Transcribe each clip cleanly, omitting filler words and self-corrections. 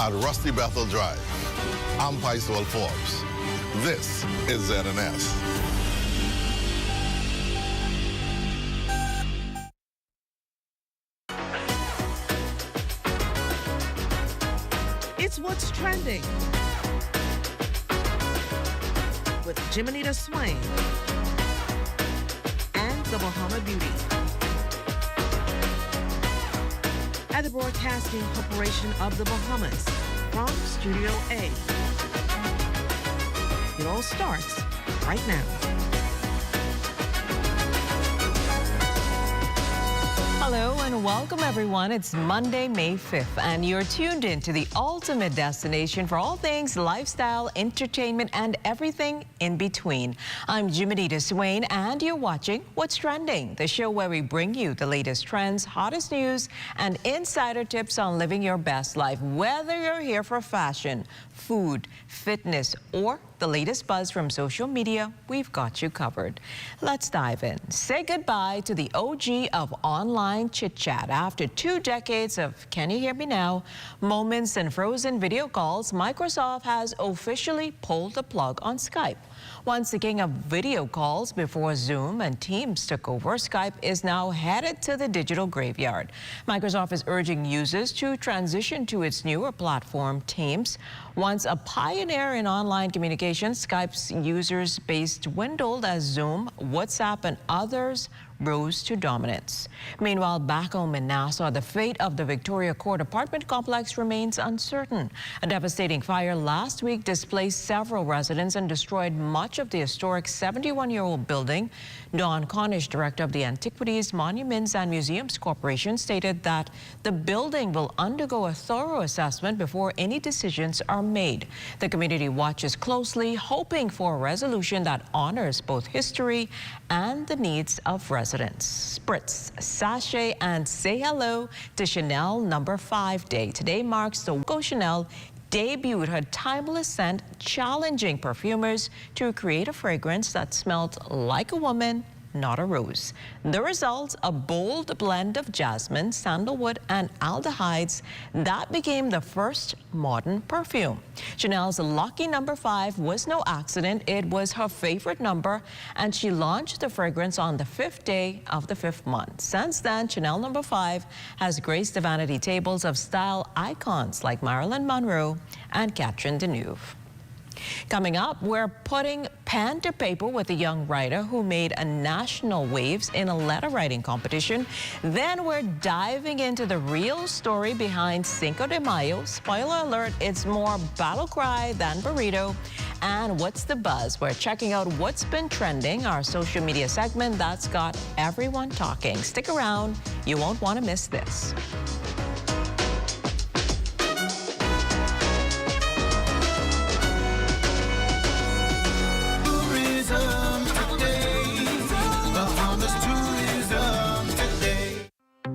at Rusty Bethel Drive. I'm Paiswell Forbes. This is ZNS. It's What's Trending with Jimenita Swain and the Bahama Beauty at the Broadcasting Corporation of the Bahamas from Studio A. It all starts right now. Hello and welcome everyone. It's Monday, May 5th, and you're tuned in to the ultimate destination for all things lifestyle, entertainment, and everything in between. I'm Jimenita Swain, and you're watching What's Trending, the show where we bring you the latest trends, hottest news, and insider tips on living your best life. Whether you're here for fashion, food, fitness, or the latest buzz from social media, we've got you covered. Let's dive in. Say goodbye to the OG of online chit-chat. After 2 decades of can you hear me now moments and frozen video calls, Microsoft has officially pulled the plug on Skype. Once the king of video calls before Zoom and Teams took over, Skype is now headed to the digital graveyard. Microsoft is urging users to transition to its newer platform, Teams. Once a pioneer in online communication, Skype's users base dwindled as Zoom, WhatsApp, and others rose to dominance. Meanwhile, back home in Nassau, the fate of the Victoria Court apartment complex remains uncertain. A devastating fire last week displaced several residents and destroyed much of the historic 71-year-old building. Don Cornish, director of the Antiquities, Monuments and Museums Corporation, stated that the building will undergo a thorough assessment before any decisions are made. The community watches closely, hoping for a resolution that honors both history and the needs of residents. Spritz, sachet, and say hello to Chanel No. 5 Day. Today marks the Coco Chanel debuted her timeless scent, challenging perfumers to create a fragrance that smelled like a woman, not a rose. The result, a bold blend of jasmine, sandalwood, and aldehydes that became the first modern perfume. Chanel's lucky No. 5 was no accident. It was her favorite number, and she launched the fragrance on the 5th day of the 5th month. Since then, Chanel No. 5 has graced the vanity tables of style icons like Marilyn Monroe and Catherine Deneuve. Coming up, we're putting pen to paper with a young writer who made a national waves in a letter writing competition. Then we're diving into the real story behind Cinco de Mayo. Spoiler alert, it's more battle cry than burrito. And what's the buzz? We're checking out what's been trending, our social media segment that's got everyone talking. Stick around, you won't want to miss this.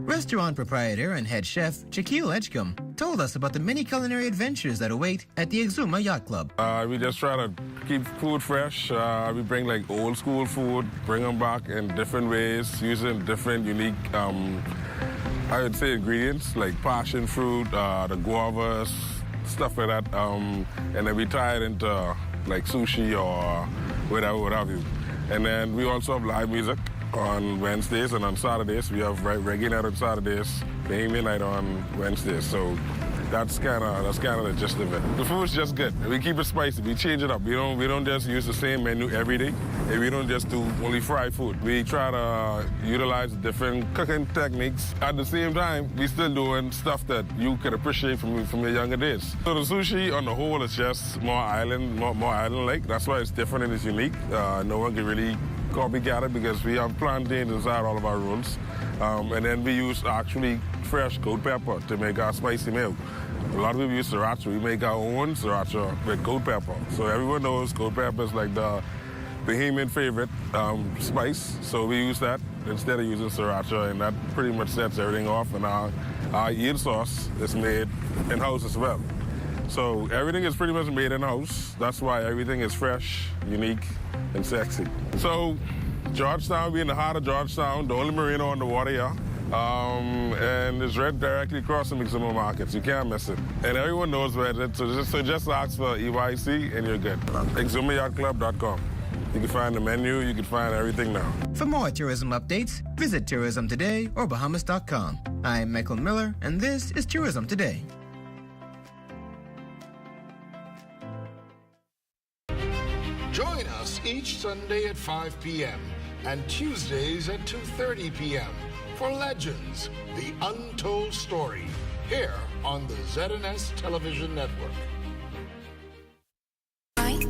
Restaurant proprietor and head chef Shaquille Edgecombe told us about the many culinary adventures that await at the Exuma Yacht Club. We just try to keep food fresh. We bring like old school food, bring them back in different ways, using different unique, I would say, ingredients like passion fruit, the guavas, stuff like that. And then we tie it into like sushi or whatever have you. And then we also have live music on Wednesdays, and on Saturdays we have reggae night on Saturdays, Bahamian night on Wednesdays. So that's kind of the gist of it. The food's just good. We keep it spicy. We change it up. We don't just use the same menu every day. And we don't just do only fried food. We try to utilize different cooking techniques. At the same time, we still doing stuff that you could appreciate from your younger days. So the sushi on the whole is just more island-like. That's why it's different and it's unique. No one can really copycat it because we have plantains inside all of our rolls. And then we use actually fresh goat pepper to make our spicy meal. A lot of people use sriracha. We make our own sriracha with goat pepper. So everyone knows goat pepper is like the Bahamian favorite spice. So we use that instead of using sriracha, and that pretty much sets everything off. And our eel sauce is made in-house as well. So everything is pretty much made in-house. That's why everything is fresh, unique, and sexy. So Georgetown, we in the heart of Georgetown, the only marina on the water here. And it's right directly across from Exuma Markets. You can't miss it. And everyone knows where it is, so just ask for EYC and you're good. ExumaYachtClub.com. You can find the menu, you can find everything now. For more tourism updates, visit Tourism Today or Bahamas.com. I'm Michael Miller, and this is Tourism Today. Join us each Sunday at 5 p.m. and Tuesdays at 2:30 p.m. for Legends, the Untold Story, here on the ZNS Television Network.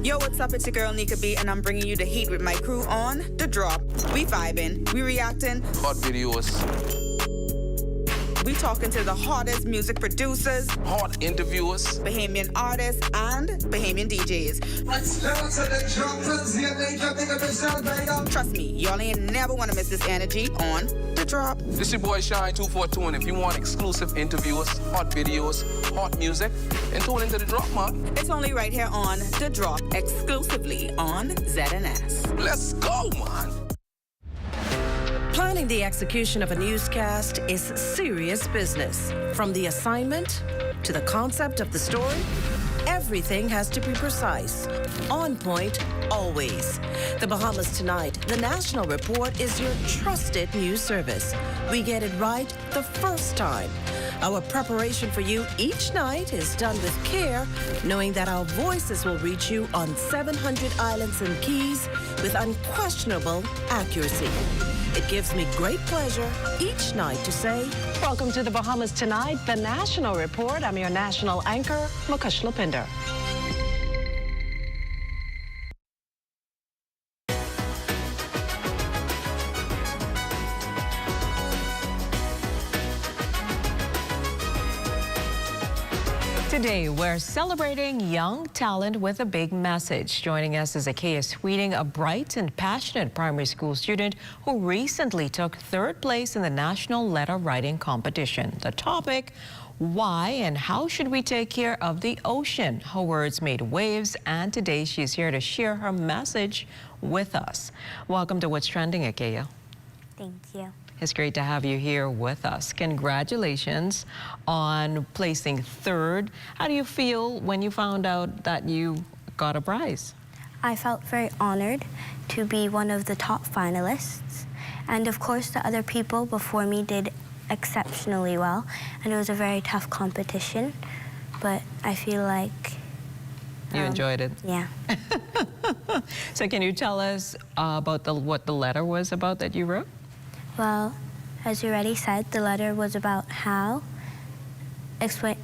Yo, what's up? It's your girl Nika B, and I'm bringing you the heat with my crew on The Drop. We vibing, we reacting, hot videos, we talking to the hottest music producers, hot interviewers, Bahamian artists, and Bahamian DJs. Trust me, y'all ain't never want to miss this energy on The Drop. This your boy Shine 242, and if you want exclusive interviews, hot videos, hot music, then tune into The Drop, man. It's only right here on The Drop, exclusively on ZNS. Let's go, man. Planning the execution of a newscast is serious business. From the assignment to the concept of the story, everything has to be precise, on point, always. The Bahamas Tonight, the National Report, is your trusted news service. We get it right the first time. Our preparation for you each night is done with care, knowing that our voices will reach you on 700 islands and keys with unquestionable accuracy. It gives me great pleasure each night to say, Welcome to the Bahamas Tonight, the National Report. I'm your national anchor, Mukesh Lapinder. Today, we're celebrating young talent with a big message. Joining us is Akeya Sweeting, a bright and passionate primary school student who recently took third place in the National Letter Writing Competition. The topic, why and how should we take care of the ocean? Her words made waves, and today she's here to share her message with us. Welcome to What's Trending, Akeya. Thank you. It's great to have you here with us. Congratulations on placing third. How do you feel when you found out that you got a prize? I felt very honored to be one of the top finalists. And of course, the other people before me did exceptionally well. And it was a very tough competition. But I feel like... You enjoyed it? Yeah. So can you tell us about what the letter was about that you wrote? Well, as you already said, the letter was about how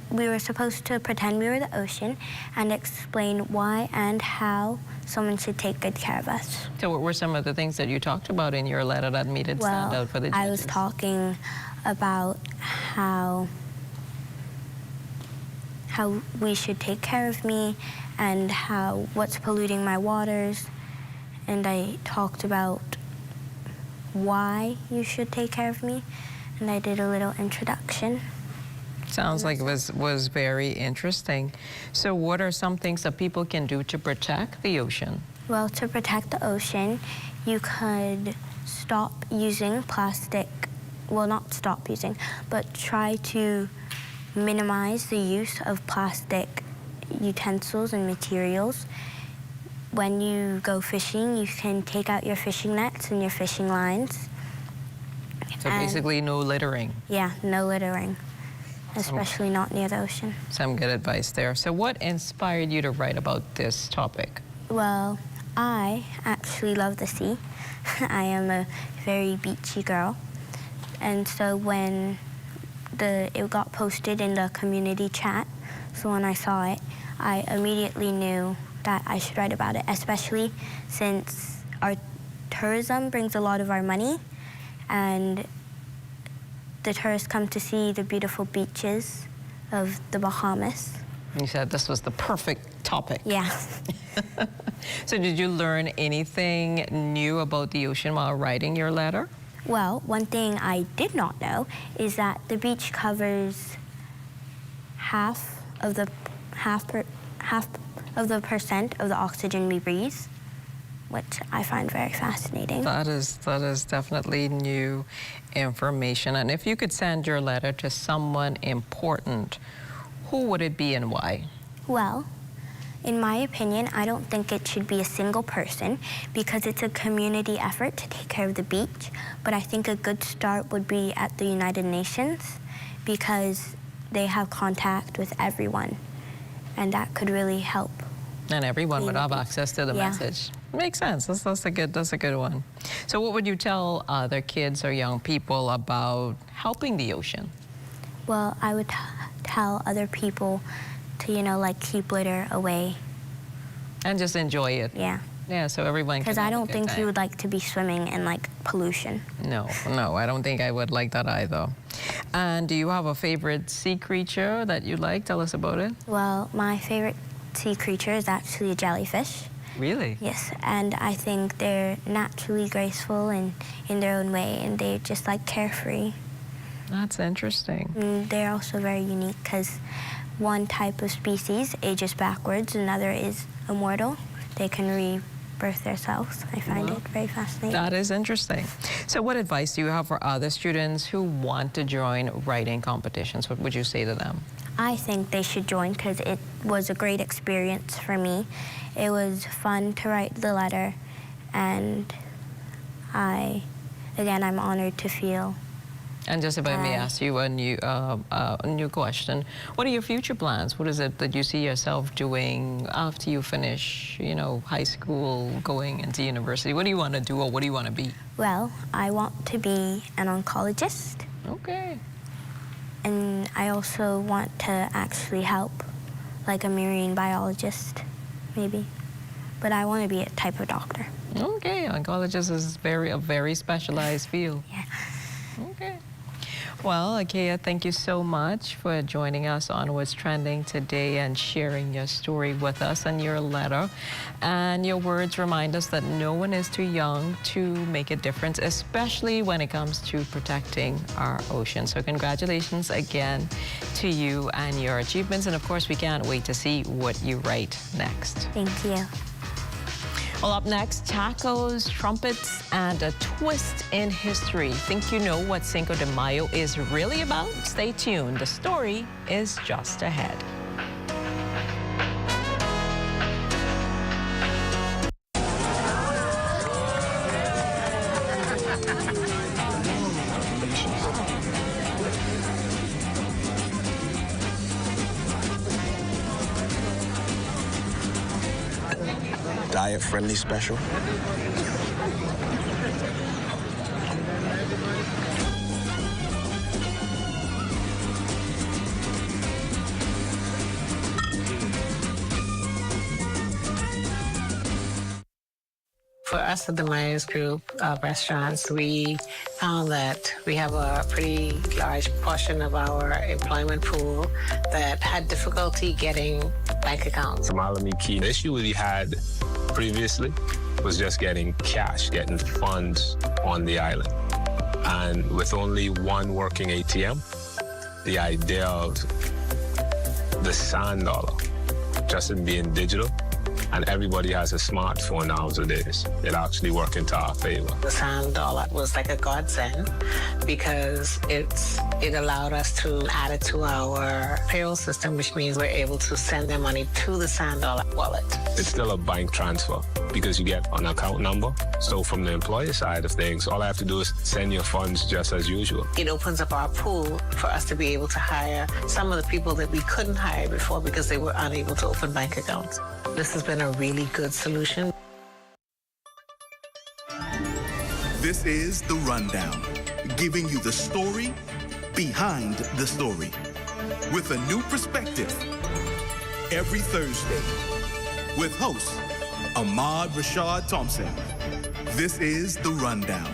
we were supposed to pretend we were the ocean and explain why and how someone should take good care of us. So what were some of the things that you talked about in your letter that made it stand out for the judges? I was talking about how we should take care of me and what's polluting my waters, and I talked about why you should take care of me, and I did a little introduction. Sounds like it was very interesting. So what are some things that people can do to protect the ocean? Well, to protect the ocean, you could stop using plastic. Well, not stop using, but try to minimize the use of plastic utensils and materials. When you go fishing, you can take out your fishing nets and your fishing lines. So basically no littering. Yeah, no littering, especially not near the ocean. Some good advice there. So what inspired you to write about this topic? Well, I actually love the sea. I am a very beachy girl. And so when it got posted in the community chat, so when I saw it, I immediately knew that I should write about it, especially since our tourism brings a lot of our money, and the tourists come to see the beautiful beaches of the Bahamas. You said this was the perfect topic. Yeah. So did you learn anything new about the ocean while writing your letter? Well, one thing I did not know is that the beach covers half of the percent of the oxygen we breathe, which I find very fascinating. That is definitely new information. And if you could send your letter to someone important, who would it be and why? Well, in my opinion, I don't think it should be a single person because it's a community effort to take care of the beach. But I think a good start would be at the United Nations because they have contact with everyone, and that could really help. And everyone would have access to the message. Makes sense. That's a good one. So what would you tell other kids or young people about helping the ocean? Well, I would tell other people to, like, keep litter away. And just enjoy it. Yeah. Yeah, so everyone can. Because I don't think you would like to be swimming in, like, pollution. No, I don't think I would like that either. And do you have a favorite sea creature that you like? Tell us about it. Well, my favorite sea creature is actually a jellyfish. Really? Yes, and I think they're naturally graceful and in their own way, and they're just, like, carefree. That's interesting. And they're also very unique because one type of species ages backwards, another is immortal. They can rebirth themselves. I find it very fascinating. That is interesting. So what advice do you have for other students who want to join writing competitions? What would you say to them? I think they should join because it was a great experience for me. It was fun to write the letter, and I'm honored to feel. And just if I may ask you a new question, what are your future plans? What is it that you see yourself doing after you finish, high school, going into university? What do you want to do, or what do you want to be? Well, I want to be an oncologist. Okay. And I also want to actually help, like a marine biologist, maybe. But I want to be a type of doctor. Okay, oncologist is a very specialized field. Yeah. Okay. Well, Akeya, thank you so much for joining us on What's Trending today and sharing your story with us and your letter. And your words remind us that no one is too young to make a difference, especially when it comes to protecting our ocean. So congratulations again to you and your achievements. And of course, we can't wait to see what you write next. Thank you. Well, up next, tacos, trumpets, and a twist in history. Think you know what Cinco de Mayo is really about? Stay tuned. The story is just ahead. Diet-friendly special. For us at the Myers Group of restaurants, we found that we have a pretty large portion of our employment pool that had difficulty getting bank accounts. The issue we had previously was just getting cash, getting funds on the island. And with only one working ATM, the idea of the sand dollar just in being digital, and everybody has a smartphone nowadays, it actually worked into our favor. The sand dollar was like a godsend because it allowed us to add it to our payroll system, which means we're able to send their money to the sand dollar wallet. It's still a bank transfer because you get an account number. So from the employer side of things, all I have to do is send your funds just as usual. It opens up our pool for us to be able to hire some of the people that we couldn't hire before because they were unable to open bank accounts. This has been a really good solution. This is The Rundown, giving you the story behind the story with a new perspective every Thursday with host Ahmad Rashad Thompson. This is The Rundown.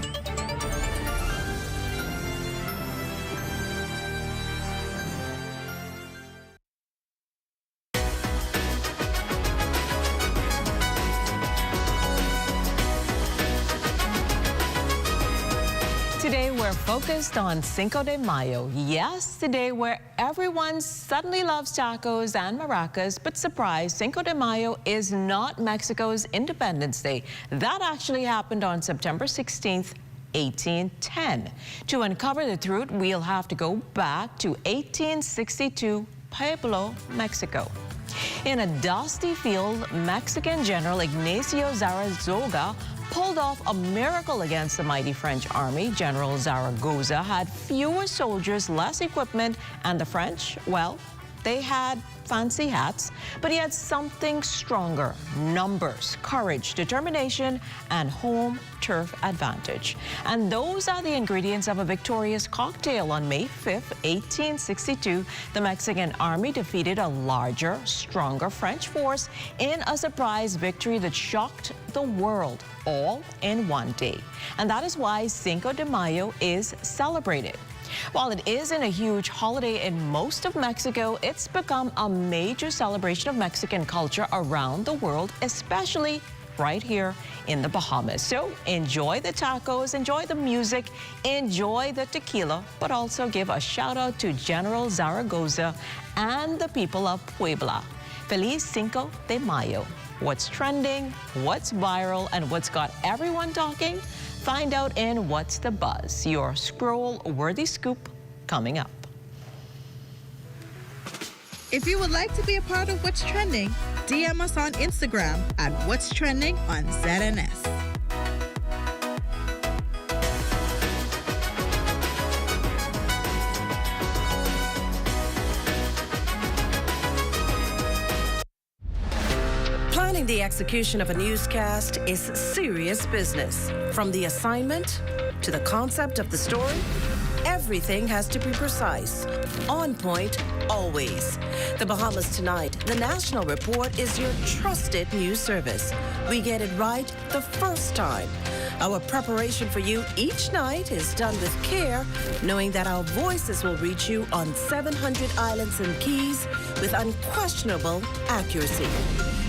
Today, we're focused on Cinco de Mayo. Yes, today where everyone suddenly loves tacos and maracas, but surprise, Cinco de Mayo is not Mexico's Independence Day. That actually happened on September 16th, 1810. To uncover the truth, we'll have to go back to 1862, Pueblo, Mexico. In a dusty field, Mexican General Ignacio Zaragoza pulled off a miracle against the mighty French army. General Zaragoza had fewer soldiers, less equipment, and the French, well, they had fancy hats, but he had something stronger: numbers, courage, determination, and home turf advantage. And those are the ingredients of a victorious cocktail. On May 5th, 1862, the Mexican army defeated a larger, stronger French force in a surprise victory that shocked the world, all in one day. And that is why Cinco de Mayo is celebrated. While it isn't a huge holiday in most of Mexico, it's become a major celebration of Mexican culture around the world, especially right here in the Bahamas. So enjoy the tacos, enjoy the music, enjoy the tequila, but also give a shout out to General Zaragoza and the people of Puebla. Feliz Cinco de Mayo. What's trending, what's viral, and what's got everyone talking? Find out in What's the Buzz, your scroll-worthy scoop coming up. If you would like to be a part of What's Trending, DM us on Instagram at What's Trending on ZNS. Planning the execution of a newscast is serious business. From the assignment to the concept of the story, everything has to be precise, on point, always. The Bahamas Tonight, the National Report, is your trusted news service. We get it right the first time. Our preparation for you each night is done with care, knowing that our voices will reach you on 700 islands and keys with unquestionable accuracy.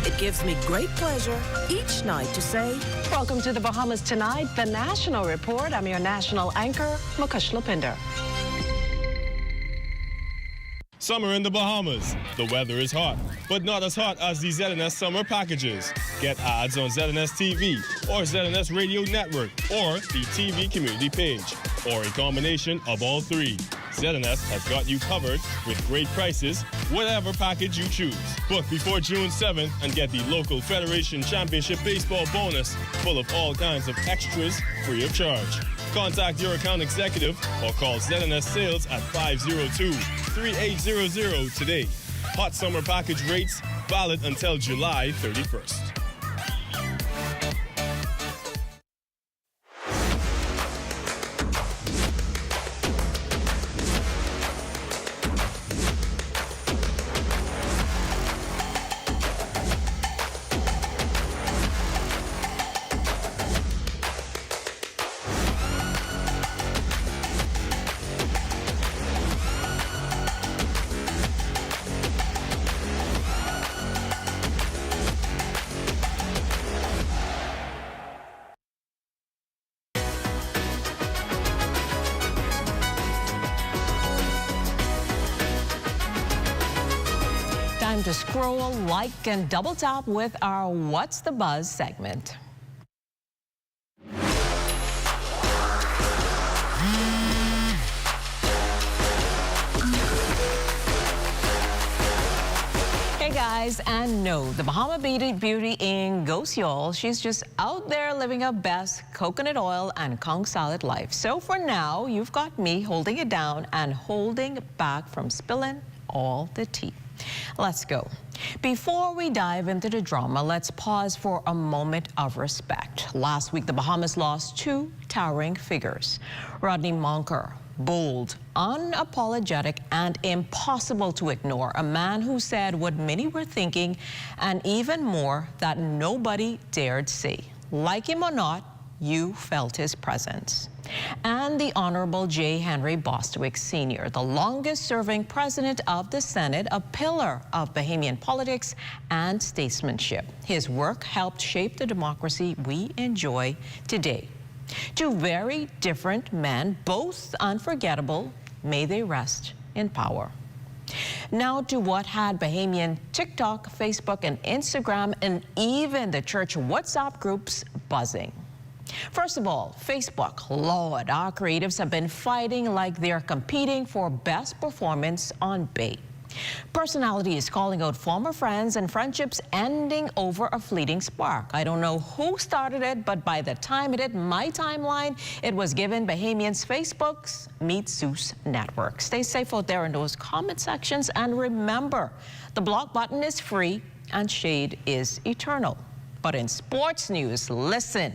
It gives me great pleasure each night to say, welcome to the Bahamas Tonight, the National Report. I'm your national anchor, Makush Lopinder. Summer in the Bahamas. The weather is hot, but not as hot as the ZNS summer packages. Get ads on ZNS TV or ZNS Radio Network or the TV community page, or a combination of all three. ZNS has got you covered with great prices, whatever package you choose. Book before June 7th and get the local Federation Championship Baseball bonus full of all kinds of extras free of charge. Contact your account executive or call ZNS Sales at 502-3800 today. Hot summer package rates valid until July 31st. Time to scroll, like, and double tap with our What's the Buzz segment. Hey guys, and no, the Bahama Beauty ain't ghost y'all. She's just out there living her best coconut oil and conch salad life. So for now, you've got me holding it down and holding back from spilling all the tea. Let's go. Before we dive into the drama, let's pause for a moment of respect. Last week, the Bahamas lost two towering figures. Rodney Monker, bold, unapologetic, and impossible to ignore. A man who said what many were thinking, and even more that nobody dared say. Like him or not, you felt his presence. And the Honorable J. Henry Bostwick Sr., the longest-serving president of the Senate, a pillar of Bahamian politics and statesmanship. His work helped shape the democracy we enjoy today. Two very different men, both unforgettable. May they rest in power. Now to what had Bahamian TikTok, Facebook, and Instagram, and even the church WhatsApp groups buzzing. First of all, Facebook. Lord, our creatives have been fighting like they're competing for best performance on bait. Personalities calling out former friends and friendships ending over a fleeting spark. I don't know who started it, but by the time it hit my timeline, it was given Bahamians Facebook's Meet Zeus network. Stay safe out there in those comment sections, and remember, the block button is free and shade is eternal. But in sports news, listen.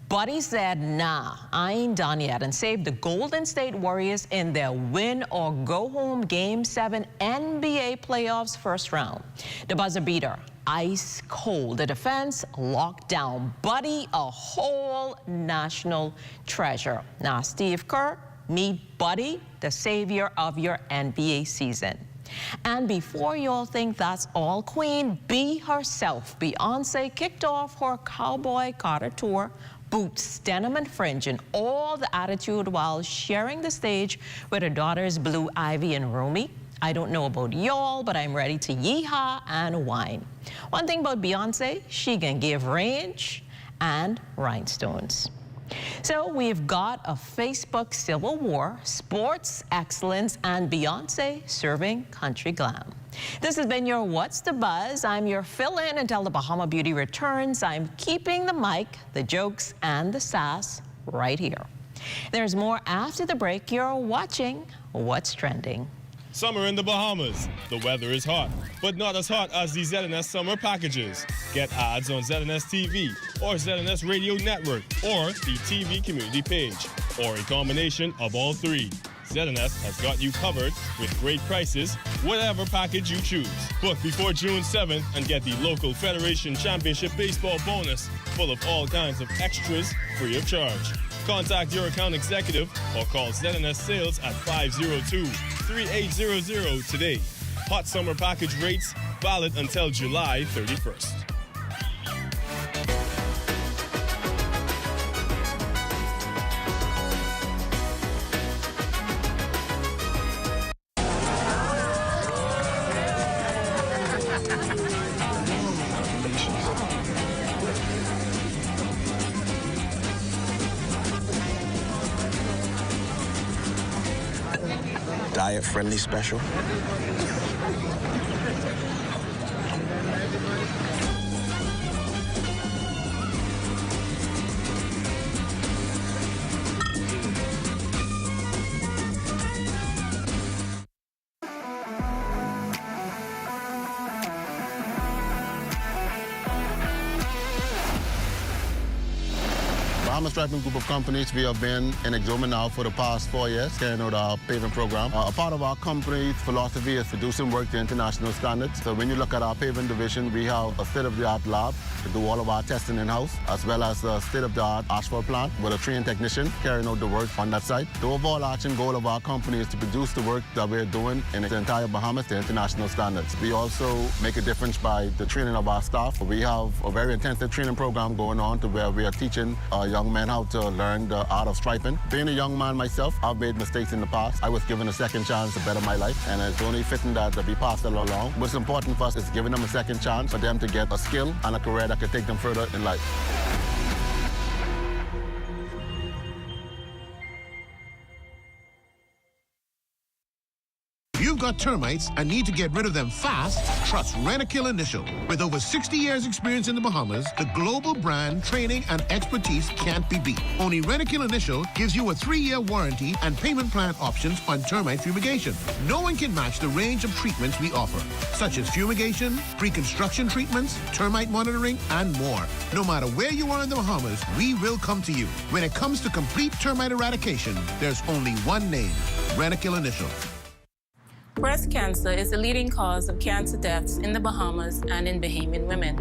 Buddy said, nah, I ain't done yet, and saved the Golden State Warriors in their win-or-go-home Game 7 NBA playoffs first round. The buzzer beater, ice cold. The defense locked down. Buddy, a whole national treasure. Now, Steve Kerr, meet Buddy, the savior of your NBA season. And before you all think that's all, Queen Bee herself, Beyonce, kicked off her Cowboy Carter tour. Boots, denim and fringe, and all the attitude while sharing the stage with her daughters Blue Ivy and Romy. I don't know about y'all, but I'm ready to yeehaw and whine. One thing about Beyonce, she can give range and rhinestones. So we've got a Facebook civil war, sports excellence, and Beyonce serving country glam. This has been your What's the Buzz. I'm your fill-in until the Bahama Beauty returns. I'm keeping the mic, the jokes, and the sass right here. There's more after the break. You're watching What's Trending. Summer in the Bahamas. The weather is hot, but not as hot as the ZNS summer packages. Get ads on ZNS TV or ZNS Radio Network or the TV community page, or a combination of all three. ZNS has got you covered with great prices, whatever package you choose. Book before June 7th and get the local Federation Championship Baseball bonus full of all kinds of extras free of charge. Contact your account executive or call ZNS Sales at 502-3800 today. Hot summer package rates valid until July 31st. Diet-friendly special. Bahamas Striping Group of Companies, we have been in Exuma now for the past 4 years, carrying out our paving program. A part of our company's philosophy is producing work to international standards. So when you look at our paving division, we have a state-of-the-art lab to do all of our testing in-house, as well as a state-of-the-art asphalt plant with a trained technician carrying out the work on that site. The overarching goal of our company is to produce the work that we're doing in the entire Bahamas to international standards. We also make a difference by the training of our staff. We have a very intensive training program going on to where we are teaching young men how to learn the art of striping. Being a young man myself, I've made mistakes in the past. I was given a second chance to better my life, and it's only fitting that we pass it along. What's important for us is giving them a second chance for them to get a skill and a career that can take them further in life. You've got termites and need to get rid of them fast? Trust Rentokil Initial. With over 60 years experience in the Bahamas, the global brand, training, and expertise can't be beat. Only Rentokil Initial gives you a 3-year warranty and payment plan options on termite fumigation. No one can match the range of treatments we offer, such as fumigation, pre-construction treatments, termite monitoring, and more. No matter where you are in the Bahamas, we will come to you. When it comes to complete termite eradication, there's only one name, Rentokil Initial. Breast cancer is the leading cause of cancer deaths in the Bahamas and in Bahamian women.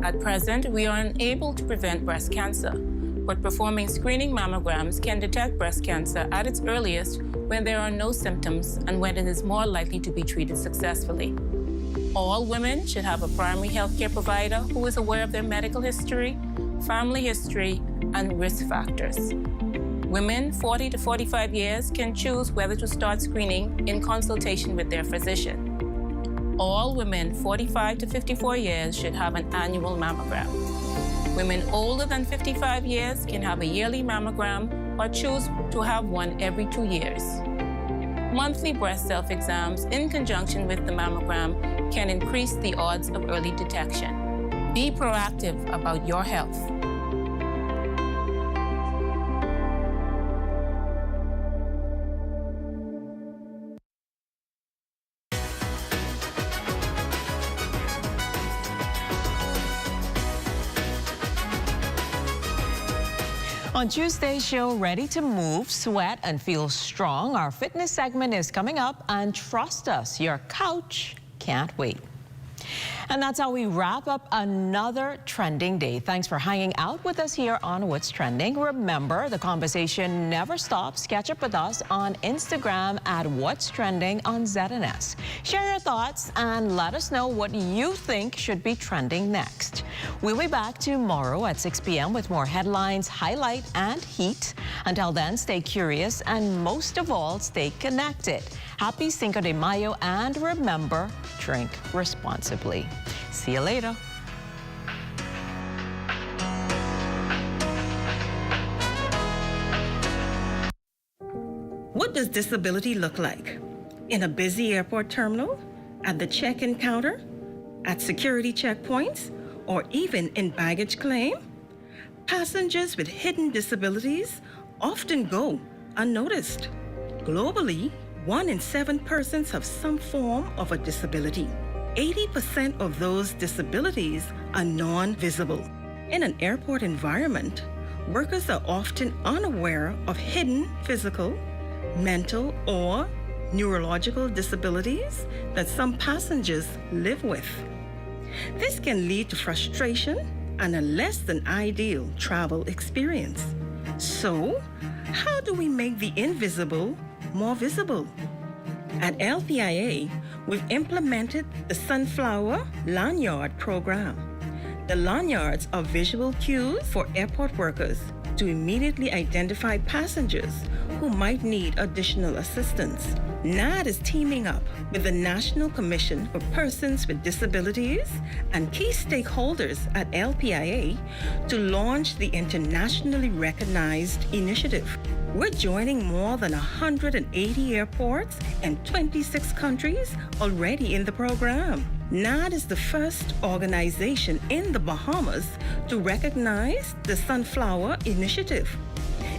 At present, we are unable to prevent breast cancer, but performing screening mammograms can detect breast cancer at its earliest when there are no symptoms and when it is more likely to be treated successfully. All women should have a primary health care provider who is aware of their medical history, family history, and risk factors. Women 40 to 45 years can choose whether to start screening in consultation with their physician. All women 45 to 54 years should have an annual mammogram. Women older than 55 years can have a yearly mammogram or choose to have one every 2 years. Monthly breast self-exams in conjunction with the mammogram can increase the odds of early detection. Be proactive about your health. On Tuesday's show, Ready to Move, Sweat, and Feel Strong, our fitness segment is coming up, and trust us, your couch can't wait. And that's how we wrap up another trending day. Thanks for hanging out with us here on What's Trending. Remember, the conversation never stops. Catch up with us on Instagram at What's Trending on ZNS. Share your thoughts and let us know what you think should be trending next. We'll be back tomorrow at 6 p.m. with more headlines, highlight, and heat. Until then, stay curious and most of all, stay connected. Happy Cinco de Mayo, and remember, drink responsibly. See you later. What does disability look like? In a busy airport terminal? At the check-in counter? At security checkpoints? Or even in baggage claim? Passengers with hidden disabilities often go unnoticed. Globally, 1 in 7 persons have some form of a disability. 80% of those disabilities are non-visible. In an airport environment, workers are often unaware of hidden physical, mental, or neurological disabilities that some passengers live with. This can lead to frustration and a less than ideal travel experience. So, how do we make the invisible more visible? At LPIA, we've implemented the Sunflower Lanyard program. The lanyards are visual cues for airport workers to immediately identify passengers who might need additional assistance. NAD is teaming up with the National Commission for Persons with Disabilities and key stakeholders at LPIA to launch the internationally recognized initiative. We're joining more than 180 airports and 26 countries already in the program. NAD is the first organization in the Bahamas to recognize the Sunflower Initiative.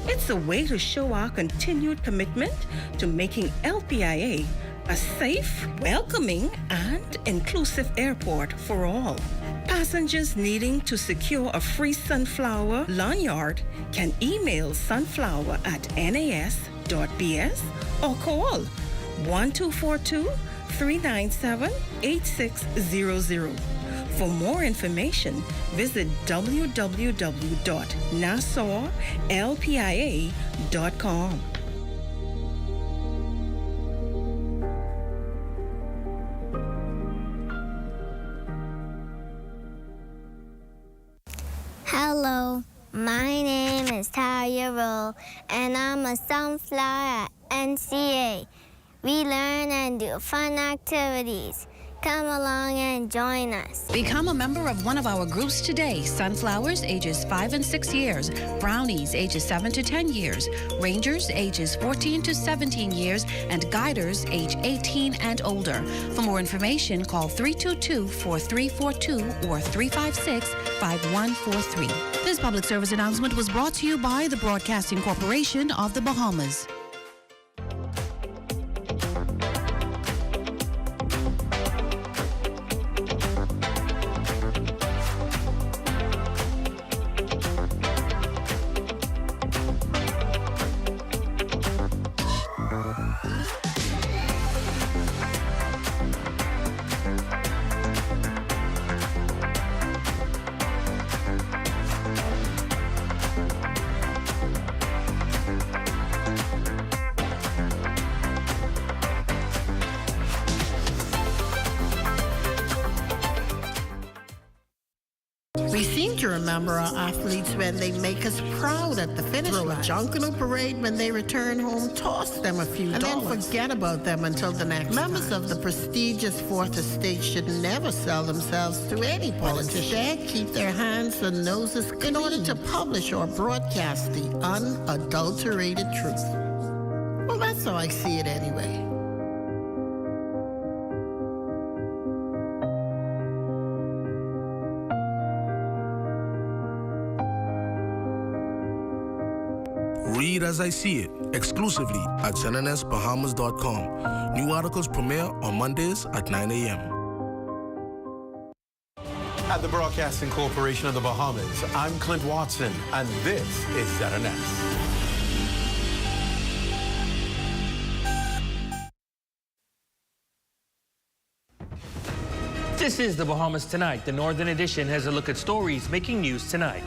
It's a way to show our continued commitment to making LPIA a safe, welcoming, and inclusive airport for all. Passengers needing to secure a free Sunflower lanyard can email sunflower@nas.bs or call 1242-397-8600. For more information, visit www.nassauLPIA.com. Hello, my name is Talia Roll, and I'm a sunflower at NCA. We learn and do fun activities. Come along and join us. Become a member of one of our groups today. Sunflowers, ages 5 and 6 years. Brownies, ages 7 to 10 years. Rangers, ages 14 to 17 years. And Guiders, age 18 and older. For more information, call 322-4342 or 356-5143. This public service announcement was brought to you by the Broadcasting Corporation of the Bahamas. to remember our athletes when they make us proud at the finish line. Throw a Junkanoo parade when they return home, toss them a few dollars. And then forget about them until the next Members of the prestigious Fourth Estate should never sell themselves to any politician. Instead, keep their hands and noses clean in order to publish or broadcast the unadulterated truth. Well, that's how I see it anyway. Read as I see it, exclusively at ZNSBahamas.com. New articles premiere on Mondays at 9 a.m. At the Broadcasting Corporation of the Bahamas, I'm Clint Watson, and this is ZNS. This is the Bahamas Tonight. The Northern Edition has a look at stories making news tonight.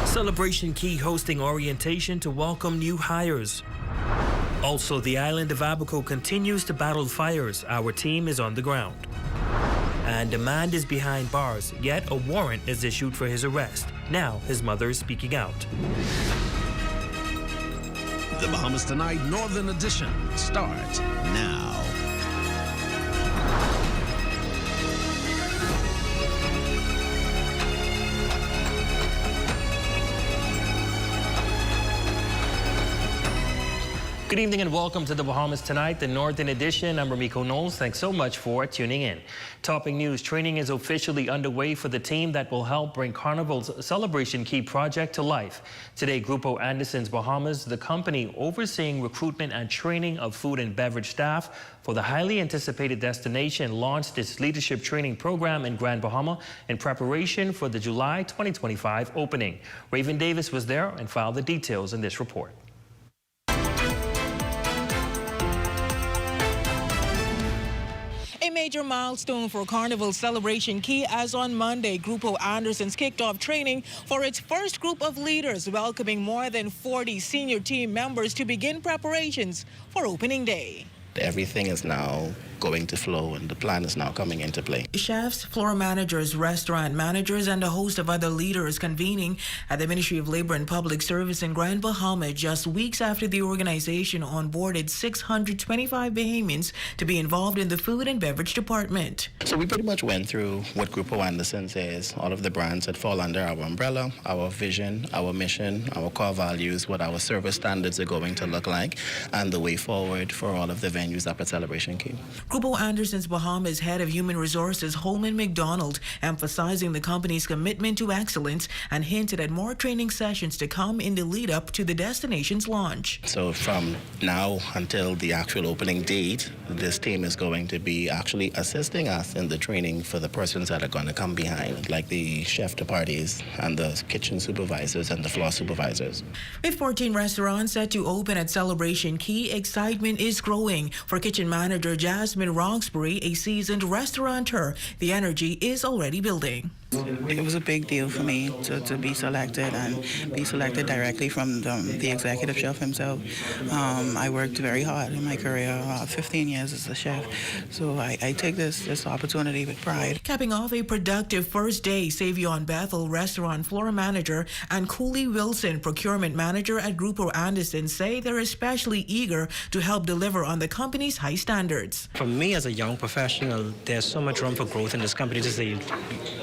Celebration Key hosting orientation to welcome new hires. Also, the island of Abaco continues to battle fires. Our team is on the ground. And a man is behind bars, yet a warrant is issued for his arrest. Now his mother is speaking out. The Bahamas Tonight Northern Edition starts now. Good evening and welcome to the Bahamas Tonight, the Northern Edition. I'm Ramiko Knowles. Thanks so much for tuning in. Topping news, training is officially underway for the team that will help bring Carnival's Celebration Key project to life. Today, Grupo Anderson's Bahamas, the company overseeing recruitment and training of food and beverage staff for the highly anticipated destination, launched its leadership training program in Grand Bahama in preparation for the July 2025 opening. Raven Davis was there and filed the details in this report. A major milestone for Carnival Celebration Key, as on Monday, Grupo Anderson's kicked off training for its first group of leaders, welcoming more than 40 senior team members to begin preparations for opening day. Everything is now going to flow and the plan is now coming into play. Chefs, floor managers, restaurant managers, and a host of other leaders convening at the Ministry of Labor and Public Service in Grand Bahama just weeks after the organization onboarded 625 Bahamians to be involved in the food and beverage department. So we pretty much went through what Grupo Anderson's is, all of the brands that fall under our umbrella, our vision, our mission, our core values, what our service standards are going to look like, and the way forward for all of the venues up at Celebration Key. Grupo Anderson's Bahamas Head of Human Resources, Holman McDonald, emphasizing the company's commitment to excellence and hinted at more training sessions to come in the lead up to the destination's launch. So from now until the actual opening date, this team is going to be actually assisting us in the training for the persons that are going to come behind, like the chef de parties and the kitchen supervisors and the floor supervisors. With 14 restaurants set to open at Celebration Key, excitement is growing. For kitchen manager Jasmine Roxbury, a seasoned restaurateur, the energy is already building. It was a big deal for me to be selected and be selected directly from the executive chef himself. I worked very hard in my career, 15 years as a chef, so I take this opportunity with pride. Capping off a productive first day, Savion Bethel, restaurant floor manager, and Cooley Wilson, procurement manager at Grupo Anderson, say they're especially eager to help deliver on the company's high standards. For me as a young professional, there's so much room for growth in this company. This is a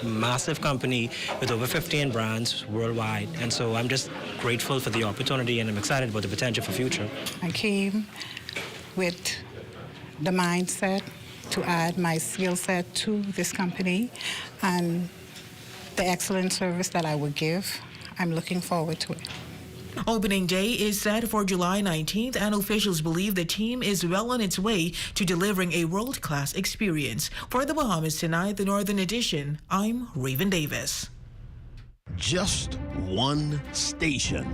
massive company with over 15 brands worldwide, and so I'm just grateful for the opportunity and I'm excited about the potential for future. I came with the mindset to add my skill set to this company and the excellent service that I would give. I'm looking forward to it. Opening day is set for July 19th, and officials believe the team is well on its way to delivering a world-class experience. For the Bahamas Tonight, the Northern Edition, I'm Raven Davis. Just one station.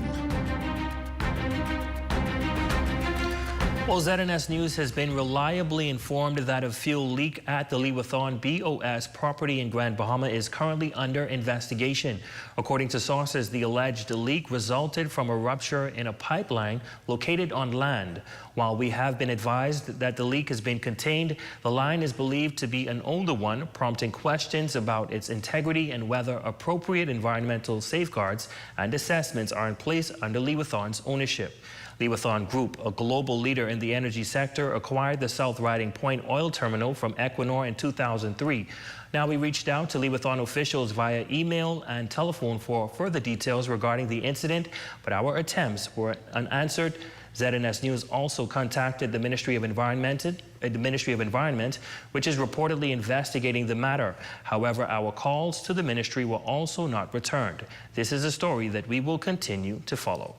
Well, ZNS News has been reliably informed that a fuel leak at the Lewathon BOS property in Grand Bahama is currently under investigation. According to sources, the alleged leak resulted from a rupture in a pipeline located on land. While we have been advised that the leak has been contained, the line is believed to be an older one, prompting questions about its integrity and whether appropriate environmental safeguards and assessments are in place under Lewathon's ownership. Lewathon Group, a global leader in the energy sector, acquired the South Riding Point oil terminal from Equinor in 2003. Now, we reached out to Lewathon officials via email and telephone for further details regarding the incident, but our attempts were unanswered. ZNS News also contacted the Ministry of Environment, which is reportedly investigating the matter. However, our calls to the ministry were also not returned. This is a story that we will continue to follow.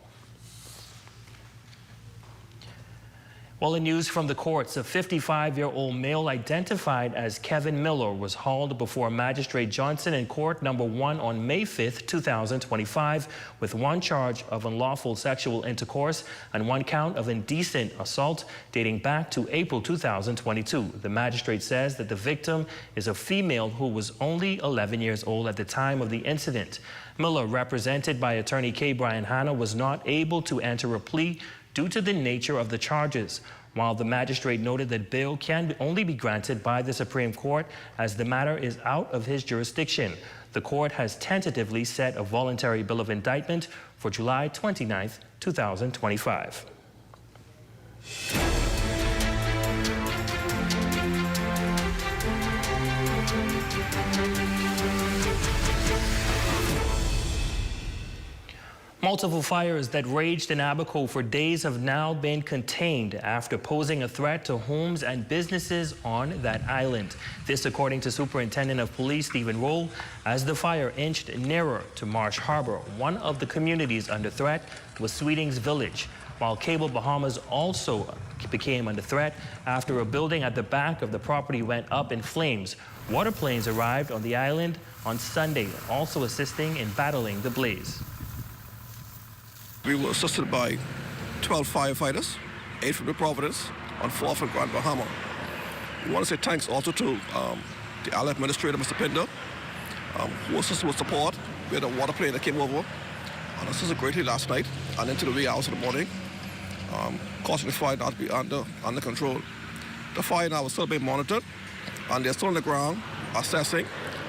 Well, in news from the courts, a 55-year-old male identified as Kevin Miller was hauled before Magistrate Johnson in Court Number 1 on May 5th, 2025, with one charge of unlawful sexual intercourse and one count of indecent assault dating back to April 2022. The magistrate says that the victim is a female who was only 11 years old at the time of the incident. Miller, represented by attorney K. Brian Hanna, was not able to enter a plea due to the nature of the charges, while the magistrate noted that bail can only be granted by the Supreme Court as the matter is out of his jurisdiction. The court has tentatively set a voluntary bill of indictment for July 29th, 2025. Multiple fires that raged in Abaco for days have now been contained after posing a threat to homes and businesses on that island. This, according to Superintendent of Police Stephen Roll, as the fire inched nearer to Marsh Harbor. One of the communities under threat was Sweetings Village, while Cable Bahamas also became under threat after a building at the back of the property went up in flames. Water planes arrived on the island on Sunday, also assisting in battling the blaze. We were assisted by 12 firefighters, 8 from the Providence, and 4 from Grand Bahama. We want to say thanks also to the island administrator, Mr. Pinder, who assisted with support. We had a water plane that came over and assisted greatly last night and into the wee hours of the morning, causing the fire not to be under control. The fire now is still being monitored, and they're still on the ground assessing,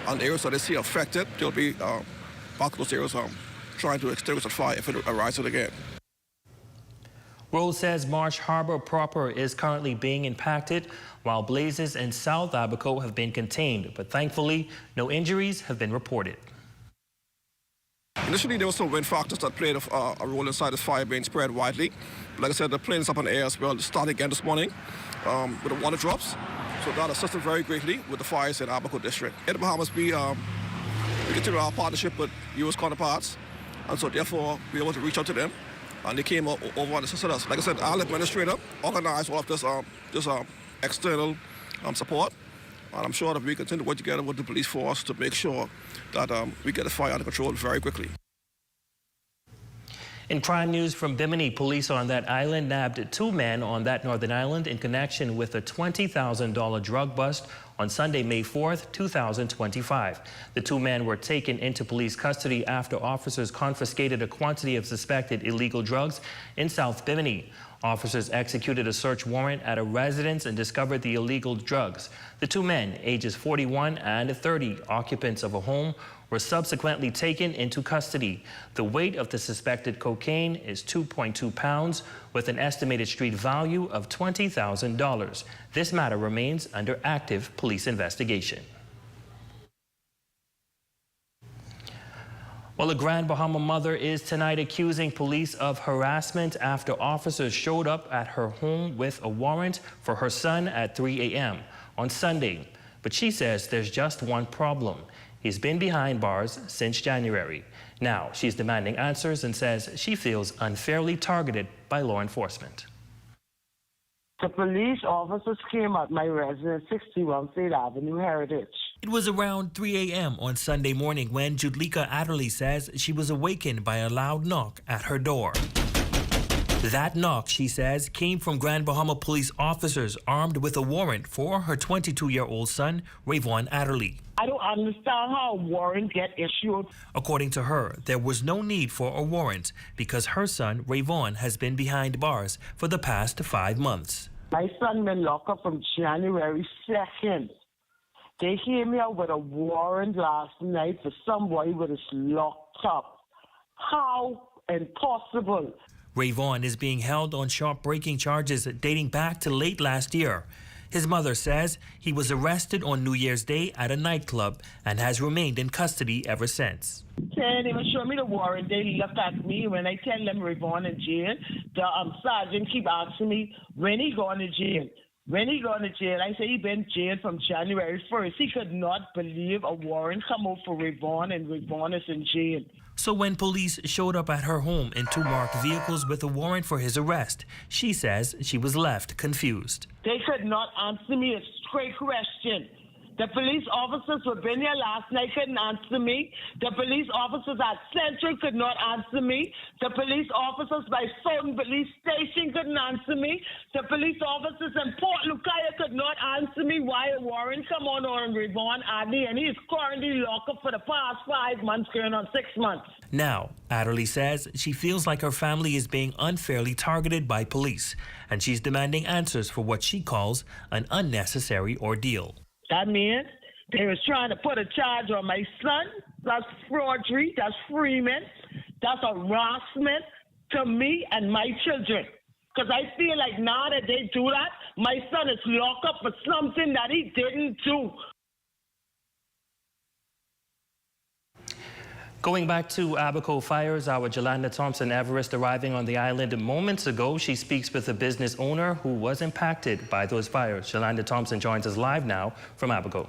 and areas that they see affected, they'll be back to those areas trying to extinguish the fire if it arises again. Rose says Marsh Harbor proper is currently being impacted, while blazes in South Abaco have been contained, but thankfully no injuries have been reported. Initially, there were some wind factors that played a role inside this fire being spread widely. But like I said, the plane is up in the air as well. It started again this morning with the water drops, so that assisted very greatly with the fires in Abaco district. In the Bahamas, we continue our partnership with U.S. counterparts, and so therefore we were able to reach out to them, and they came over and assisted us. Like I said, our administrator organized all of this external support, and I'm sure that we continue to work together with the police force to make sure that we get the fire under control very quickly. In crime news from Bimini, police on that island nabbed 2 men on that northern island in connection with a $20,000 drug bust on Sunday, May 4th, 2025. The 2 men were taken into police custody after officers confiscated a quantity of suspected illegal drugs in South Bimini. Officers executed a search warrant at a residence and discovered the illegal drugs. The 2 men, ages 41 and 30, occupants of a home, were subsequently taken into custody. The weight of the suspected cocaine is 2.2 pounds with an estimated street value of $20,000. This matter remains under active police investigation. Well, a Grand Bahama mother is tonight accusing police of harassment after officers showed up at her home with a warrant for her son at 3 a.m. on Sunday. But she says there's just one problem. He's been behind bars since January. Now she's demanding answers and says she feels unfairly targeted by law enforcement. The police officers came at my residence, 61 Fayette Avenue, Heritage. It was around 3 a.m. on Sunday morning when Judlika Adderley says she was awakened by a loud knock at her door. That knock, she says, came from Grand Bahama police officers armed with a warrant for her 22-year-old son, Rayvon Adderley. I don't understand how a warrant get issued. According to her, there was no need for a warrant because her son, Rayvon, has been behind bars for the past 5 months. My son been locked up from January 2nd. They came here with a warrant last night for somebody with us locked up. How impossible. Rayvon is being held on sharp-breaking charges dating back to late last year. His mother says he was arrested on New Year's Day at a nightclub and has remained in custody ever since. They even show me the warrant. They look at me when I tell them Rayvon in jail. The sergeant keep asking me when he going to jail. When he going to jail, I say he been jailed from January 1st. He could not believe a warrant come out for Rayvon and Rayvon is in jail. So when police showed up at her home in 2 marked vehicles with a warrant for his arrest, she says she was left confused. They could not answer me a straight question. The police officers who been here last night couldn't answer me. The police officers at Central could not answer me. The police officers by Southern Police Station couldn't answer me. The police officers in Port Lucaya could not answer me why a warrant come on Rayvon Adderley, and he is currently locked up for the past 5 months, going on 6 months. Now, Adderley says she feels like her family is being unfairly targeted by police, and she's demanding answers for what she calls an unnecessary ordeal. That means they was trying to put a charge on my son. That's forgery. That's Freeman. That's harassment to me and my children. Because I feel like now that they do that, my son is locked up for something that he didn't do. Going back to Abaco fires, our Jolanda Thompson Everest arriving on the island moments ago. She speaks with a business owner who was impacted by those fires. Jolanda Thompson joins us live now from Abaco.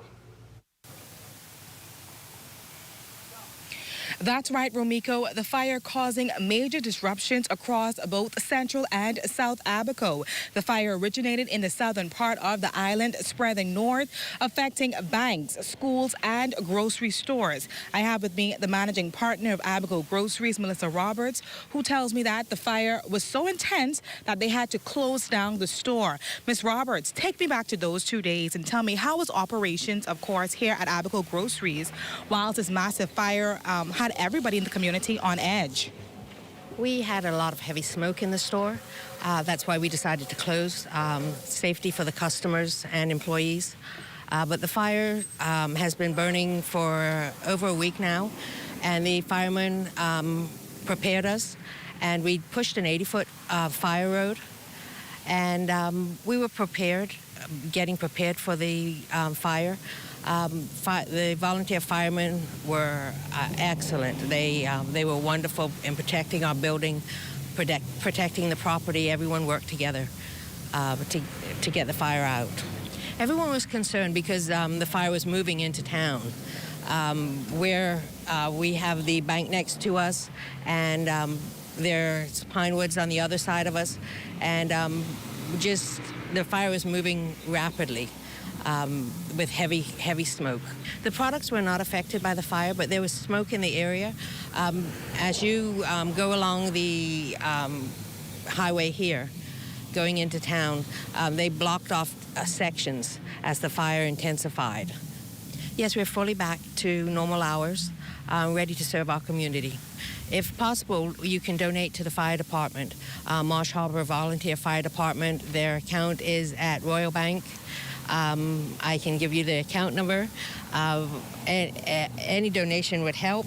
That's right, Romiko. The fire causing major disruptions across both Central and South Abaco. The fire originated in the southern part of the island, spreading north, affecting banks, schools, and grocery stores. I have with me the managing partner of Abaco Groceries, Melissa Roberts, who tells me that the fire was so intense that they had to close down the store. Ms. Roberts, take me back to those 2 days and tell me how was operations, of course, here at Abaco Groceries, while this massive fire had everybody in the community on edge. We had a lot of heavy smoke in the store. That's why we decided to close. Safety for the customers and employees. But the fire has been burning for over a week now, and the firemen prepared us, and we pushed an 80-foot fire road, and we were prepared, getting prepared for the fire. The volunteer firemen were excellent. They were wonderful in protecting our building, protecting the property. Everyone worked together to get the fire out. Everyone was concerned because the fire was moving into town, where we have the bank next to us, and there's pine woods on the other side of us, and the fire was moving rapidly. With heavy smoke. The products were not affected by the fire, but there was smoke in the area. As you go along the highway here, going into town, they blocked off sections as the fire intensified. Yes, we're fully back to normal hours, ready to serve our community. If possible, you can donate to the fire department. Marsh Harbor Volunteer Fire Department, their account is at Royal Bank. I can give you the account number. Any donation would help.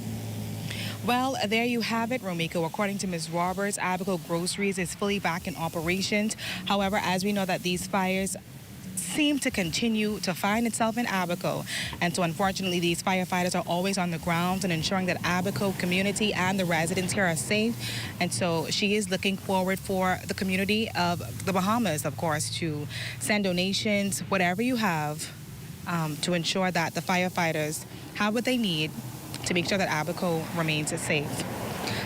Well, there you have it, Romiko. According to Ms. Roberts, Abaco Groceries is fully back in operations. However, as we know that these fires seem to continue to find itself in Abaco. And so unfortunately, these firefighters are always on the ground and ensuring that Abaco community and the residents here are safe. And so she is looking forward for the community of the Bahamas, of course, to send donations, whatever you have, to ensure that the firefighters have what they need to make sure that Abaco remains safe.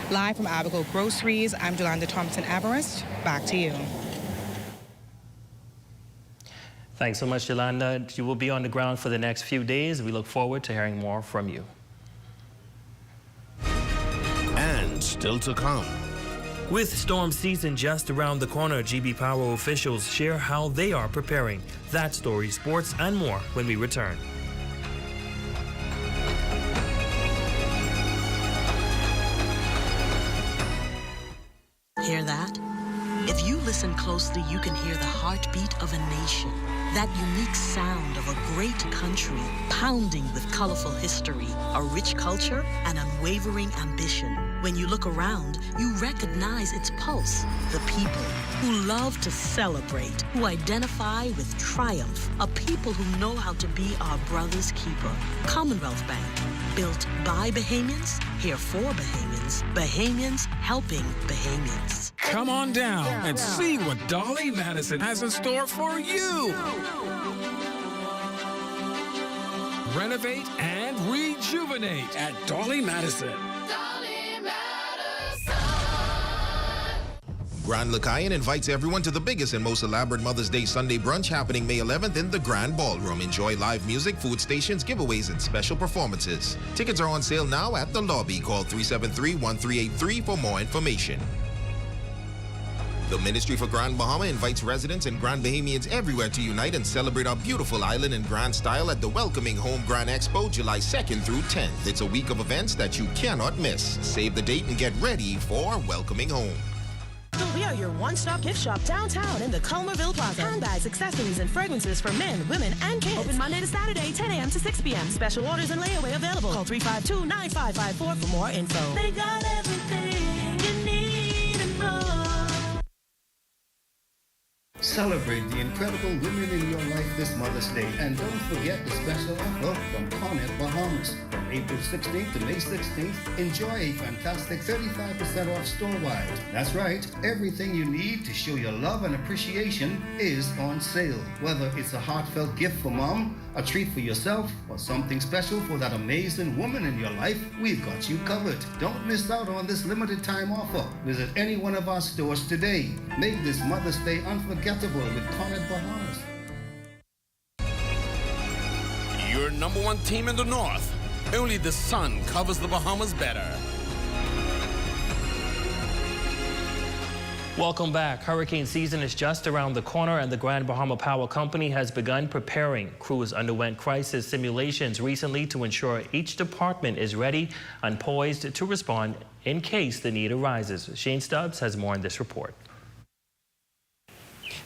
Live from Abaco Groceries, I'm Jolanda Thompson Everest. Back to you. Thanks so much, Yolanda. You will be on the ground for the next few days. We look forward to hearing more from you. And still to come, With storm season just around the corner, GB Power officials share how they are preparing. That story, sports, and more when we return. Hear that? If you listen closely, you can hear the heartbeat of a nation. That unique sound of a great country pounding with colorful history, a rich culture, and unwavering ambition. When you look around, you recognize its pulse. The people who love to celebrate, who identify with triumph, a people who know how to be our brother's keeper. Commonwealth Bank, built by Bahamians, here for Bahamians, Bahamians helping Bahamians. Come on down and see what Dolly Madison has in store for you. Renovate and rejuvenate at Dolly Madison. Grand Lacayan invites everyone to the biggest and most elaborate Mother's Day Sunday brunch happening May 11th in the Grand Ballroom. Enjoy live music, food stations, giveaways, and special performances. Tickets are on sale now at the lobby. Call 373-1383 for more information. The Ministry for Grand Bahama invites residents and Grand Bahamians everywhere to unite and celebrate our beautiful island in grand style at the Welcoming Home Grand Expo, July 2nd through 10th. It's a week of events that you cannot miss. Save the date and get ready for Welcoming Home. We are your one-stop gift shop downtown in the Culmerville Plaza. Handbags, accessories, and fragrances for men, women, and kids. Open Monday to Saturday, 10 a.m. to 6 p.m. Special orders and layaway available. Call 352-9554 for more info. They got everything you need and more. Celebrate the incredible women in your life this Mother's Day. And don't forget the special offer from Cornet Bahamas. From April 16th to May 16th, enjoy a fantastic 35% off store-wide. That's right, everything you need to show your love and appreciation is on sale. Whether it's a heartfelt gift for mom, a treat for yourself, or something special for that amazing woman in your life, we've got you covered. Don't miss out on this limited time offer. Visit any one of our stores today. Make this Mother's Day unforgettable with Cornet Bahamas. Your #1 team in the North. Only the sun covers the Bahamas better. Welcome back. Hurricane season is just around the corner and the Grand Bahama Power Company has begun preparing. Crews underwent crisis simulations recently to ensure each department is ready and poised to respond in case the need arises. Shane Stubbs has more in this report.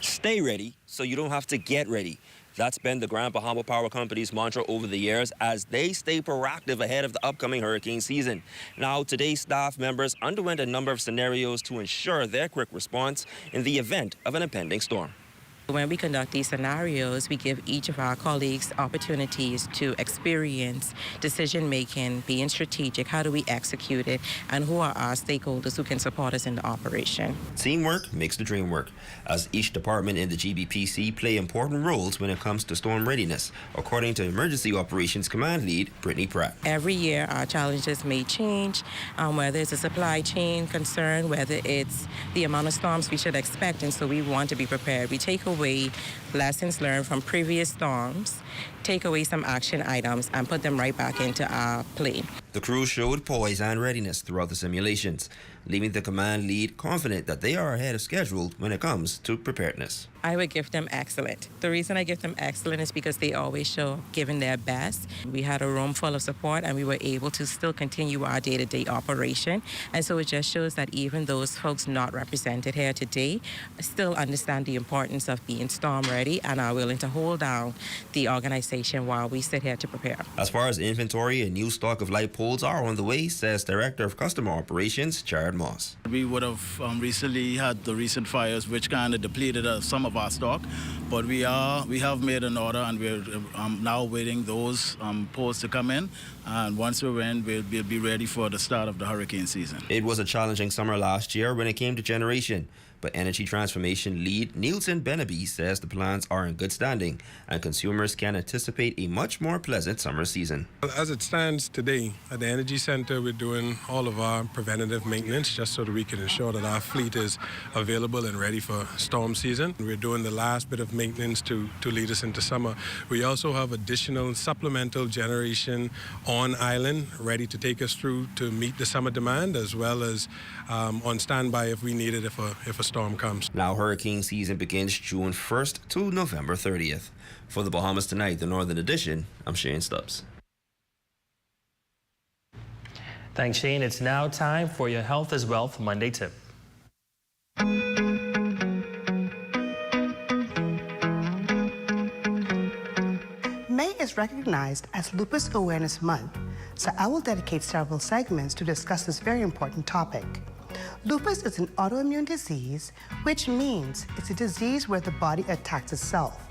Stay ready so you don't have to get ready. That's been the Grand Bahama Power Company's mantra over the years as they stay proactive ahead of the upcoming hurricane season. Now, today's staff members underwent a number of scenarios to ensure their quick response in the event of an impending storm. When we conduct these scenarios, we give each of our colleagues opportunities to experience decision-making, being strategic, how do we execute it, and who are our stakeholders who can support us in the operation. Teamwork makes the dream work, as each department in the GBPC play important roles when it comes to storm readiness, according to Emergency Operations Command Lead Brittany Pratt. Every year, our challenges may change, whether it's a supply chain concern, whether it's the amount of storms we should expect, and so we want to be prepared. We take away lessons learned from previous storms, take away some action items, and put them right back into our play. The crew showed poise and readiness throughout the simulations, leaving the command lead confident that they are ahead of schedule when it comes to preparedness. I would give them excellent. The reason I give them excellent is because they always show giving their best. We had a room full of support and we were able to still continue our day-to-day operation. And so it just shows that even those folks not represented here today still understand the importance of being storm ready and are willing to hold down the organization while we sit here to prepare. As far as inventory, a new stock of light poles are on the way, says Director of Customer Operations, Jared Moss. We would have recently had the recent fires which kind of depleted some of our stock, but we have made an order and we're now waiting those poles to come in, and once we're in, we'll be ready for the start of the hurricane season. It was a challenging summer last year when it came to generation, But energy transformation lead Nielsen Benaby says the plants are in good standing and consumers can anticipate a much more pleasant summer season. As it stands today, at the Energy Center, we're doing all of our preventative maintenance just so that we can ensure that our fleet is available and ready for storm season. We're doing the last bit of maintenance to lead us into summer. We also have additional supplemental generation on island ready to take us through to meet the summer demand, as well as on standby if we need it if a storm comes. Now hurricane season begins June 1st to November 30th. For the Bahamas Tonight, the Northern Edition, I'm Shane Stubbs. Thanks, Shane. It's now time for your Health is Wealth Monday tip. May is recognized as Lupus Awareness Month, so I will dedicate several segments to discuss this very important topic. Lupus is an autoimmune disease, which means it's a disease where the body attacks itself.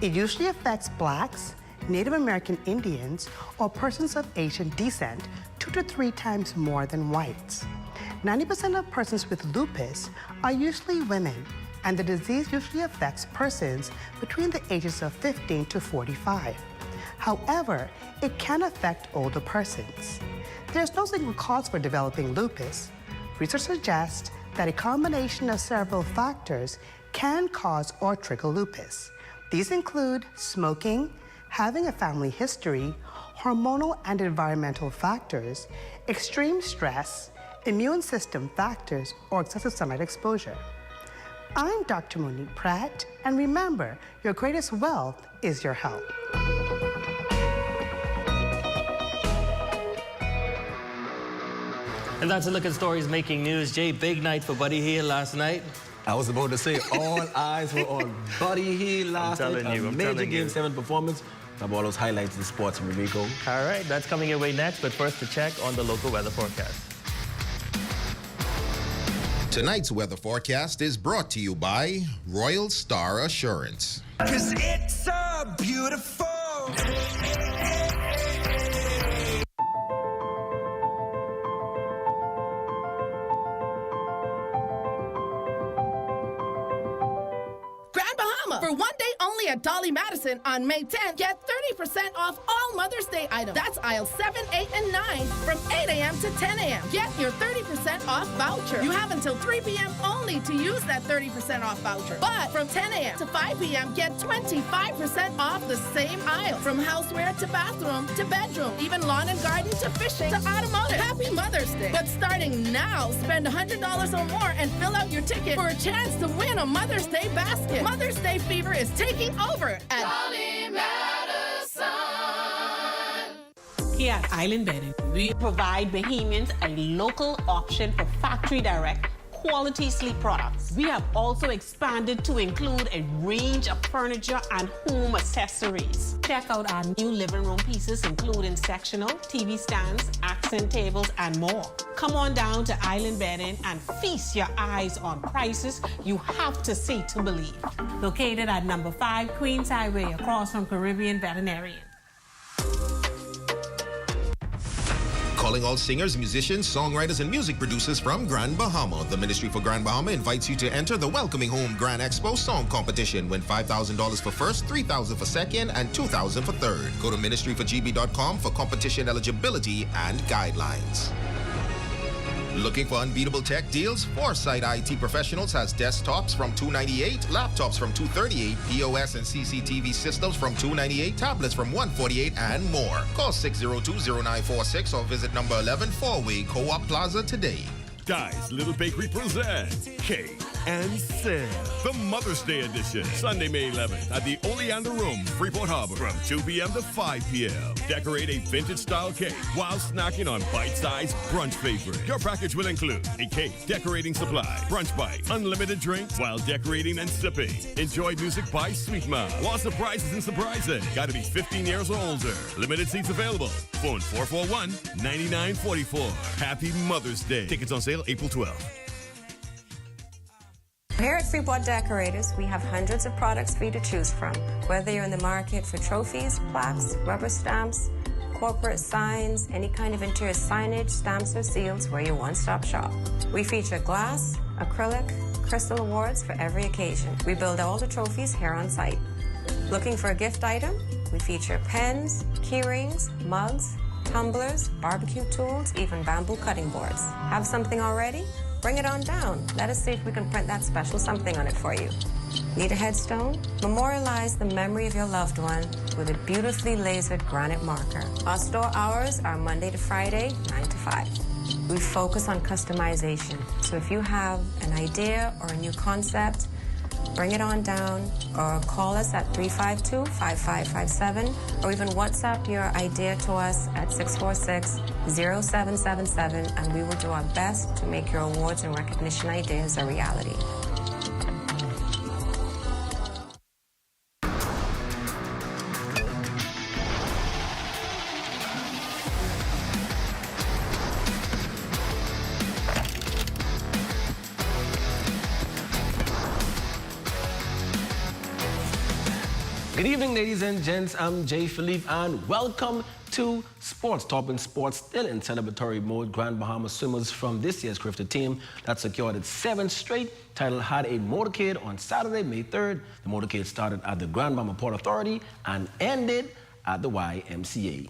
It usually affects Blacks, Native American Indians, or persons of Asian descent 2 to 3 times more than whites. 90% of persons with lupus are usually women, and the disease usually affects persons between the ages of 15 to 45. However, it can affect older persons. There's no single cause for developing lupus. Research suggests that a combination of several factors can cause or trigger lupus. These include smoking, having a family history, hormonal and environmental factors, extreme stress, immune system factors, or excessive sunlight exposure. I'm Dr. Monique Pratt, and remember, your greatest wealth is your health. And that's a look at stories making news. Jay, big night for Buddy Hield last night. I was about to say, all eyes were on Buddy Hield last night. A major Game 7 performance. Have all those highlights in sports from Rico. All right, that's coming your way next, but first to check on the local weather forecast. Tonight's weather forecast is brought to you by Royal Star Assurance. 'Cause it's so beautiful. For one day only at Dolly Madison on May 10th, get 30% off all Mother's Day items. That's aisles 7, 8, and 9 from 8 a.m. to 10 a.m. Get your 30% off voucher. You have until 3 p.m. only to use that 30% off voucher. But from 10 a.m. to 5 p.m., get 25% off the same aisle. From houseware to bathroom to bedroom, even lawn and garden to fishing to automotive. Happy Mother's Day. But starting now, spend $100 or more and fill out your ticket for a chance to win a Mother's Day basket. Mother's Day fever is taking over at Dolly Madison. Here at Island Bedding, we provide Bahamians a local option for factory direct quality sleep products. We have also expanded to include a range of furniture and home accessories. Check out our new living room pieces, including sectional, TV stands, accent tables, and more. Come on down to Island Bedding and feast your eyes on prices you have to see to believe. Located at number 5 Queens Highway, across from Caribbean Veterinarian. Calling all singers, musicians, songwriters, and music producers from Grand Bahama. The Ministry for Grand Bahama invites you to enter the Welcoming Home Grand Expo Song Competition. Win $5,000 for first, $3,000 for second, and $2,000 for third. Go to ministryforgb.com for competition eligibility and guidelines. Looking for unbeatable tech deals? Foresight IT Professionals has desktops from $298, laptops from $238, POS and CCTV systems from $298, tablets from $148, and more. Call 602-0946 or visit number 11 4-Way Co-op Plaza today. Guys, Little Bakery presents Cake and Sale, the Mother's Day edition, Sunday, May 11th at the Oleander Room, Freeport Harbor, from 2 p.m. to 5 p.m. Decorate a vintage-style cake while snacking on bite-sized brunch favorites. Your package will include a cake, decorating supply, brunch bite, unlimited drinks while decorating and sipping. Enjoy music by Sweet Mouth. Want surprises and surprising? Gotta be 15 years or older. Limited seats available. Phone 441-9944. Happy Mother's Day. Tickets on sale April 12th. Here at Freeport Decorators, we have hundreds of products for you to choose from. Whether you're in the market for trophies, plaques, rubber stamps, corporate signs, any kind of interior signage, stamps, or seals, we're your one-stop shop. We feature glass, acrylic, crystal awards for every occasion. We build all the trophies here on site. Looking for a gift item? We feature pens, key rings, mugs, tumblers, barbecue tools, even bamboo cutting boards. Have something already? Bring it on down. Let us see if we can print that special something on it for you. Need a headstone? Memorialize the memory of your loved one with a beautifully lasered granite marker. Our store hours are Monday to Friday, 9 to 5. We focus on customization. So if you have an idea or a new concept, bring it on down or call us at 352-5557 or even WhatsApp your idea to us at 646-0777 and we will do our best to make your awards and recognition ideas a reality. Good evening, ladies and gents. I'm Jay Philippe, and welcome to Sports. Top in sports, still in celebratory mode. Grand Bahama swimmers from this year's cricketer team that secured its 7th straight title had a motorcade on Saturday, May 3rd. The motorcade started at the Grand Bahama Port Authority and ended at the YMCA.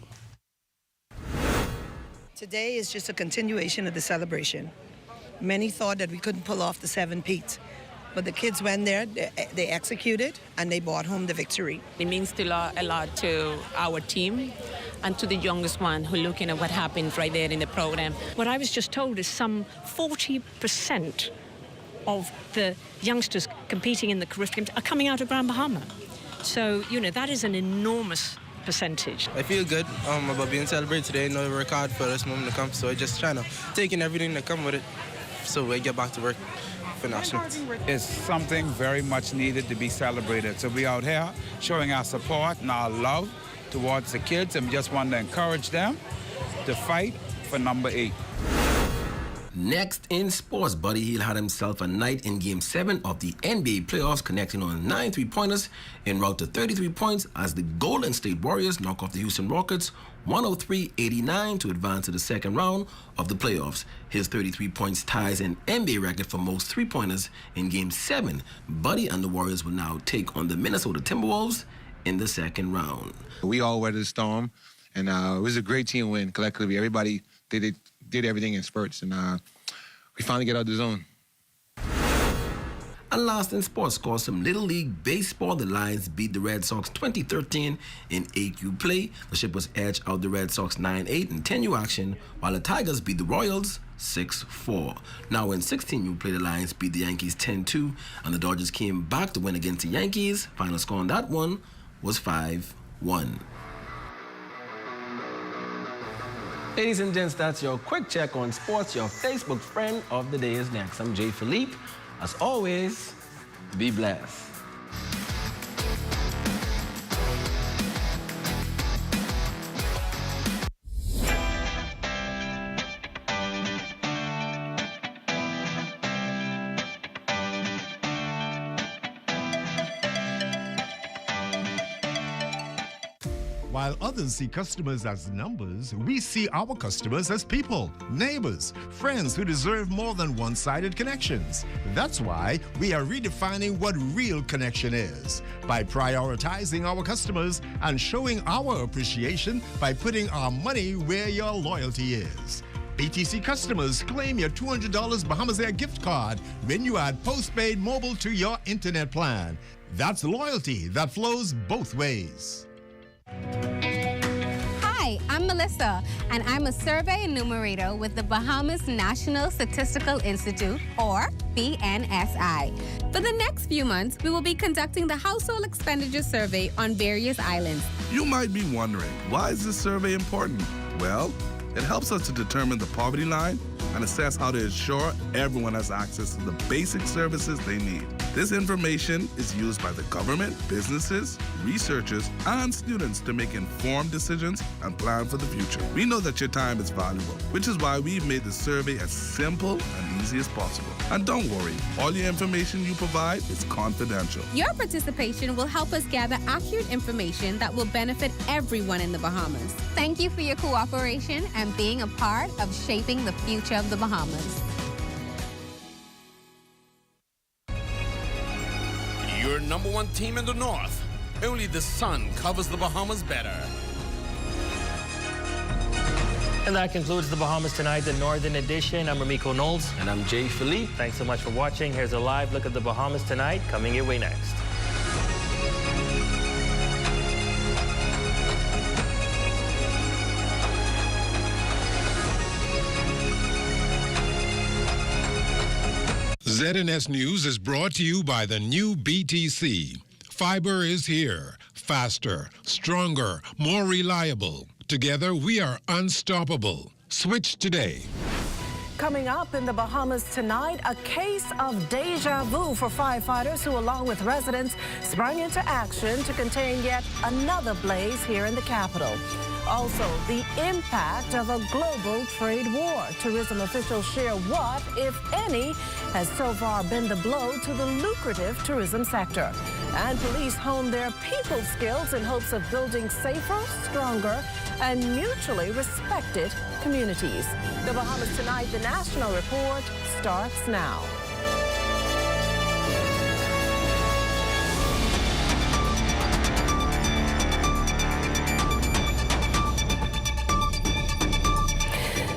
Today is just a continuation of the celebration. Many thought that we couldn't pull off the 7-peat. But the kids went there, they executed, and they brought home the victory. It means a lot to our team and to the youngest one who looking at what happened right there in the program. What I was just told is some 40% of the youngsters competing in the Caribbean are coming out of Grand Bahama. So, you know, that is an enormous percentage. I feel good about being celebrated today. I know I work hard for this moment to come, so I just trying to take in everything that come with it so I get back to work. It's something very much needed to be celebrated. So we out here showing our support and our love towards the kids, and we just want to encourage them to fight for number 8. Next in sports, Buddy Hield had himself a night in Game 7 of the NBA playoffs, connecting on 9 3-pointers en route to 33 points as the Golden State Warriors knock off the Houston Rockets 103-89 to advance to the second round of the playoffs. His 33 points ties an NBA record for most 3-pointers in Game 7. Buddy and the Warriors will now take on the Minnesota Timberwolves in the second round. We all weathered the storm, and it was a great team win collectively. Everybody did everything in spurts, and we finally get out of the zone. And last in sports scores, some Little League Baseball. The Lions beat the Red Sox 2013 in 8U play. The Shippers edged out the Red Sox 9-8 in 10U action, while the Tigers beat the Royals 6-4. Now in 16U play, the Lions beat the Yankees 10-2, and the Dodgers came back to win against the Yankees. Final score on that one was 5-1. Ladies and gents, that's your quick check on sports. Your Facebook friend of the day is next. I'm Jay Philippe. As always, be blessed. While others see customers as numbers, we see our customers as people, neighbors, friends who deserve more than one-sided connections. That's why we are redefining what real connection is by prioritizing our customers and showing our appreciation by putting our money where your loyalty is. BTC customers, claim your $200 Bahamas Air gift card when you add postpaid mobile to your internet plan. That's loyalty that flows both ways. Hi, I'm Melissa, and I'm a survey enumerator with the Bahamas National Statistical Institute, or BNSI. For the next few months, we will be conducting the Household Expenditure Survey on various islands. You might be wondering, why is this survey important? Well, it helps us to determine the poverty line and assess how to ensure everyone has access to the basic services they need. This information is used by the government, businesses, researchers, and students to make informed decisions and plan for the future. We know that your time is valuable, which is why we've made the survey as simple and easy as possible. And don't worry, all your information you provide is confidential. Your participation will help us gather accurate information that will benefit everyone in the Bahamas. Thank you for your cooperation and being a part of shaping the future of the Bahamas. your number one team in the North. Only the sun covers the Bahamas better. And that concludes the Bahamas Tonight, the Northern Edition. I'm Ramiko Knowles. And I'm Jay Philippe. Thanks so much for watching. Here's a live look at the Bahamas Tonight, coming your way next. ZNS News is brought to you by the new BTC. Fiber is here. Faster, stronger, more reliable. Together, we are unstoppable. Switch today. Coming up in the Bahamas tonight, a case of deja vu for firefighters who, along with residents, sprung into action to contain yet another blaze here in the capital. Also, the impact of a global trade war. Tourism officials share what, if any, has so far been the blow to the lucrative tourism sector. And police hone their people skills in hopes of building safer, stronger, and mutually respected communities. The Bahamas Tonight, the National Report, starts now.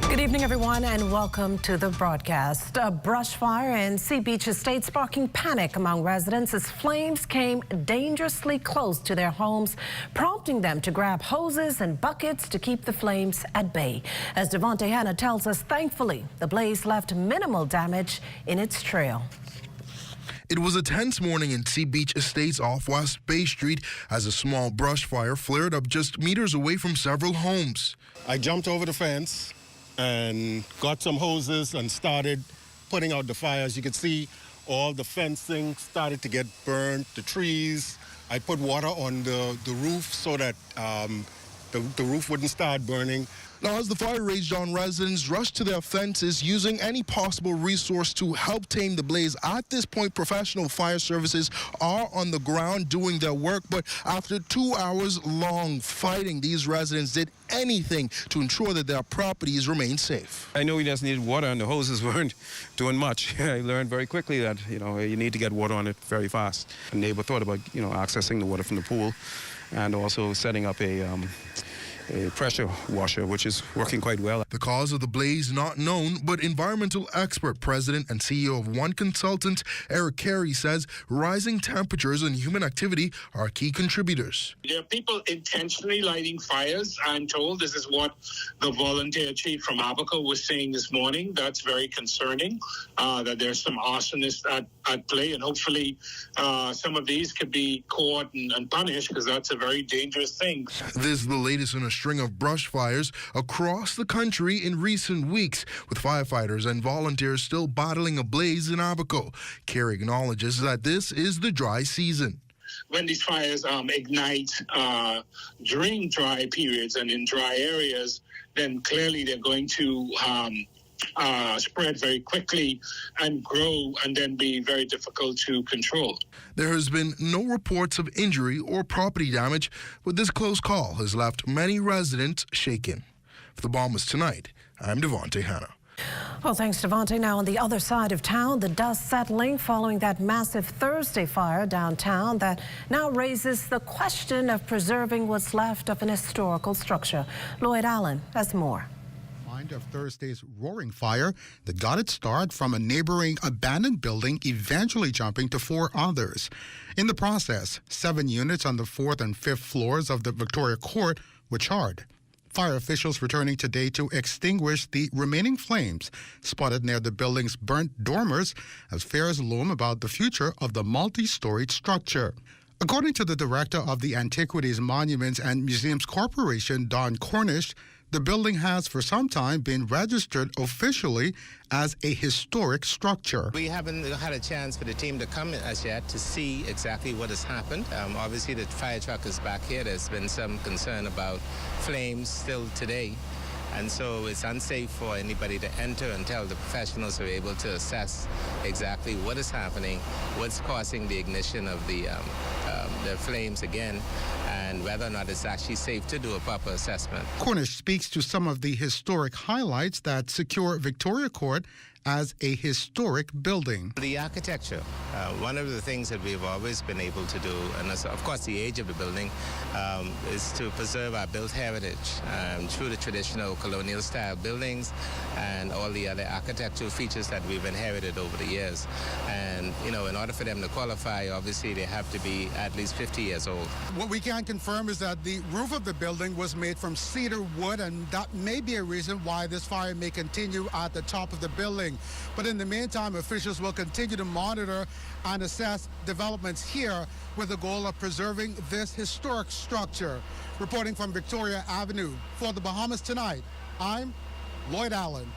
Good evening, everyone, and welcome to the broadcast. A brush fire in Sea Beach Estate sparking panic among residents as flames came dangerously close to their homes, prompting them to grab hoses and buckets to keep the flames at bay. As Devontae Hanna tells us, thankfully, the blaze left minimal damage in its trail. It was a tense morning in Sea Beach Estates off West Bay Street as a small brush fire flared up just meters away from several homes. I jumped over the fence and got some hoses and started putting out the fire. As you can see, all the fencing started to get burned, the trees. I put water on the roof so that the roof wouldn't start burning. Now, as the fire raged on, residents rushed to their fences using any possible resource to help tame the blaze. At this point, professional fire services are on the ground doing their work, but after 2 hours long fighting, these residents did anything to ensure that their properties remain safe. I knew we just needed water and the hoses weren't doing much. I learned very quickly that, you need to get water on it very fast. A neighbor thought about, accessing the water from the pool and also setting up a pressure washer, which is working quite well. The cause of the blaze not known, but environmental expert, president and CEO of One Consultant, Eric Carey, says rising temperatures and human activity are key contributors. There are people intentionally lighting fires. I'm told this is what the volunteer chief from Abaco was saying this morning. That's very concerning, that there's some arsonists at play, and hopefully some of these could be caught and punished, because that's a very dangerous thing. This is the latest in a string of brush fires across the country in recent weeks, with firefighters and volunteers still battling a blaze in Abaco. Carey acknowledges that this is the dry season. When these fires ignite during dry periods and in dry areas, then clearly they're going to spread very quickly and grow and then be very difficult to control. There has been no reports of injury or property damage, but this close call has left many residents shaken. For the Bahamas Tonight, I'm Devontae Hanna. Well, thanks, Devontae. Now, on the other side of town, the dust settling following that massive Thursday fire downtown that now raises the question of preserving what's left of an historical structure. Lloyd Allen has more. Of Thursday's roaring fire that got its start from a neighboring abandoned building, eventually jumping to 4 others. In the process, 7 units on the 4th and 5th floors of the Victoria Court were charred. Fire officials returning today to extinguish the remaining flames spotted near the building's burnt dormers as fears loom about the future of the multi-storied structure. According to the director of the Antiquities, Monuments and Museums Corporation, Don Cornish, the building has for some time been registered officially as a historic structure. We haven't had a chance for the team to come as yet to see exactly what has happened. Obviously, the fire truck is back here. There's been some concern about flames still today. And so it's unsafe for anybody to enter until the professionals are able to assess exactly what is happening, what's causing the ignition of the flames again, and whether or not it's actually safe to do a proper assessment. Cornish speaks to some of the historic highlights that secure Victoria Court as a historic building. The architecture, one of the things that we've always been able to do, and of course the age of the building, is to preserve our built heritage through the traditional colonial style buildings and all the other architectural features that we've inherited over the years. And, you know, in order for them to qualify, obviously they have to be at least 50 years old. What we can confirm is that the roof of the building was made from cedar wood, and that may be a reason why this fire may continue at the top of the building. But in the meantime, officials will continue to monitor and assess developments here with the goal of preserving this historic structure. Reporting from Victoria Avenue for the Bahamas Tonight, I'm Lloyd Allen.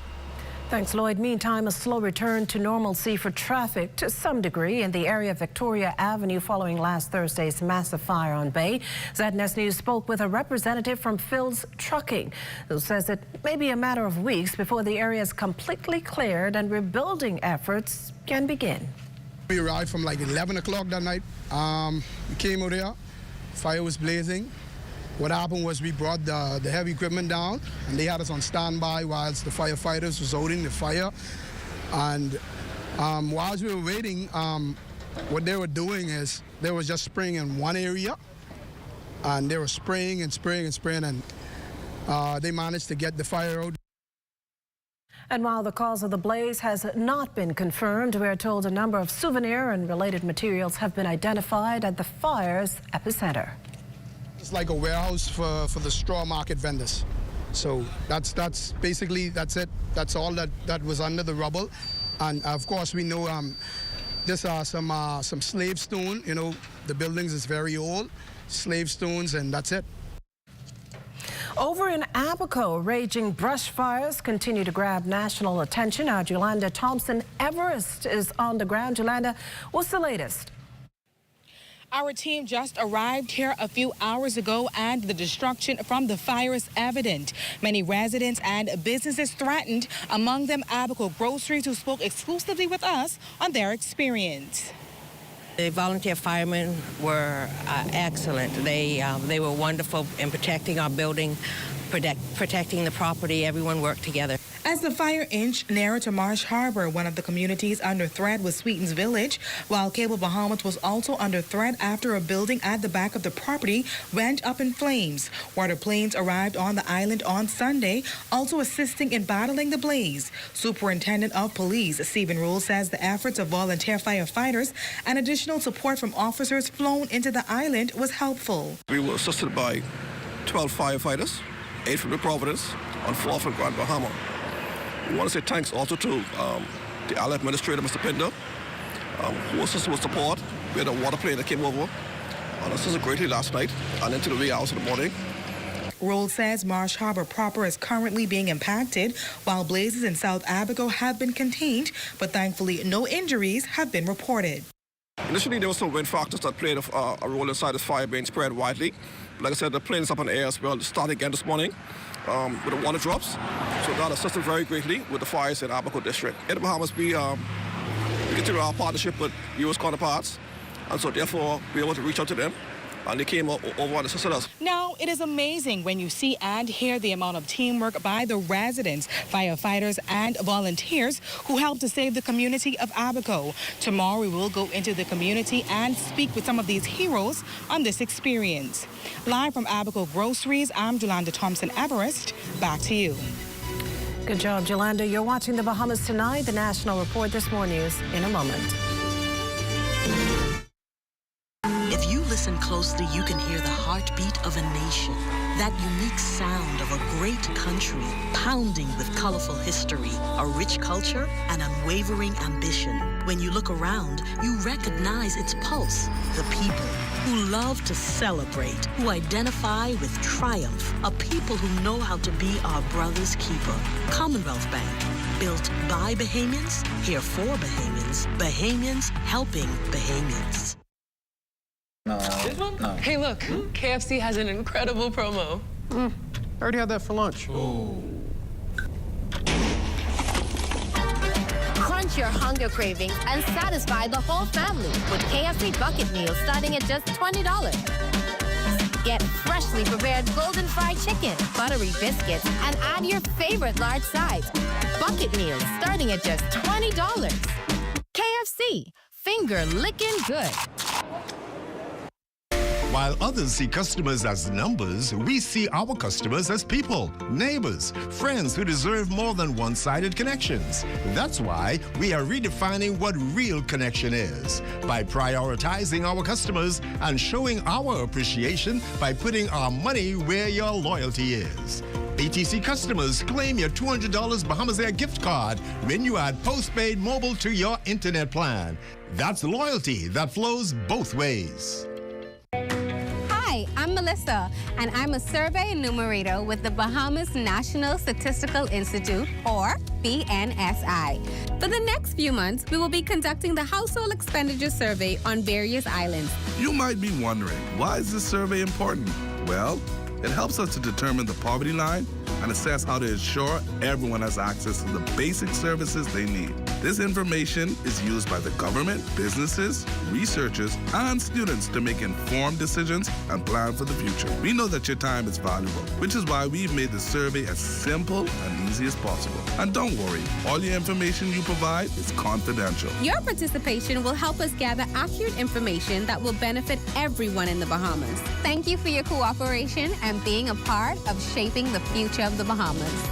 Thanks, Lloyd. Meantime, a slow return to normalcy for traffic to some degree in the area of Victoria Avenue following last Thursday's massive fire on Bay. ZNS News spoke with a representative from Phil's Trucking, who says it may be a matter of weeks before the area is completely cleared and rebuilding efforts can begin. We arrived from like 11 o'clock that night. We came over there, fire was blazing. What happened was we brought the heavy equipment down, and they had us on standby whilst the firefighters was holding the fire. And whilst we were waiting, what they were doing is they were just spraying in one area, and they were spraying and spraying and spraying, and they managed to get the fire out. And while the cause of the blaze has not been confirmed, we are told a number of souvenir and related materials have been identified at the fire's epicenter. It's like a warehouse for the straw market vendors. So that's basically, that's it. That's all that was under the rubble. And of course we know there's some slave stone. You know, the buildings is very old, slave stones, and that's it. Over in Abaco, raging brush fires continue to grab national attention. Our Yolanda Thompson-Everest is on the ground. Yolanda, what's the latest? Our team just arrived here a few hours ago, and the destruction from the fire is evident. Many residents and businesses threatened, among them Abaco Groceries, who spoke exclusively with us on their experience. The volunteer firemen were excellent. They were wonderful in protecting our building, protecting the property. Everyone worked together. As the fire inched nearer to Marsh Harbor, one of the communities under threat was Sweetens Village, while Cable Bahamas was also under threat after a building at the back of the property went up in flames. Water planes arrived on the island on Sunday, also assisting in battling the blaze. Superintendent of Police Stephen Rule says the efforts of volunteer firefighters and additional support from officers flown into the island was helpful. We were assisted by 12 firefighters, 8 from the Providence, and 4 from Grand Bahama. We want to say thanks also to the island administrator, Mr. Pinder, who assisted with support. We had a water plane that came over and assisted greatly last night and into the wee hours in the morning. Rule says Marsh Harbor proper is currently being impacted, while blazes in South Abaco have been contained, but thankfully no injuries have been reported. Initially, there were some wind factors that played a role inside this fire being spread widely. Like I said, the plane is up in the air as well. Started again this morning with the water drops. So that assisted very greatly with the fires in Abaco District. In the Bahamas, we continue our partnership with U.S. counterparts, and so therefore we were able to reach out to them, and they came over and assisted us. Now, it is amazing when you see and hear the amount of teamwork by the residents, firefighters, and volunteers who help to save the community of Abaco. Tomorrow, we will go into the community and speak with some of these heroes on this experience. Live from Abaco Groceries, I'm Yolanda Thompson-Everest. Back to you. Good job, Yolanda. You're watching the Bahamas Tonight, the National Report. This more news in a moment. If you listen closely, you can hear the heartbeat of a nation. That unique sound of a great country, pounding with colorful history, a rich culture, and unwavering ambition. When you look around, you recognize its pulse. The people who love to celebrate, who identify with triumph, a people who know how to be our brother's keeper. Commonwealth Bank, built by Bahamians, here for Bahamians, Bahamians helping Bahamians. This one? No. Hey, look, KFC has an incredible promo. I already had that for lunch. Oh. Crunch your hunger cravings and satisfy the whole family with KFC bucket meals starting at just $20. Get freshly prepared golden fried chicken, buttery biscuits, and add your favorite large sides. Bucket meals starting at just $20. KFC, finger licking good. While others see customers as numbers, we see our customers as people, neighbors, friends who deserve more than one-sided connections. That's why we are redefining what real connection is by prioritizing our customers and showing our appreciation by putting our money where your loyalty is. BTC customers, claim your $200 Bahamas Air gift card when you add postpaid mobile to your internet plan. That's loyalty that flows both ways. Hi, I'm Melissa, and I'm a survey enumerator with the Bahamas National Statistical Institute, or BNSI. For the next few months, we will be conducting the household expenditure survey on various islands. You might be wondering, why is this survey important? Well, it helps us to determine the poverty line and assess how to ensure everyone has access to the basic services they need. This information is used by the government, businesses, researchers, and students to make informed decisions and plan for the future. We know that your time is valuable, which is why we've made the survey as simple and easy as possible. And don't worry, all your information you provide is confidential. Your participation will help us gather accurate information that will benefit everyone in the Bahamas. Thank you for your cooperation and being a part of shaping the future of the Bahamas.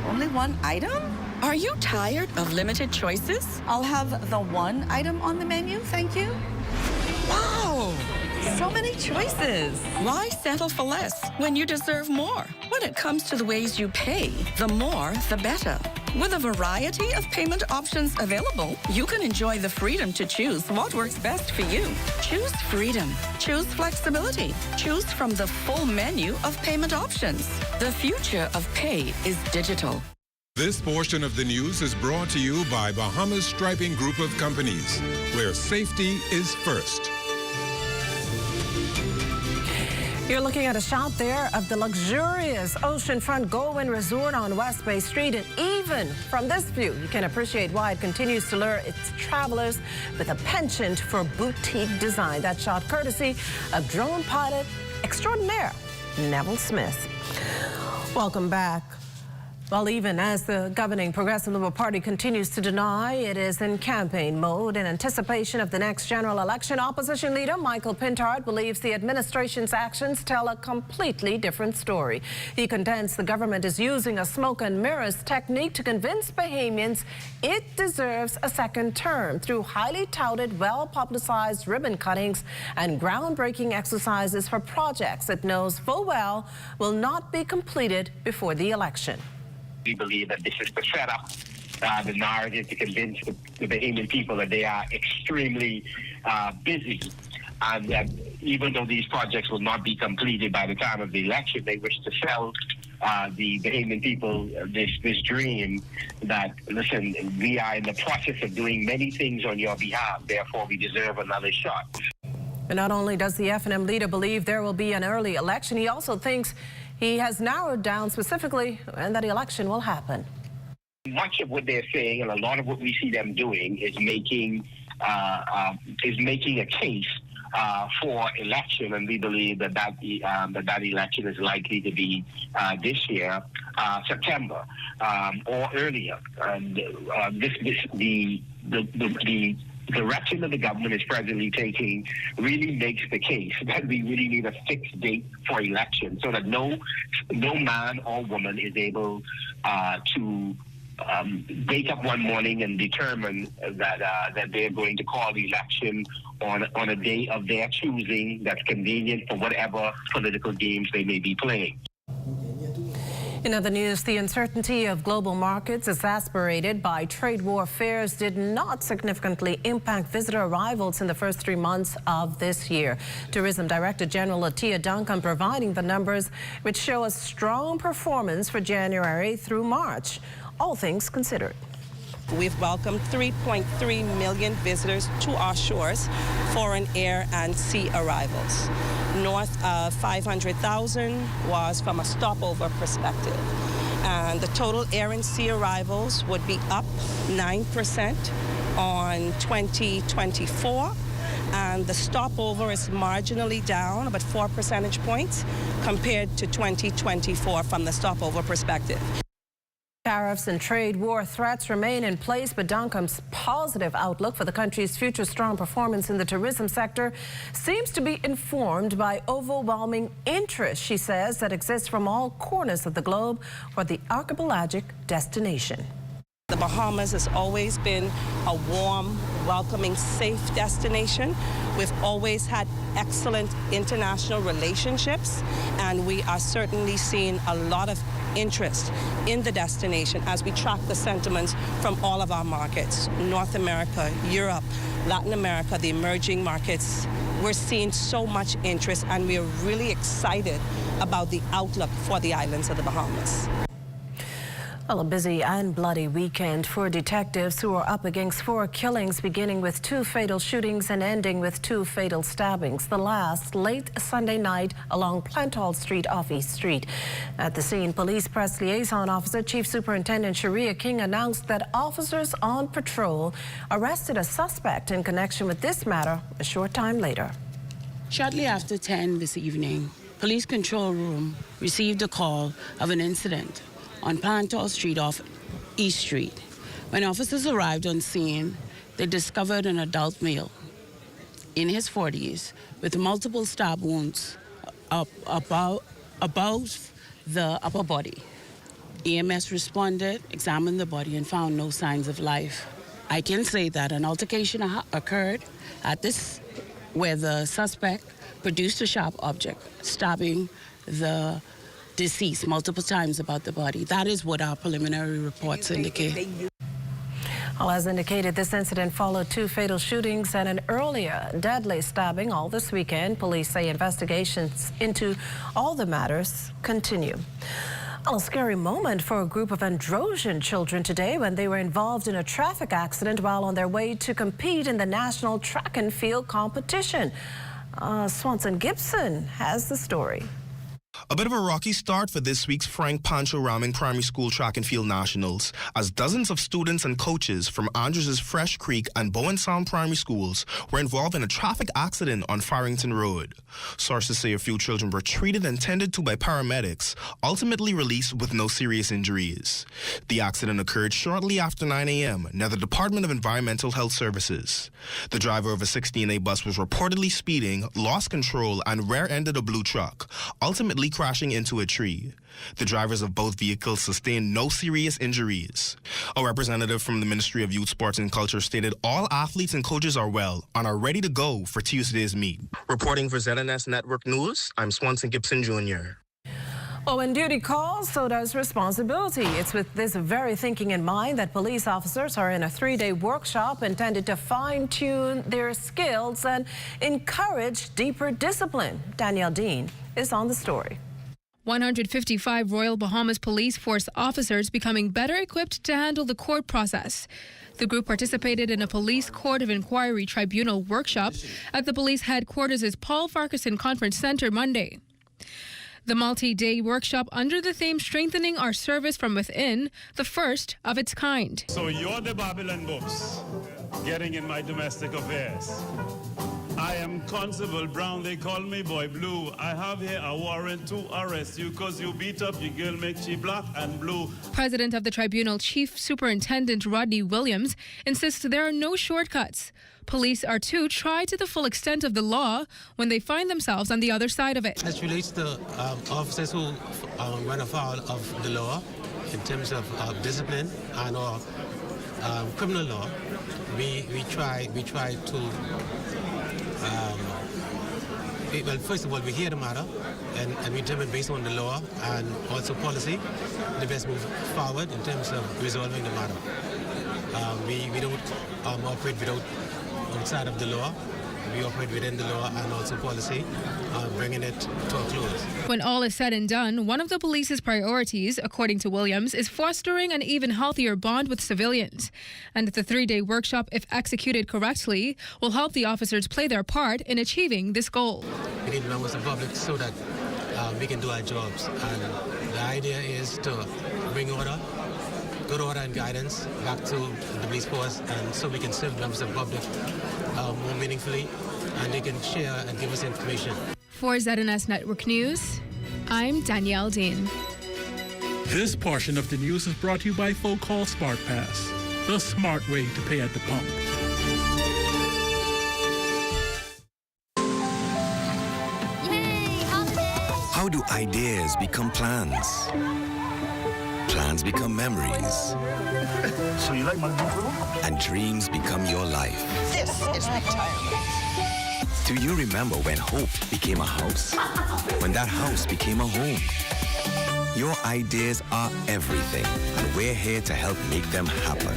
Only one item? Are you tired of limited choices? I'll have the one item on the menu, thank you. Wow! So many choices. Why settle for less when you deserve more? When it comes to the ways you pay, the more, the better. With a variety of payment options available, you can enjoy the freedom to choose what works best for you. Choose freedom. Choose flexibility. Choose from the full menu of payment options. The future of pay is digital. This portion of the news is brought to you by Bahamas Striping Group of Companies, where safety is first. You're looking at a shot there of the luxurious oceanfront Goldwyn Resort on West Bay Street, and even from this view, you can appreciate why it continues to lure its travelers with a penchant for boutique design. That shot courtesy of drone pilot extraordinaire Neville Smith. Welcome back. Well, even as the governing Progressive Liberal Party continues to deny it is in campaign mode in anticipation of the next general election, opposition leader Michael Pintard believes the administration's actions tell a completely different story. He contends the government is using a smoke and mirrors technique to convince Bahamians it deserves a second term through highly touted, well-publicized ribbon cuttings and groundbreaking exercises for projects it knows full well will not be completed before the election. We believe that this is to set up the narrative to convince the Bahamian people that they are extremely busy, and that even though these projects will not be completed by the time of the election, they wish to sell the Bahamian people this dream that, listen, we are in the process of doing many things on your behalf, therefore we deserve another shot. And not only does the F&M leader believe there will be an early election, he also thinks he has narrowed down specifically when that election will happen. Much of what they're saying, and a lot of what we see them doing, is making a case for election, and we believe that election is likely to be this year, September or earlier. And the direction that the government is presently taking really makes the case that we really need a fixed date for election, so that no man or woman is able to wake up one morning and determine that they're going to call the election on a day of their choosing that's convenient for whatever political games they may be playing. In other news, the uncertainty of global markets exacerbated by trade war fears did not significantly impact visitor arrivals in the first 3 months of this year. Tourism Director General Latia Duncan providing the numbers which show a strong performance for January through March, all things considered. We've welcomed 3.3 million visitors to our shores, foreign air and sea arrivals. North of 500,000 was from a stopover perspective. And the total air and sea arrivals would be up 9% on 2024 and the stopover is marginally down, about 4 percentage points compared to 2024 from the stopover perspective. Tariffs and trade war threats remain in place, but Duncombe's positive outlook for the country's future strong performance in the tourism sector seems to be informed by overwhelming interest, she says, that exists from all corners of the globe for the archipelagic destination. The Bahamas has always been a warm, welcoming, safe destination. We've always had excellent international relationships, and we are certainly seeing a lot of interest in the destination as we track the sentiments from all of our markets, North America, Europe, Latin America, the emerging markets. We're seeing so much interest, and we're really excited about the outlook for the islands of the Bahamas. Well, a busy and bloody weekend for detectives who are up against 4 killings, beginning with 2 fatal shootings and ending with 2 fatal stabbings. The last late Sunday night along Planthall Street off East Street. At the scene, Police Press Liaison Officer Chief Superintendent Sharia King announced that officers on patrol arrested a suspect in connection with this matter a short time later. Shortly after 10 this evening, Police Control Room received a call of an incident on Planthall Street off East Street. When officers arrived on scene, they discovered an adult male in his 40s with multiple stab wounds above the upper body. EMS responded, examined the body, and found no signs of life. I can say that an altercation occurred at this where the suspect produced a sharp object, stabbing the deceased multiple times about the body. That is what our preliminary reports indicate. Well, as indicated, this incident followed 2 fatal shootings and an earlier deadly stabbing all this weekend. Police say investigations into all the matters continue. Well, a scary moment for a group of Androsian children today when they were involved in a traffic accident while on their way to compete in the national track and field competition. Swanson Gibson has the story. A bit of a rocky start for this week's Frank Pancho Raming Primary School Track and Field Nationals, as dozens of students and coaches from Andrew's Fresh Creek and Bowen Sound Primary Schools were involved in a traffic accident on Farrington Road. Sources say a few children were treated and tended to by paramedics, ultimately released with no serious injuries. The accident occurred shortly after 9 a.m. near the Department of Environmental Health Services. The driver of a 16A bus was reportedly speeding, lost control, and rear-ended a blue truck, ultimately crashing into a tree. The drivers of both vehicles sustained no serious injuries. A representative from the Ministry of Youth, Sports and Culture stated all athletes and coaches are well and are ready to go for Tuesday's meet. Reporting for ZNS Network News, I'm Swanson Gibson Jr. Well, when duty calls, so does responsibility. It's with this very thinking in mind that police officers are in a 3-day workshop intended to fine-tune their skills and encourage deeper discipline. Danielle Dean is on the story. 155 Royal Bahamas Police Force officers becoming better equipped to handle the court process. The group participated in a Police Court of Inquiry Tribunal workshop at the police headquarters' Paul Farquharson Conference Center Monday. The multi-day workshop under the theme Strengthening Our Service from Within, the first of its kind. So you're the Babylon books getting in my domestic affairs. I am Constable Brown, they call me Boy Blue. I have here a warrant to arrest you because you beat up your girl, make she black and blue. President of the tribunal, Chief Superintendent Rodney Williams, insists there are no shortcuts. Police are to try to the full extent of the law when they find themselves on the other side of it. As relates to officers who run afoul of the law in terms of discipline and or criminal law, we try to well, first of all, we hear the matter and we determine based on the law and also policy the best move forward in terms of resolving the matter. We don't operate outside of the law. We operate within the law and also policy, bringing it to a close. When all is said and done, one of the police's priorities, according to Williams, is fostering an even healthier bond with civilians. And the 3-day workshop, if executed correctly, will help the officers play their part in achieving this goal. We need members of the public so that we can do our jobs. And the idea is to bring order good order and guidance back to the police force, and so we can serve members of the public more meaningfully, and they can share and give us information. For ZNS Network News, I'm Danielle Dean. This portion of the news is brought to you by Folk Call Smart Pass, the smart way to pay at the pump. How do ideas become plans? Plans become memories. So you like my new room? And dreams become your life. This is retirement. Do you remember when hope became a house? When that house became a home? Your ideas are everything, and we're here to help make them happen.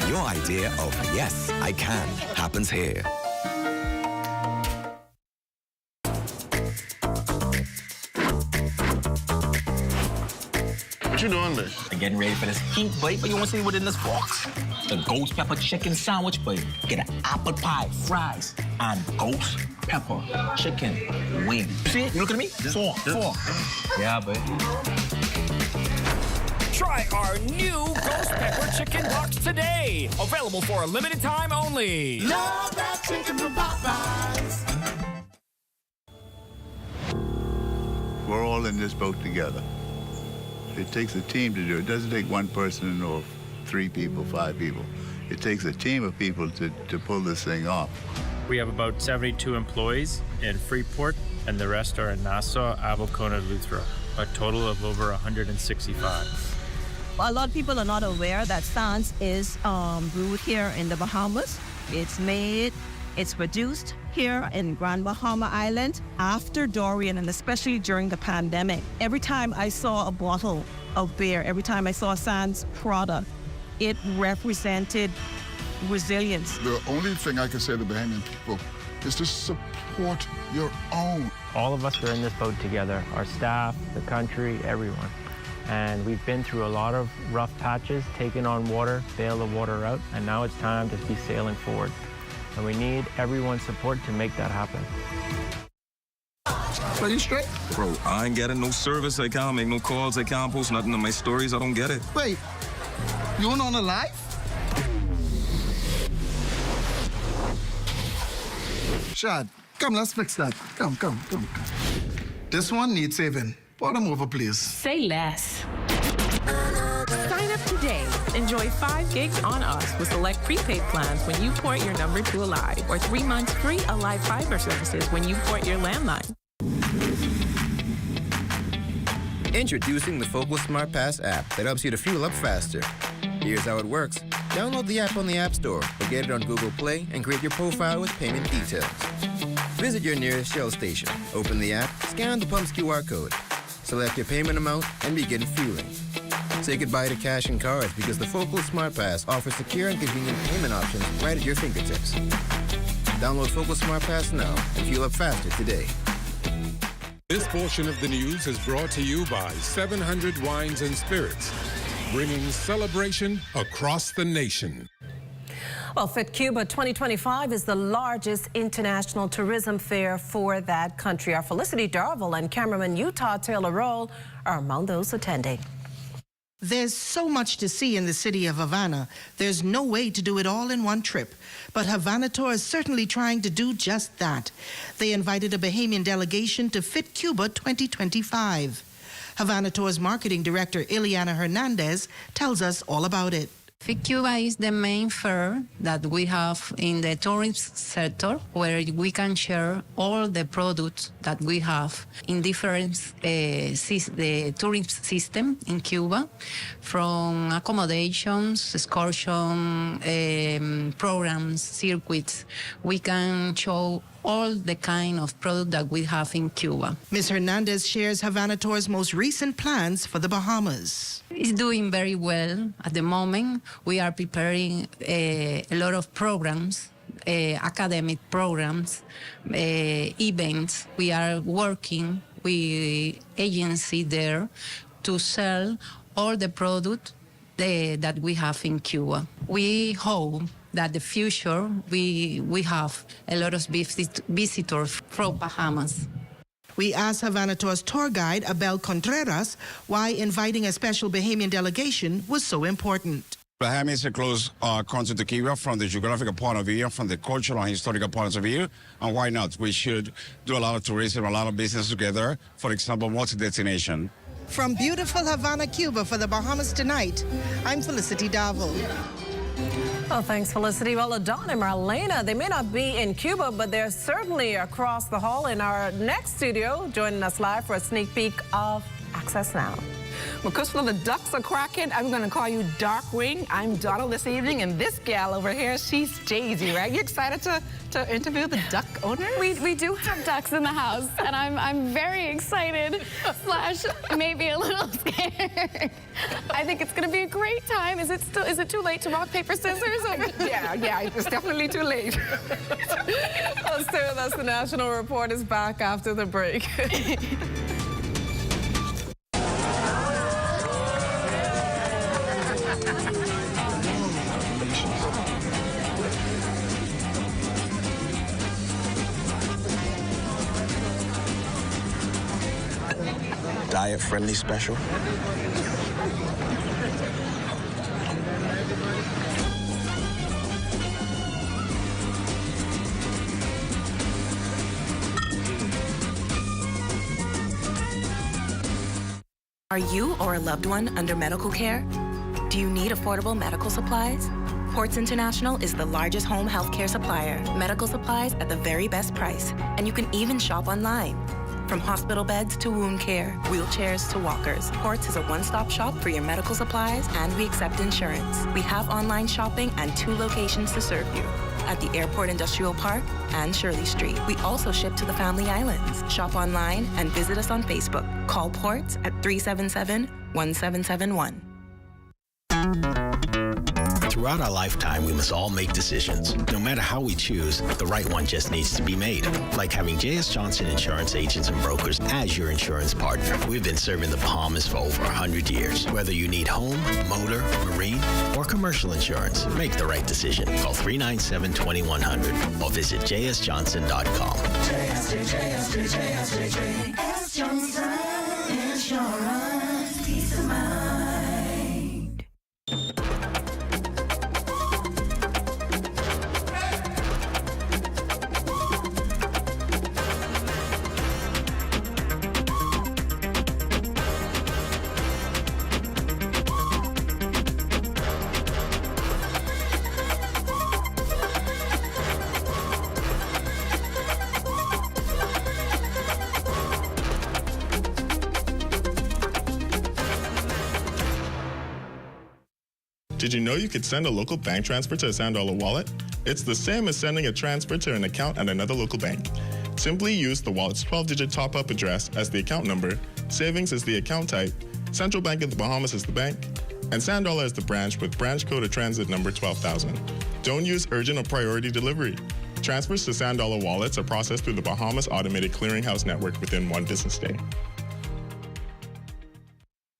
Your idea of yes, I can happens here. What you doing, man? I'm getting ready for this heat, boy. But you want to see what's in this box? The ghost pepper chicken sandwich, boy. Get an apple pie, fries, and ghost pepper chicken wing. See it? You look at me? Four. Yeah, boy. Try our new Ghost Pepper Chicken Box today. Available for a limited time only. Love that chicken from Popeyes. We're all in this boat together. It takes a team to do it. It doesn't take one person or 3 people, 5 people. It takes a team of people to pull this thing off. We have about 72 employees in Freeport, and the rest are in Nassau, Abel-Kona, Luthra. A total of over 165. A lot of people are not aware that Sans is brewed here in the Bahamas. It's made, it's produced here in Grand Bahama Island after Dorian, and especially during the pandemic. Every time I saw a bottle of beer, every time I saw a Sans product, it represented resilience. The only thing I can say to the Bahamian people is to support your own. All of us are in this boat together, our staff, the country, everyone. And we've been through a lot of rough patches, taken on water, bailed the water out, and now it's time to be sailing forward. And we need everyone's support to make that happen. Are you straight? Bro, I ain't getting no service. I can't make no calls. I can't post nothing on my stories. I don't get it. Wait, you on a live? Shad, come, let's fix that. Come. This one needs saving. Pour them over, please. Say less. Sign up today. Enjoy 5 gigs on us with select prepaid plans when you port your number to Alive, or 3 months free Alive fiber services when you port your landline. Introducing the Focal Smart Pass app that helps you to fuel up faster. Here's how it works. Download the app on the App Store or get it on Google Play and create your profile with payment details. Visit your nearest Shell station. Open the app, scan the pump's QR code. Select your payment amount and begin fueling. Say goodbye to cash and cards because the Focal Smart Pass offers secure and convenient payment options right at your fingertips. Download Focal Smart Pass now and fuel up faster today. This portion of the news is brought to you by 700 Wines and Spirits, bringing celebration across the nation. Well, Fit Cuba 2025 is the largest international tourism fair for that country. Our Felicity Darville and cameraman Utah Taylor Roll are among those attending. There's so much to see in the city of Havana. There's no way to do it all in one trip. But Havana Tour is certainly trying to do just that. They invited a Bahamian delegation to Fit Cuba 2025. Havana Tour's marketing director, Ileana Hernandez, tells us all about it. Fit Cuba is the main fair that we have in the tourism sector, where we can share all the products that we have in different the tourism system in Cuba, from accommodations, excursion programs, circuits. We can show all the kind of product that we have in Cuba. Ms. Hernandez shares Havana Tour's most recent plans for the Bahamas. It's doing very well at the moment. We are preparing a lot of programs, academic programs, events. We are working with agency there to sell all the product that we have in Cuba. We hope that the future we have a lot of visitors from Bahamas. We asked Havana Tour's tour guide, Abel Contreras, why inviting a special Bahamian delegation was so important. Bahama is a close country to Cuba from the geographical point of view, from the cultural and historical points of view, and why not? We should do a lot of tourism, a lot of business together, for example, multi-destination. From beautiful Havana, Cuba, for the Bahamas Tonight, I'm Felicity Davil. Well, thanks, Felicity. Well, Adon and Marlena, they may not be in Cuba, but they're certainly across the hall in our next studio, joining us live for a sneak peek of Access Now. Well, Crystal, the ducks are cracking. I'm going to call you Darkwing. I'm Donald this evening, and this gal over here, she's Daisy, right? You excited to interview the duck owners? We do have ducks in the house, and I'm very excited / maybe a little scared. I think it's going to be a great time. Is it too late to rock, paper, scissors? Yeah, it's definitely too late. Well, stay with us. The National Report is back after the break. Diet-friendly special. Are you or a loved one under medical care? Do you need affordable medical supplies? Ports International is the largest home health care supplier. Medical supplies at the very best price. And you can even shop online. From hospital beds to wound care, wheelchairs to walkers, Ports is a one-stop shop for your medical supplies, and we accept insurance. We have online shopping and 2 locations to serve you, at the Airport Industrial Park and Shirley Street. We also ship to the Family Islands. Shop online and visit us on Facebook. Call Ports at 377-1771. Throughout our lifetime, we must all make decisions. No matter how we choose, the right one just needs to be made. Like having J.S. Johnson Insurance Agents and Brokers as your insurance partner. We've been serving the Bahamas for over 100 years. Whether you need home, motor, marine, or commercial insurance, make the right decision. Call 397-2100 or visit jsjohnson.com. JS Johnson Insurance, peace of mind. Did you know you could send a local bank transfer to a Sand Dollar wallet? It's the same as sending a transfer to an account at another local bank. Simply use the wallet's 12-digit top-up address as the account number, savings as the account type, Central Bank of the Bahamas as the bank, and Sand Dollar as the branch with branch code or transit number 12,000. Don't use urgent or priority delivery. Transfers to Sand Dollar wallets are processed through the Bahamas Automated Clearinghouse Network within 1 business day.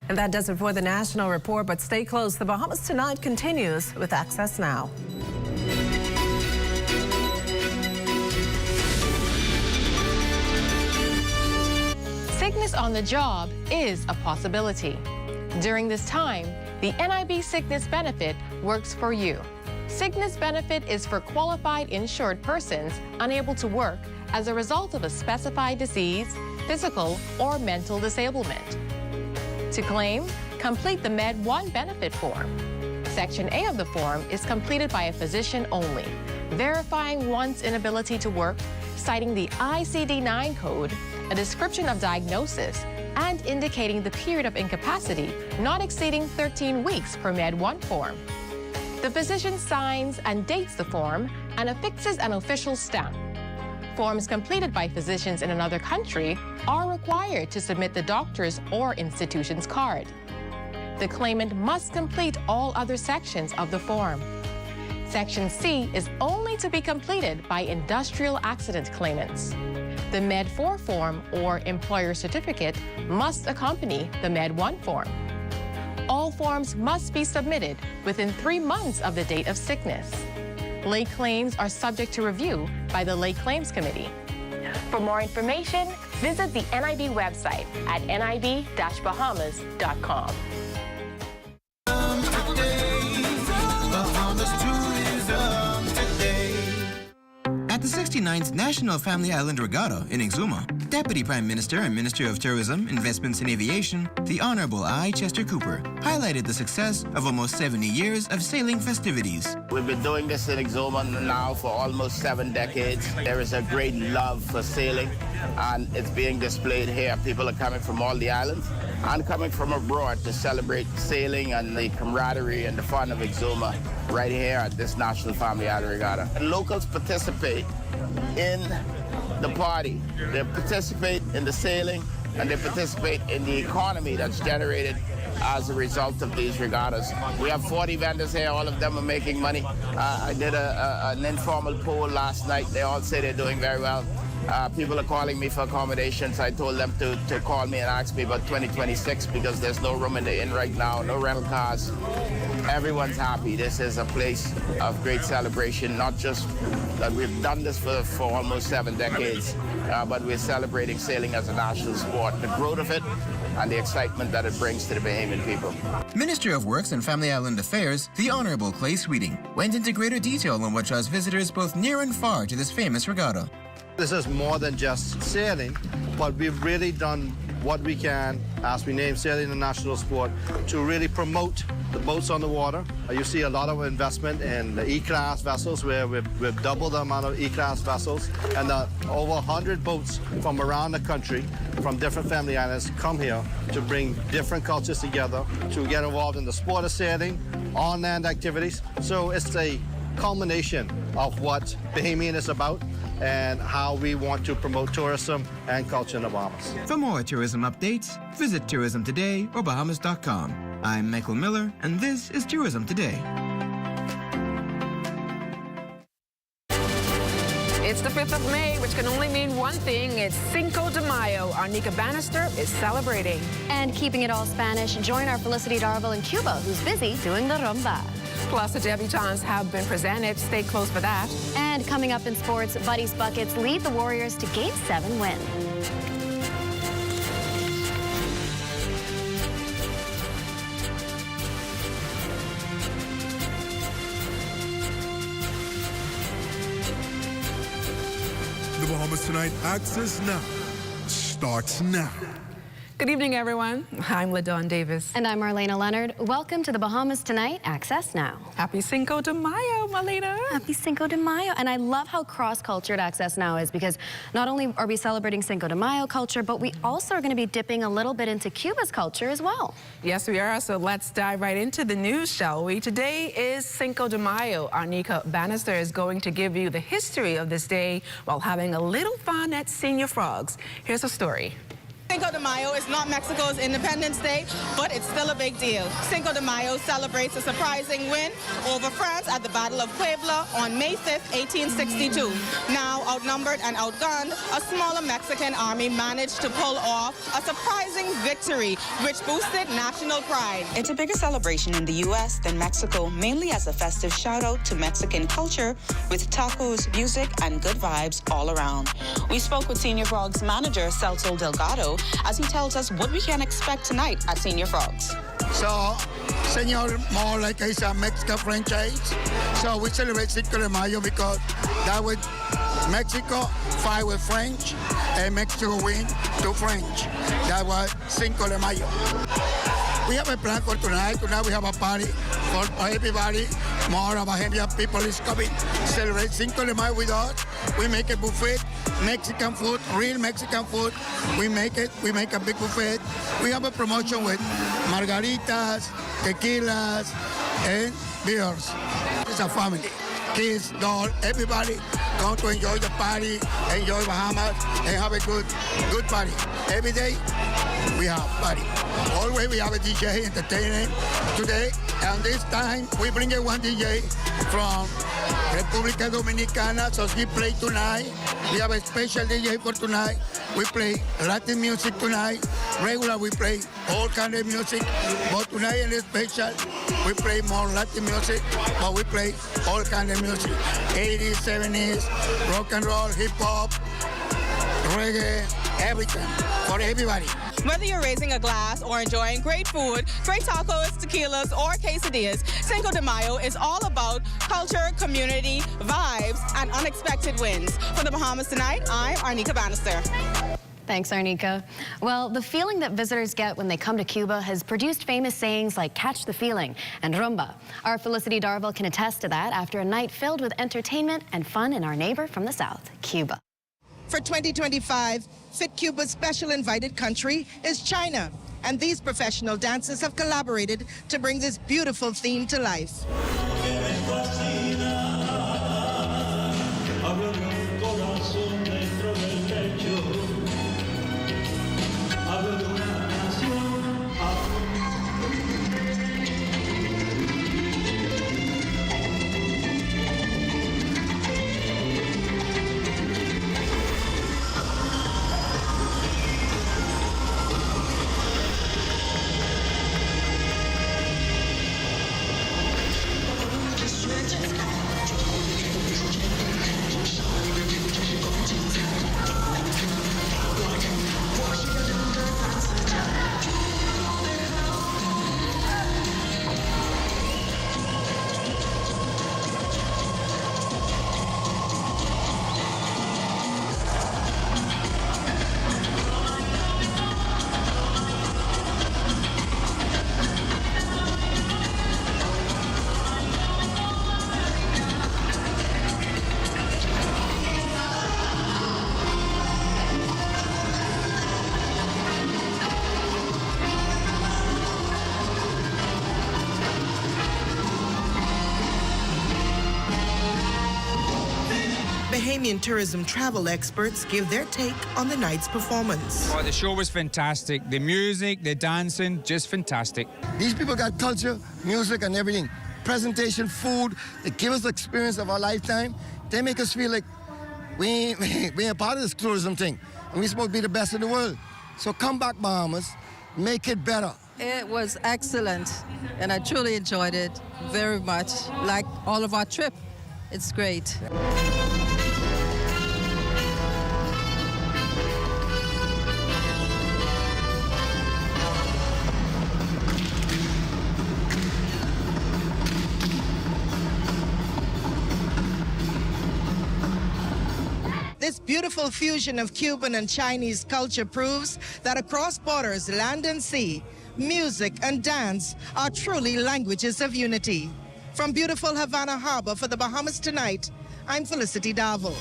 And that does it for the National Report, but stay close. The Bahamas Tonight continues with Access Now. Sickness on the job is a possibility. During this time, the NIB Sickness Benefit works for you. Sickness benefit is for qualified insured persons unable to work as a result of a specified disease, physical, or mental disablement. To claim, complete the Med 1 benefit form. Section A of the form is completed by a physician only, verifying one's inability to work, citing the ICD-9 code, a description of diagnosis, and indicating the period of incapacity not exceeding 13 weeks per Med 1 form. The physician signs and dates the form and affixes an official stamp. Forms completed by physicians in another country are required to submit the doctor's or institution's card. The claimant must complete all other sections of the form. Section C is only to be completed by industrial accident claimants. The Med 4 form or employer certificate must accompany the Med 1 form. All forms must be submitted within 3 months of the date of sickness. Late claims are subject to review by the Late Claims Committee. For more information, Visit the NIB website at nib-bahamas.com. At the 69th National Family Island Regatta in Exuma, Deputy Prime Minister and Minister of Tourism, Investments and Aviation, the Honorable I. Chester Cooper, highlighted the success of almost 70 years of sailing festivities. We've been doing this in Exuma now for almost 7 decades. There is a great love for sailing, and it's being displayed here. People are coming from all the islands and coming from abroad to celebrate sailing and the camaraderie and the fun of Exuma right here at this National Family Island Regatta. And locals participate in the party. They participate in the sailing, and they participate in the economy that's generated as a result of these regattas. We have 40 vendors here. All of them are making money. I did an informal poll last night. They all say they're doing very well. People are calling me for accommodations. I told them to call me and ask me about 2026 because there's no room in the inn right now, no rental cars. Everyone's happy. This is a place of great celebration, not just that we've done this for almost 7 decades, but we're celebrating sailing as a national sport, the growth of it and the excitement that it brings to the Bahamian people. Minister of Works and Family Island Affairs, the Honorable Clay Sweeting, went into greater detail on what draws visitors both near and far to this famous regatta. This is more than just sailing, but we've really done what we can, as we name sailing a national sport, to really promote the boats on the water. You see a lot of investment in the E-class vessels, where we've doubled the amount of E-class vessels, and over 100 boats from around the country, from different family islands, come here to bring different cultures together, to get involved in the sport of sailing, on-land activities. So it's a culmination of what Bahamian is about and how we want to promote tourism and culture in the Bahamas. For more tourism updates, visit Tourism Today or Bahamas.com. I'm Michael Miller, and this is Tourism Today. It's the 5th of May, which can only mean one thing. It's Cinco de Mayo. Arnica Bannister is celebrating. And keeping it all Spanish, join our Felicity Darville in Cuba, who's busy doing the rumba. Plus, the debutantes have been presented. Stay close for that. And coming up in sports, Buddy's Buckets lead the Warriors to Game 7 win. The Bahamas Tonight Access Now starts now. Good evening, everyone. I'm LaDawn Davis. And I'm Marlena Leonard. Welcome to the Bahamas Tonight Access Now. Happy Cinco de Mayo, Marlena. Happy Cinco de Mayo. And I love how cross-cultured Access Now is, because not only are we celebrating Cinco de Mayo culture, but we also are going to be dipping a little bit into Cuba's culture as well. Yes, we are. So let's dive right into the news, shall we? Today is Cinco de Mayo. Arnica Bannister is going to give you the history of this day while having a little fun at Senior Frogs. Here's a story. Cinco de Mayo is not Mexico's Independence Day, but it's still a big deal. Cinco de Mayo celebrates a surprising win over France at the Battle of Puebla on May 5th, 1862. Now outnumbered and outgunned, a smaller Mexican army managed to pull off a surprising victory, which boosted national pride. It's a bigger celebration in the U.S. than Mexico, mainly as a festive shout-out to Mexican culture with tacos, music, and good vibes all around. We spoke with Senior Frogs manager Celso Delgado as he tells us what we can expect tonight at Senior Frogs. So, Senor, more like it's a Mexican franchise. So we celebrate Cinco de Mayo because that was Mexico fight with French and Mexico win to French. That was Cinco de Mayo. We have a plan for tonight. Tonight we have a party for everybody. More Bahamian people is coming. Celebrate Cinco de Mayo with us. We make a buffet, Mexican food, real Mexican food. We make it. We make a big buffet. We have a promotion with margaritas, tequilas, and beers. It's a family. Kids, dolls, everybody come to enjoy the party, enjoy Bahamas, and have a good party. Every day we have party. Always we have a DJ entertaining. Today, and this time, we bring in one DJ from República Dominicana, so he play tonight. We have a special DJ for tonight. We play Latin music tonight. Regular, we play all kind of music. But tonight in the special, we play more Latin music, but we play all kind of music. 80s, 70s, rock and roll, hip hop, reggae, everything for everybody. Whether you're raising a glass or enjoying great food, great tacos, tequilas, or quesadillas, Cinco de Mayo is all about culture, community, vibes, and unexpected wins. For the Bahamas Tonight, I'm Arnika Bannister. Thanks, Arnika. Well, the feeling that visitors get when they come to Cuba has produced famous sayings like catch the feeling and rumba. Our Felicity Darville can attest to that after a night filled with entertainment and fun in our neighbor from the south, Cuba. For 2025, Fit Cuba's special invited country is China. And these professional dancers have collaborated to bring this beautiful theme to life. Bahamian tourism travel experts give their take on the night's performance. Oh, the show was fantastic. The music, the dancing, just fantastic. These people got culture, music, and everything. Presentation, food. They give us the experience of our lifetime. They make us feel like we are part of this tourism thing. And we're supposed to be the best in the world. So come back, Bahamas. Make it better. It was excellent, and I truly enjoyed it very much, like all of our trip. It's great. This beautiful fusion of Cuban and Chinese culture proves that across borders, land and sea, music and dance are truly languages of unity. From beautiful Havana Harbor for the Bahamas Tonight, I'm Felicity Darville.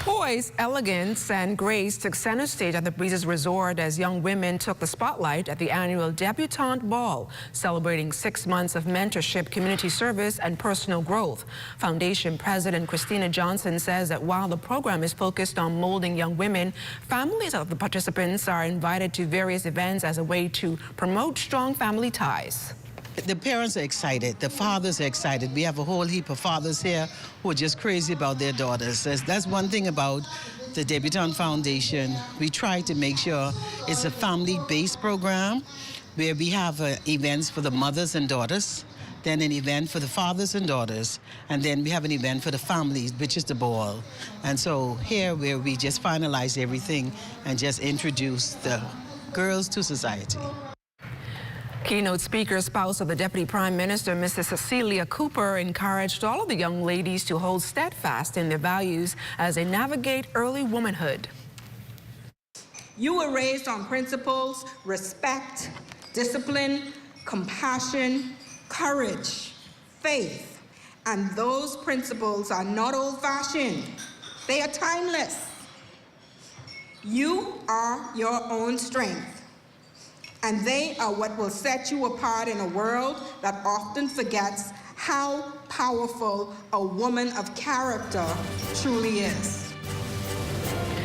Poise, elegance, and grace took center stage at the Breezes Resort as young women took the spotlight at the annual Debutante Ball, celebrating 6 months of mentorship, community service, and personal growth. Foundation President Christina Johnson says that while the program is focused on molding young women, families of the participants are invited to various events as a way to promote strong family ties. The parents are excited. The fathers are excited. We have a whole heap of fathers here who are just crazy about their daughters. That's one thing about the Debutante Foundation. We try to make sure it's a family-based program where we have events for the mothers and daughters, then an event for the fathers and daughters, and then we have an event for the families, which is the ball. And so here where we just finalize everything and just introduce the girls to society. Keynote speaker, spouse of the Deputy Prime Minister, Mrs. Cecilia Cooper, encouraged all of the young ladies to hold steadfast in their values as they navigate early womanhood. You were raised on principles, respect, discipline, compassion, courage, faith, and those principles are not old-fashioned. They are timeless. You are your own strength. And they are what will set you apart in a world that often forgets how powerful a woman of character truly is.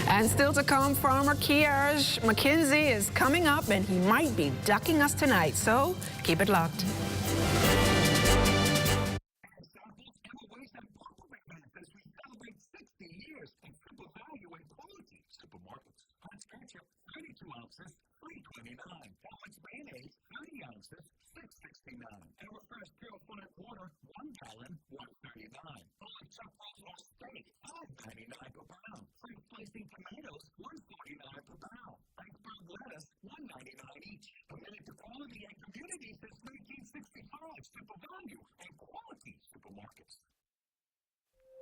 And still to come, farmer Kiarj McKenzie is coming up, and he might be ducking us tonight, so keep it locked. Mayonnaise, 30 ounces, $6.69. Our fresh pure coconut water, 1 gallon, $1.39. Fully chopped raw steak, $5.99 per pound. Free slicing tomatoes, $1.49 per pound.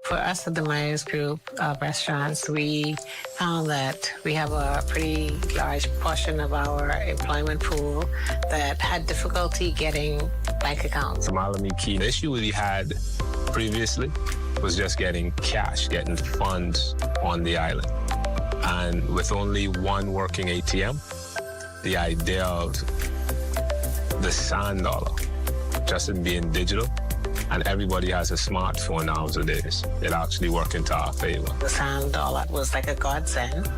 For us at the Myers Group of restaurants, we found that we have a pretty large portion of our employment pool that had difficulty getting bank accounts. The issue we had previously was just getting cash, getting funds on the island. And with only one working ATM, the idea of the sand dollar just in being digital, and everybody has a smartphone nowadays, it actually worked into our favor. The sand dollar was like a godsend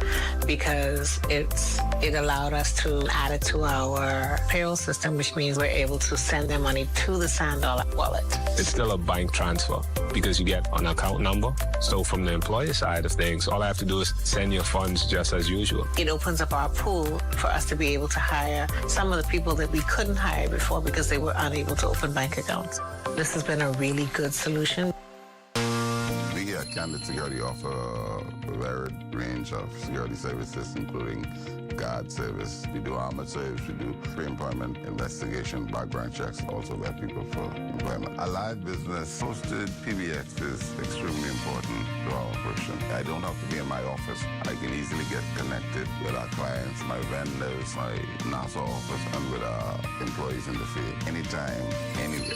because it allowed us to add it to our payroll system, which means we're able to send their money to the sand dollar wallet. It's still a bank transfer because you get an account number. So from the employer side of things, all I have to do is send your funds just as usual. It opens up our pool for us to be able to hire some of the people that we couldn't hire before because they were unable to open bank accounts. This has been a really good solution. We here at Candid Security offer a varied range of security services, including guard service. We do armored service, we do pre-employment investigation, background checks, also vet people for employment. A live business hosted PBX is extremely important to our operation. I don't have to be in my office. I can easily get connected with our clients, my vendors, my NASA office, and with our employees in the field, anytime, anywhere.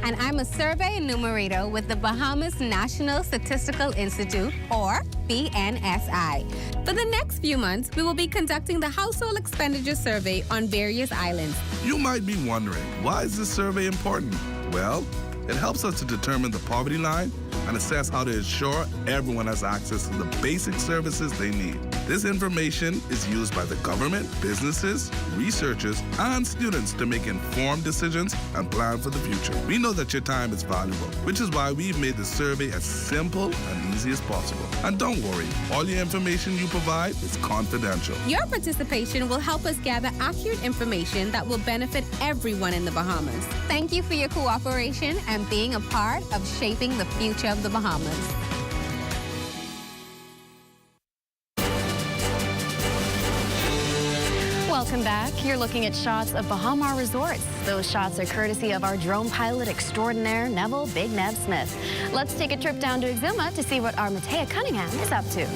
And I'm a survey enumerator with the Bahamas National Statistical Institute, or BNSI. For the next few months, we will be conducting the Household Expenditure Survey on various islands. You might be wondering, why is this survey important? Well, it helps us to determine the poverty line and assess how to ensure everyone has access to the basic services they need. This information is used by the government, businesses, researchers, and students to make informed decisions and plan for the future. We know that your time is valuable, which is why we've made the survey as simple and easy as possible. And don't worry, all your information you provide is confidential. Your participation will help us gather accurate information that will benefit everyone in the Bahamas. Thank you for your cooperation and being a part of shaping the future of the Bahamas. Welcome back. You're looking at shots of Bahama resorts. Those shots are courtesy of our drone pilot extraordinaire, Neville Big Nev Smith. Let's take a trip down to Exuma to see what our Matea Cunningham is up to.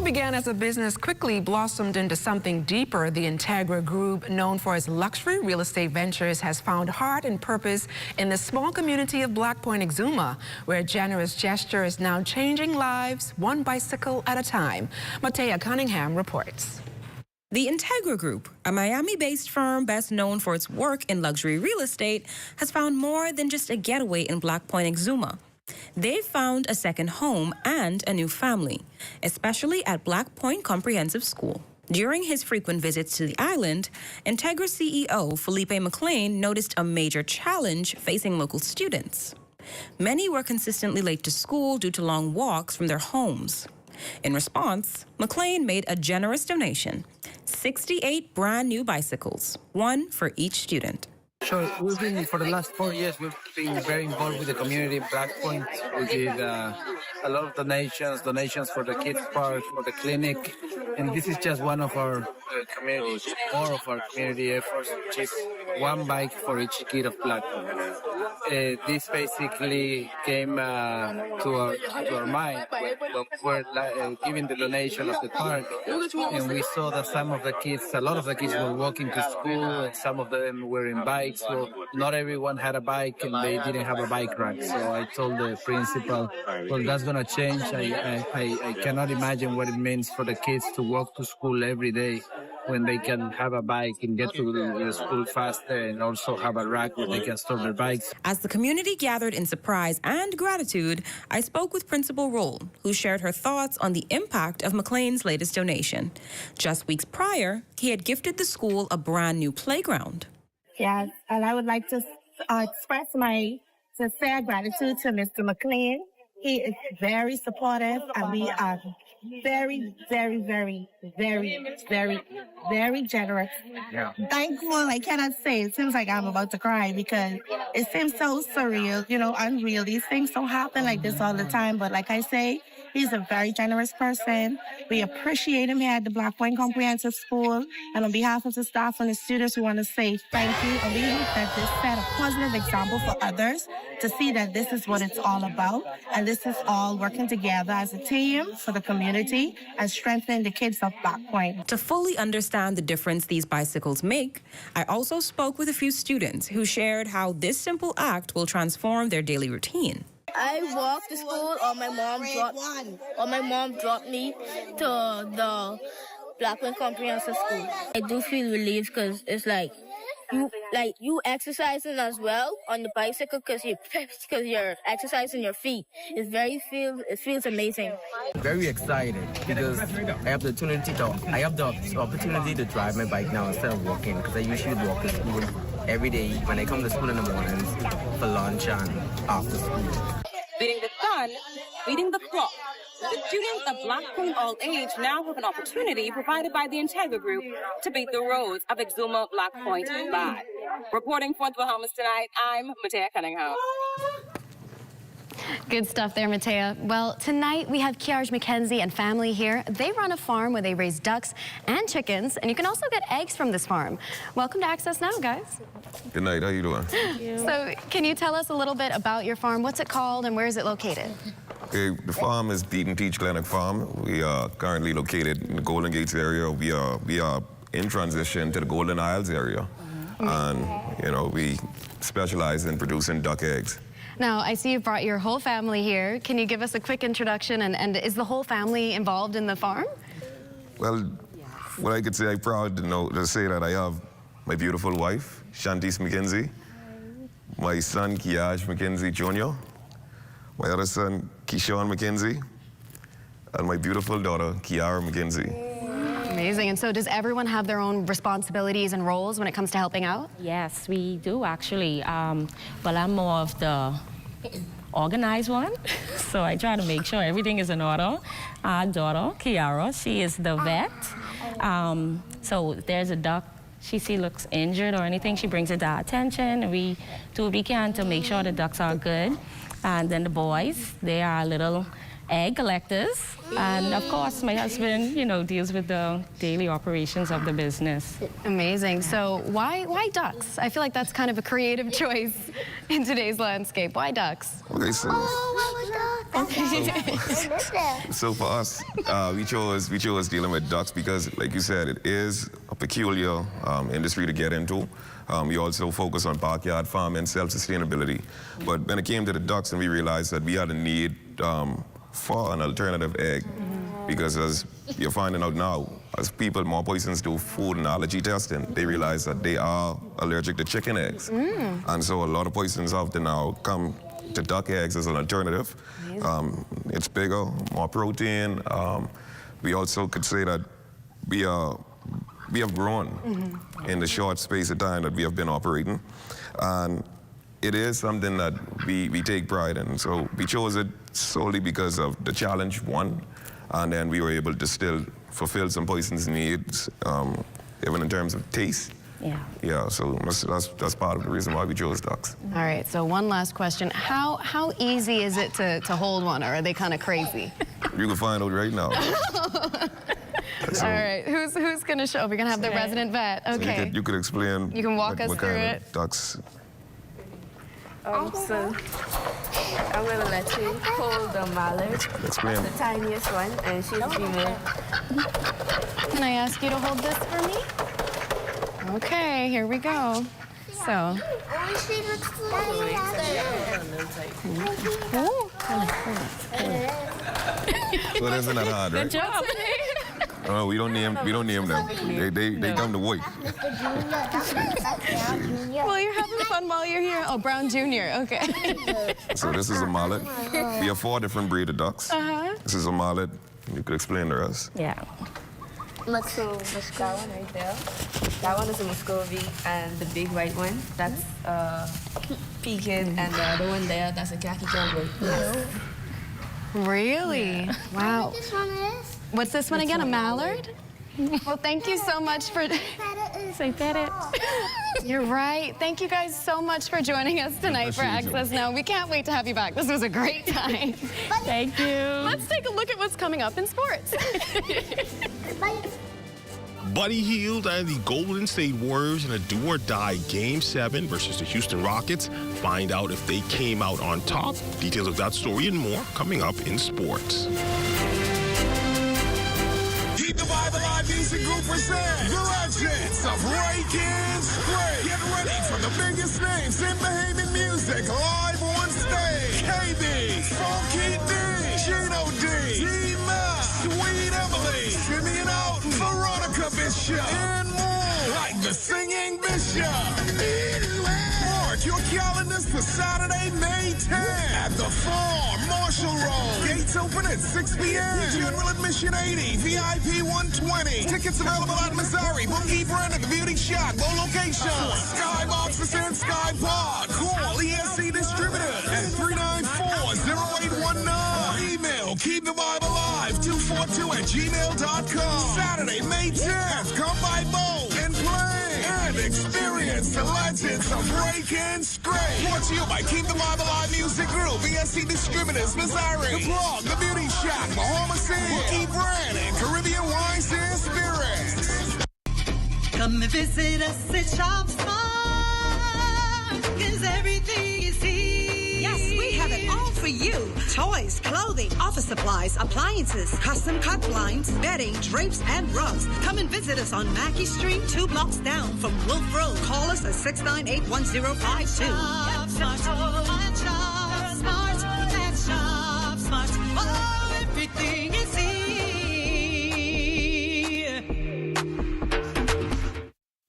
Began as a business quickly blossomed into something deeper. The Integra Group, known for its luxury real estate ventures, has found heart and purpose in the small community of Black Point, Exuma, where a generous gesture is now changing lives one bicycle at a time. Matea Cunningham reports. The Integra Group, a Miami-based firm best known for its work in luxury real estate, has found more than just a getaway in Black Point, Exuma. They've found a second home and a new family, especially at Black Point Comprehensive School. During his frequent visits to the island, Integra CEO Felipe McLean noticed a major challenge facing local students. Many were consistently late to school due to long walks from their homes. In response, McLean made a generous donation, 68 brand new bicycles, one for each student. Sure, for the last 4 years, we've been very involved with the community in Black Point. We did a lot of donations for the kids' park, for the clinic, and this is just one of our more of our community efforts, which is one bike for each kid of Black Point. This basically came to our mind when we were giving the donation of the park, and we saw that a lot of the kids were walking to school, and some of them were in bikes. So not everyone had a bike, and they didn't have a bike rack. So I told the principal, well, that's going to change. I cannot imagine what it means for the kids to walk to school every day when they can have a bike and get to the school faster, and also have a rack where they can store their bikes. As the community gathered in surprise and gratitude, I spoke with Principal Roll, who shared her thoughts on the impact of McLean's latest donation. Just weeks prior, he had gifted the school a brand new playground. Yes, and I would like to express my sincere gratitude to Mr. McLean. He is very supportive, and we are very, very, very, very, very, very generous. Yeah. Thankful, I cannot say. It seems like I'm about to cry because it seems so surreal, unreal. These things don't happen like this all the time, but like I say, he's a very generous person. We appreciate him here at the Black Point Comprehensive School. And on behalf of the staff and the students, we want to say thank you. And we hope that this set a positive example for others to see that this is what it's all about. And this is all working together as a team for the community and strengthening the kids of Black Point. To fully understand the difference these bicycles make, I also spoke with a few students who shared how this simple act will transform their daily routine. I walk to school, or my mom dropped me to the Black Point Comprehensive School. I do feel relieved because it's like you exercising as well on the bicycle because you're exercising your feet. It feels amazing. Very excited because I have the opportunity to drive my bike now instead of walking, because I usually walk to school every day when I come to school in the mornings for lunch and after school. Beating the sun, beating the clock. The students of Black Point All Age now have an opportunity provided by the Integra Group to beat the roads of Exuma Black Point by. Reporting for the Bahamas Tonight, I'm Matea Cunningham. Good stuff there, Matea. Well, tonight we have Kiarj McKenzie and family here. They run a farm where they raise ducks and chickens, and you can also get eggs from this farm. Welcome to Access Now, guys. Good night. How you doing? So, can you tell us a little bit about your farm? What's it called and where is it located? Okay, the farm is Beat and Teach Clinic Farm. We are currently located in the Golden Gates area. We are in transition to the Golden Isles area. And, we specialize in producing duck eggs. Now, I see you brought your whole family here. Can you give us a quick introduction? And is the whole family involved in the farm? Well, what I could say, I'm proud to say that I have my beautiful wife, Shantice McKenzie, my son, Kiarj McKenzie Jr., my other son, Keyshawn McKenzie, and my beautiful daughter, Kiara McKenzie. Amazing. And so does everyone have their own responsibilities and roles when it comes to helping out? Yes, we do actually. Well, I'm more of the organized one, so I try to make sure everything is in order. Our daughter, Kiara, she is the vet. So if there's a duck she looks injured or anything, she brings it to our attention, and we do what we can to make sure the ducks are good. And then the boys, they are little egg collectors. And of course, my husband, deals with the daily operations of the business. Amazing. So why ducks? I feel like that's kind of a creative choice in today's landscape. Why ducks? Okay, so for us, we chose dealing with ducks because, like you said, it is a peculiar industry to get into. We also focus on backyard farming, self-sustainability. But when it came to the ducks, and we realized that we had a need for an alternative egg, because as you're finding out now, as people, more persons do food and allergy testing, they realize that they are allergic to chicken eggs. And so a lot of persons have to now come to duck eggs as an alternative. It's bigger, more protein. We also could say that we have grown in the short space of time that we have been operating. And it is something that we take pride in. So we chose it solely because of the challenge, one, and then we were able to still fulfill some persons' needs, even in terms of taste. Yeah, so that's part of the reason why we chose ducks. All right, so one last question. How easy is it to hold one, or are they kind of crazy? You can find out right now. All right, who's going to show? We're going to have the resident vet. Okay. So you could explain. You can walk us what through kind it. of ducks. So I'm going to let you hold the mallard, Explain. the tiniest one, and she's female. Can I ask you to hold this for me? Okay, here we go. So. So it isn't that hard, right? Good job. Oh, we don't name them. They come to work. Well, you're having fun while you're here. Oh, Brown Jr. Okay. So this is a mullet. We have 4 different breed of ducks. This is a mullet. You could explain the rest. Yeah. So that one right there, that one is a Muscovy, and the big white one, that's Pekin, and the other one there, that's a khaki cowboy. Really? Yeah. Wow. This one is? What's this one again? A mallard? Well, thank you so much for... Say pet it. You're right. Thank you guys so much for joining us tonight for Access Now. We can't wait to have you back. This was a great time. Thank you. Let's take a look at what's coming up in sports. Buddy Hield and the Golden State Warriors in a do-or-die Game 7 versus the Houston Rockets. Find out if they came out on top. Details of that story and more coming up in sports. Keep the Bible Live Music Group presents the legends of Breaking Straight. Get ready for the biggest names in Bahamian music live on stage. KB, Funky D, Gino D, D-Ma, Sweet Emily, Simeon Alton, Veronica Bishop, and more like the Singing Bishop. Mark your calendars for Saturday, May 10th at the Farm, Marshall Road. Gates open at 6 p.m. General admission 80, VIP 120. Tickets available at Missouri, Bookie Brand at the Beauty Shop, low location. Skyboxes and Sky Park. Call ESC Distributors at 394-0819. Email keepthebible alive242@gmail.com. Saturday, May 10th. Come by boat and play and experience the legends of Breaking Straight. Brought to you by Keep the Bible Alive Music Group, ESC Distributors, Missouri, The Plug, The Beauty Shack, Bahamas Inn, Bookie Brand, and Caribbean Wines and Spirits. Come and visit us at Shop Smart, 'cause everything is here. Yes, we have it all for you. Toys, clothing, office supplies, appliances, custom cut blinds, bedding, drapes, and rugs. Come and visit us on Mackey Street, 2 blocks down from Wolf Road. Call us at 698-1052. Shop Smart, Shop Smart. Oh, everything is here.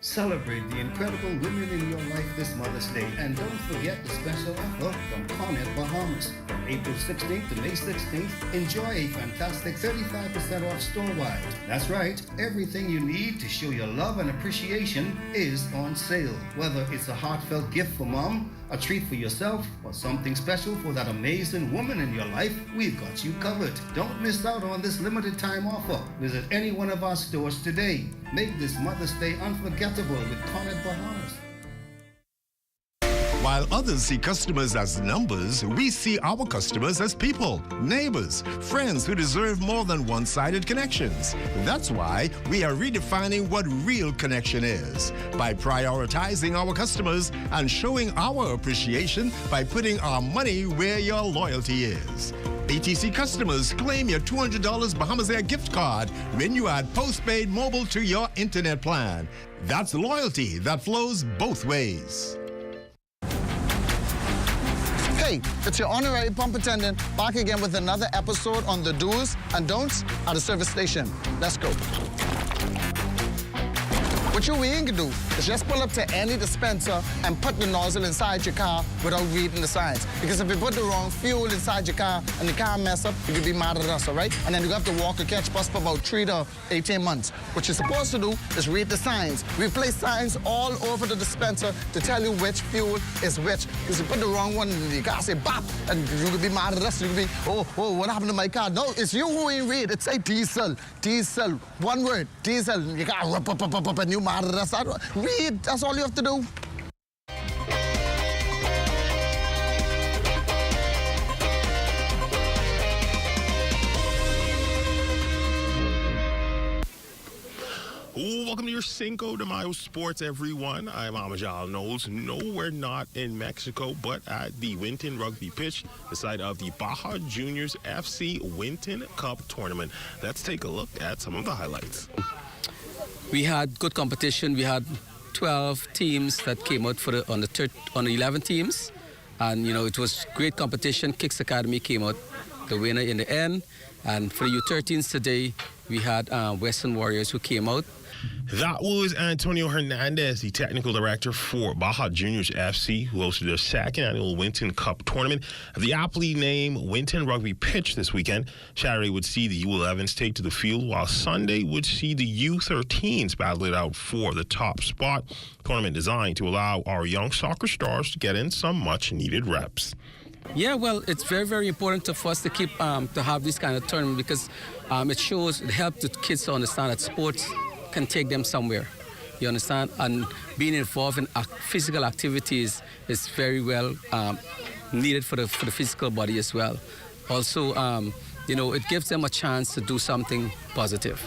Celebrate the incredible women in your life this Mother's Day. And don't forget the special offer from Cornet Bahamas. From April 16th to May 16th, enjoy a fantastic 35% off store-wide. That's right, everything you need to show your love and appreciation is on sale. Whether it's a heartfelt gift for mom, a treat for yourself, or something special for that amazing woman in your life, we've got you covered. Don't miss out on this limited time offer. Visit any one of our stores today. Make this Mother's Day unforgettable with Cornet Bahamas. While others see customers as numbers, we see our customers as people, neighbors, friends who deserve more than one-sided connections. That's why we are redefining what real connection is by prioritizing our customers and showing our appreciation by putting our money where your loyalty is. ATC customers, claim your $200 Bahamas Air gift card when you add postpaid mobile to your internet plan. That's loyalty that flows both ways. Hey, it's your honorary pump attendant back again with another episode on the do's and don'ts at a service station. Let's go. What you ain't gonna do is just pull up to any dispenser and put the nozzle inside your car without reading the signs. Because if you put the wrong fuel inside your car and the car mess up, you could be mad at us, all right? And then you have to walk a catch bus for about 3 to 18 months. What you're supposed to do is read the signs. We place signs all over the dispenser to tell you which fuel is which. Because you put the wrong one in the car, say bop, and you could be mad at us. You could be, oh, what happened to my car? No, it's you who ain't read. It say diesel, diesel, one word, diesel. You got up, and you mad at us. Read, that's all you have to do. Welcome to your Cinco de Mayo Sports, everyone. I'm Amajal Knowles. No, we're not in Mexico, but at the Winton Rugby Pitch, the site of the Baja Juniors FC Winton Cup Tournament. Let's take a look at some of the highlights. We had good competition. We had 12 teams that came out for on the 11 teams. And, you know, it was great competition. Kicks Academy came out the winner in the end. And for the U13s today, We had Western Warriors who came out. That was Antonio Hernandez, the technical director for Baja Juniors FC, who hosted their second annual Winton Cup tournament. The aptly named Winton Rugby pitch this weekend. Saturday would see the U11s take to the field, while Sunday would see the U13s battle it out for the top spot. Tournament designed to allow our young soccer stars to get in some much-needed reps. Yeah, well, it's very, very important for us to keep to have this kind of tournament because it helps the kids to understand that sports can take them somewhere. You understand? And being involved in physical activities is very well needed for the physical body as well. Also, it gives them a chance to do something positive.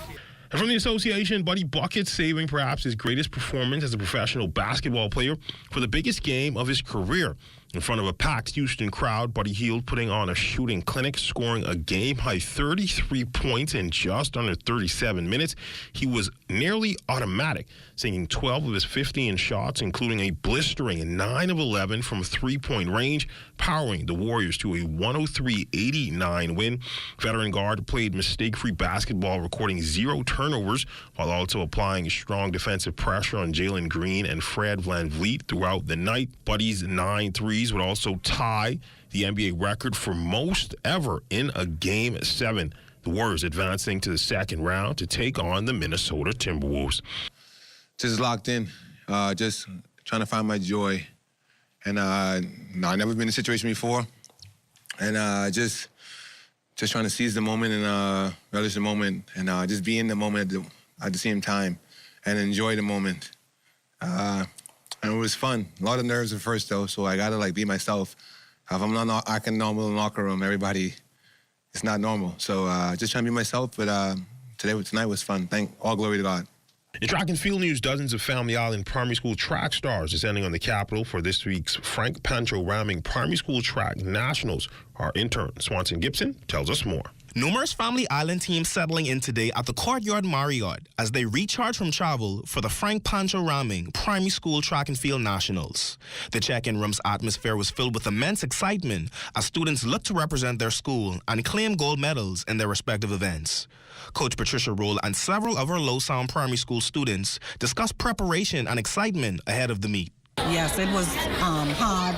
And from the association, Buddy Bucket saving perhaps his greatest performance as a professional basketball player for the biggest game of his career. In front of a packed Houston crowd, Buddy Hield putting on a shooting clinic, scoring a game-high 33 points in just under 37 minutes. He was nearly automatic, sinking 12 of his 15 shots, including a blistering 9 of 11 from three-point range, powering the Warriors to a 103-89 win. Veteran guard played mistake-free basketball, recording 0 turnovers, while also applying strong defensive pressure on Jalen Green and Fred VanVleet throughout the night. Buddy's 9 threes would also tie the NBA record for most ever in a Game 7. The Warriors advancing to the second round to take on the Minnesota Timberwolves. Just locked in, just trying to find my joy. And I've never been in a situation before. And just trying to seize the moment and relish the moment and just be in the moment at the same time and enjoy the moment. And it was fun. A lot of nerves at first, though, so I gotta be myself. If I'm not acting normal in the locker room, everybody, it's not normal. So just trying to be myself, but tonight was fun. All glory to God. In track and field news, dozens of Family Island primary school track stars descending on the Capitol for this week's Frank Pancho Ramming Primary School Track Nationals. Our intern, Swanson Gibson, tells us more. Numerous Family Island teams settling in today at the Courtyard Marriott as they recharge from travel for the Frank Pancho Ramming Primary School Track and Field Nationals. The check-in room's atmosphere was filled with immense excitement as students looked to represent their school and claim gold medals in their respective events. Coach Patricia Roll and several of our Low Sound Primary School students discussed preparation and excitement ahead of the meet. Yes, it was hard,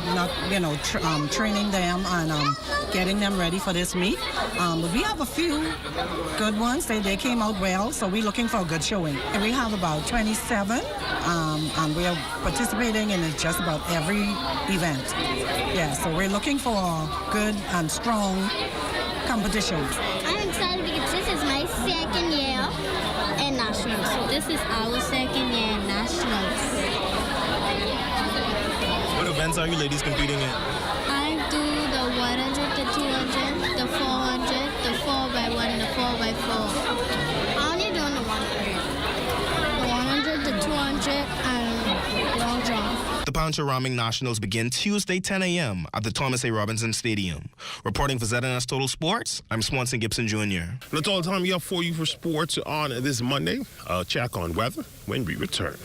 training them and getting them ready for this meet. But we have a few good ones. They came out well, so we're looking for a good showing. And we have about 27, and we are participating in just about every event. Yeah, so we're looking for a good and strong competition. I'm excited because this is my second year in Nationals. This is our second year in Nationals. What events are you ladies competing in? I do the 100, the 200, the 400, the 4x1, and the 4x4. I'm only doing the 100. The 100, the 200, and long jump. The Pancho Ramming Nationals begin Tuesday 10 a.m. at the Thomas A. Robinson Stadium. Reporting for ZNS Total Sports, I'm Swanson Gibson Jr. That's all the time we have for you for sports on this Monday. I'll check on weather when we return.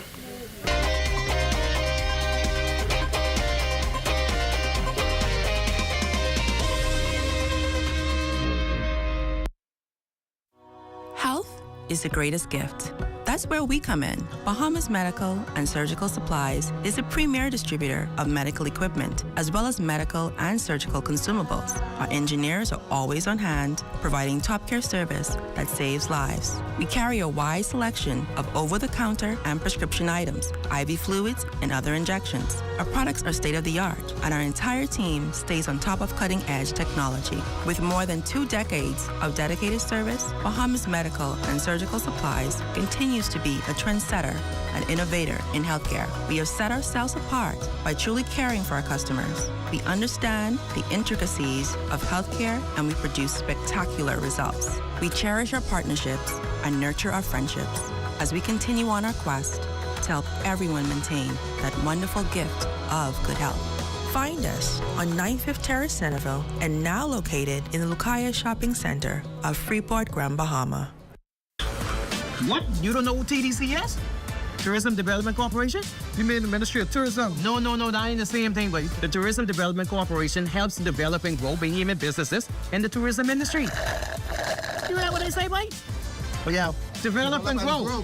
Health is the greatest gift. That's where we come in. Bahamas Medical and Surgical Supplies is a premier distributor of medical equipment, as well as medical and surgical consumables. Our engineers are always on hand, providing top care service that saves lives. We carry a wide selection of over-the-counter and prescription items, IV fluids, and other injections. Our products are state-of-the-art, and our entire team stays on top of cutting-edge technology. With more than 2 decades of dedicated service, Bahamas Medical and Surgical Supplies continues to be a trendsetter and innovator in healthcare. We have set ourselves apart by truly caring for our customers. We understand the intricacies of healthcare, and we produce spectacular results. We cherish our partnerships and nurture our friendships as we continue on our quest to help everyone maintain that wonderful gift of good health. Find us on 95th Terrace, Centerville, and now located in the Lucaya Shopping Center of Freeport, Grand Bahama. What? You don't know what TDC is? Tourism Development Corporation? You mean the Ministry of Tourism? No, that ain't the same thing, but the Tourism Development Corporation helps develop and grow behemoth businesses in the tourism industry. You heard what I say, boy? But yeah, develop and grow.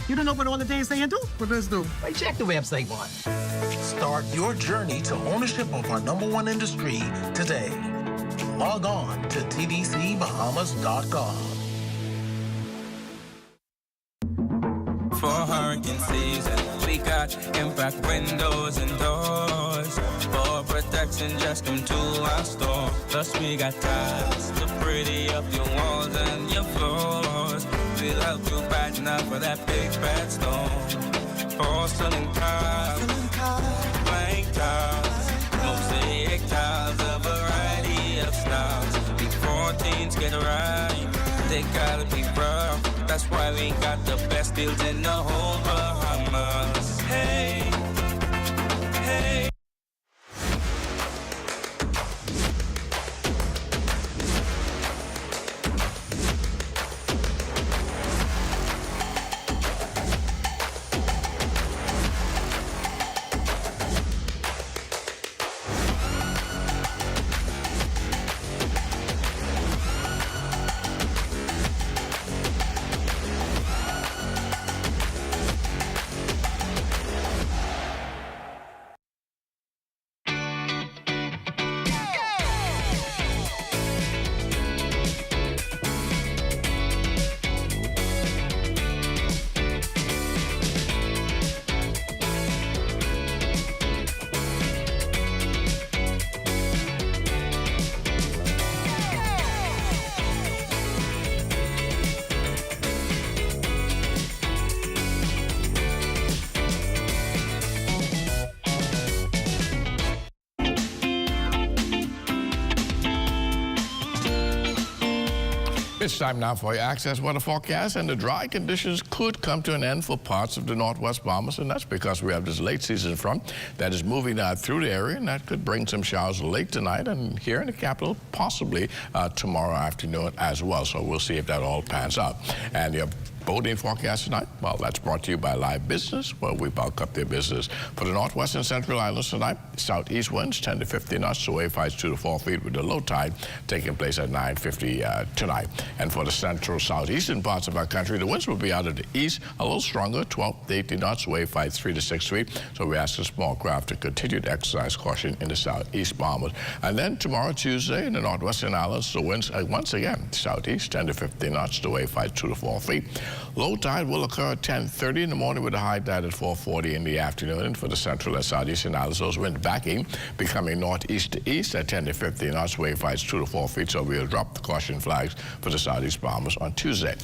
You don't know what all the things they do? What does do? Right, check the website, one. Start your journey to ownership of our #1 industry today. Log on to tdcbahamas.com. For hurricane season, we got impact windows and doors. For protection, just come to our store. Plus we got tiles to pretty up your walls and your floors. We'll help you brighten up for that big bad storm. Porcelain tiles, blank tiles, mosaic tiles, a variety of styles. Before things get right, they gotta be rough. That's why we got the best deals in the whole Bahamas. Hey, hey. It's time now for your Access weather forecast, and the dry conditions could come to an end for parts of the northwest Bahamas, and that's because we have this late season front that is moving through the area, and that could bring some showers late tonight and here in the capital, possibly tomorrow afternoon as well. So we'll see if that all pans out. And your boating forecast tonight, well, that's brought to you by Live Business, where we bulk up their business. For the northwest and central islands tonight, southeast winds 10 to 15 knots, so wave heights 2 to 4 feet, with the low tide taking place at 9:50 tonight. And for the central southeastern parts of our country, the winds will be out of the east, a little stronger, 12 to 18 knots, wave heights 3 to 6 feet. So we ask the small craft to continue to exercise caution in the southeast Bahamas. And then tomorrow, Tuesday, in the northwestern islands, the winds once again southeast 10 to 15 knots, the wave heights 2 to 4 feet. Low tide will occur at 10:30 in the morning with a high tide at 4:40 in the afternoon. And for the central and southeastern islands, those winds backing, becoming northeast to east at 10 to 15 knots, wave heights 2 to 4 feet. So we'll drop the caution flags for the southeast Bahamas on Tuesday.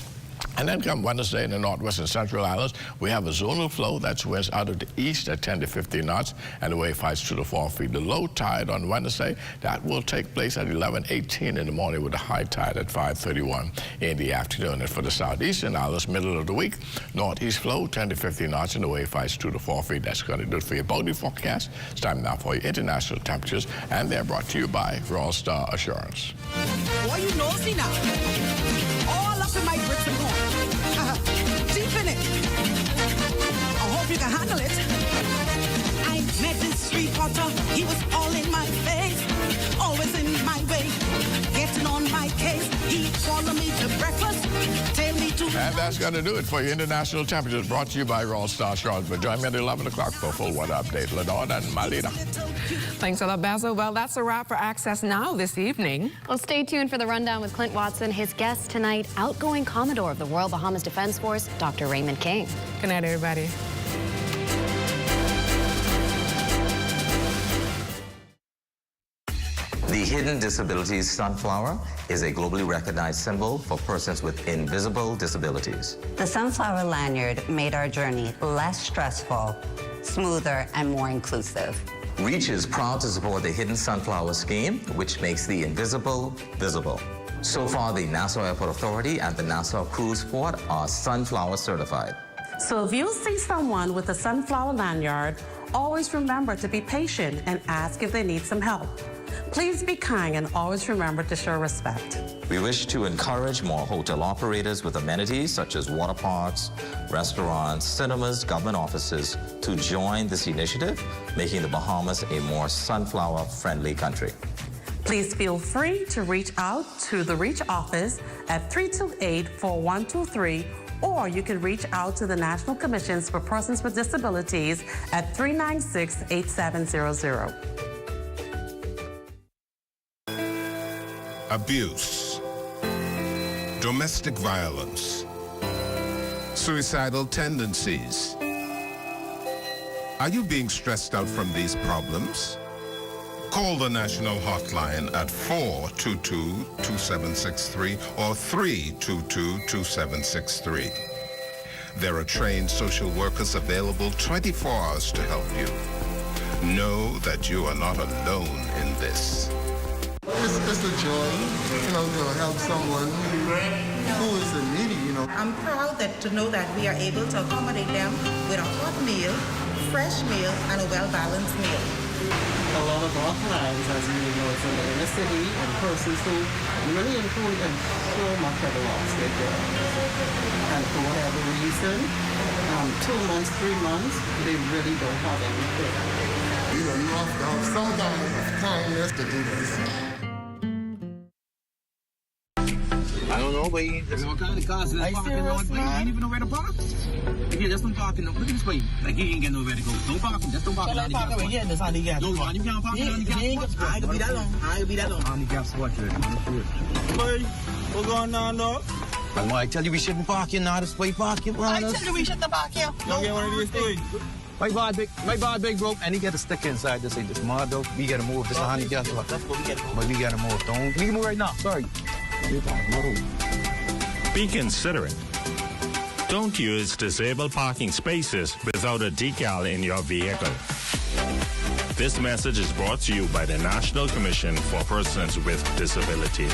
And then come Wednesday in the northwest and central islands, we have a zonal flow that's winds out of the east at 10 to 15 knots, and the wave heights 2 to 4 feet. The low tide on Wednesday, that will take place at 11:18 in the morning with a high tide at 5:31 in the afternoon. And for the southeastern islands, middle of the week, northeast flow 10 to 15 knots, and the wave heights 2 to 4 feet. That's going to do it for your boating forecast. It's time now for your international temperatures, and they're brought to you by Royal Star Assurance. Boy, you nosy now. All up in my bricks and mortar. Deep in it. I hope you can handle it. I met this street potter. He was all in my face. Always in my way. Getting on my case. He followed me to breakfast. Tell me to... And that's going to do it for your international temperatures, brought to you by Royal Star Assurance. But join me at 11 o'clock for a full weather update. Lenore and Malita. Thanks a lot, Basil. Well, that's a wrap for Access Now this evening. Well, stay tuned for the rundown with Clint Watson. His guest tonight, outgoing Commodore of the Royal Bahamas Defense Force, Dr. Raymond King. Good night, everybody. The Hidden Disabilities Sunflower is a globally recognized symbol for persons with invisible disabilities. The sunflower lanyard made our journey less stressful, smoother, and more inclusive. REACH is proud to support the Hidden Sunflower Scheme, which makes the invisible visible. So far, the Nassau Airport Authority and the Nassau Cruise Port are sunflower certified. So if you see someone with a sunflower lanyard, always remember to be patient and ask if they need some help. Please be kind and always remember to show respect. We wish to encourage more hotel operators with amenities such as water parks, restaurants, cinemas, government offices to join this initiative, making the Bahamas a more sunflower-friendly country. Please feel free to reach out to the REACH office at 328-4123, or you can reach out to the National Commissions for Persons with Disabilities at 396-8700. Abuse, domestic violence, suicidal tendencies. Are you being stressed out from these problems? Call the national hotline at 422-2763 or 322-2763. There are trained social workers available 24 hours to help you. Know that you are not alone in this. It's a joy, to help someone who is in need, I'm proud to know that we are able to accommodate them with a hot meal, fresh meal, and a well-balanced meal. A lot of our clients, as you know, it's in the inner city, and persons who really include and so much have lost their jobs. And for whatever reason, 2 months, 3 months, they really don't have anything. You have to have some kind of kindness to do this. I don't know, but what kind of cars is this parking? You ain't even know where to park? Okay, just don't park in. Look at this way. Like, you ain't get nowhere to go. Don't park him. Just don't park him. Don't park over here. This handicap. No, you can't park in handicap spot. I ain't gonna be that long. Handicap spot, Boy, what's going on, dog? I tell you we shouldn't park here now. This way park here, I tell you we shouldn't park here. Don't get one of these things. My bad big bro, and he got a sticker inside this. This mud though, we gotta move. This is a handicap spot. But we gotta move. We can move right now. Sorry. Be considerate. Don't use disabled parking spaces without a decal in your vehicle. This message is brought to you by the National Commission for Persons with Disabilities.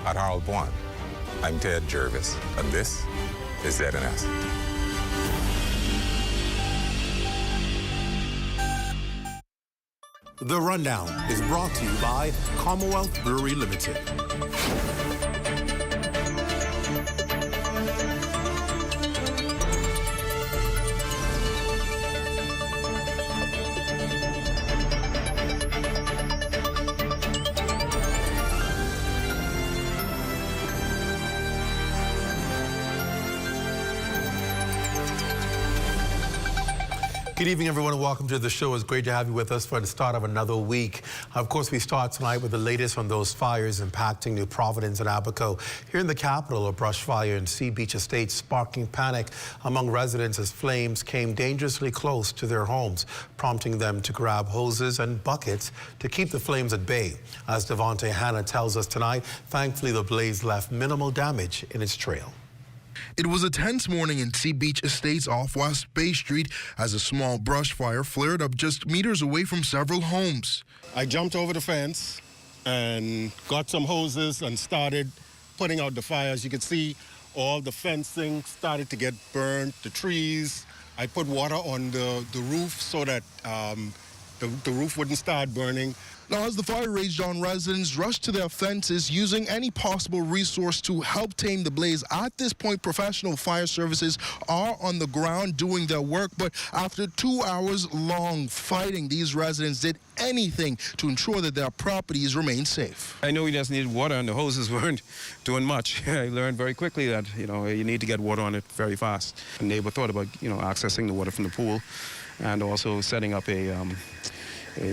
At Harold One, I'm Ted Jervis, and this is ZNS. The Rundown is brought to you by Commonwealth Brewery Limited. Good evening, everyone, and welcome to the show. It's great to have you with us for the start of another week. Of course, we start tonight with the latest on those fires impacting New Providence and Abaco. Here in the capital, a brush fire in Sea Beach Estates sparking panic among residents as flames came dangerously close to their homes, prompting them to grab hoses and buckets to keep the flames at bay. As Devontae Hanna tells us tonight, thankfully the blaze left minimal damage in its trail. It was a tense morning in Sea Beach Estates off West Bay Street as a small brush fire flared up just meters away from several homes. I jumped over the fence and got some hoses and started putting out the fire. As you can see, all the fencing started to get burned, the trees. I put water on the roof so that the roof wouldn't start burning. Now, as the fire raged on, residents rushed to their fences using any possible resource to help tame the blaze. At this point, professional fire services are on the ground doing their work, but after 2 hours long fighting, these residents did anything to ensure that their properties remain safe. I knew we just needed water and the hoses weren't doing much. I learned very quickly that, you need to get water on it very fast. A neighbor thought about, accessing the water from the pool and also setting up a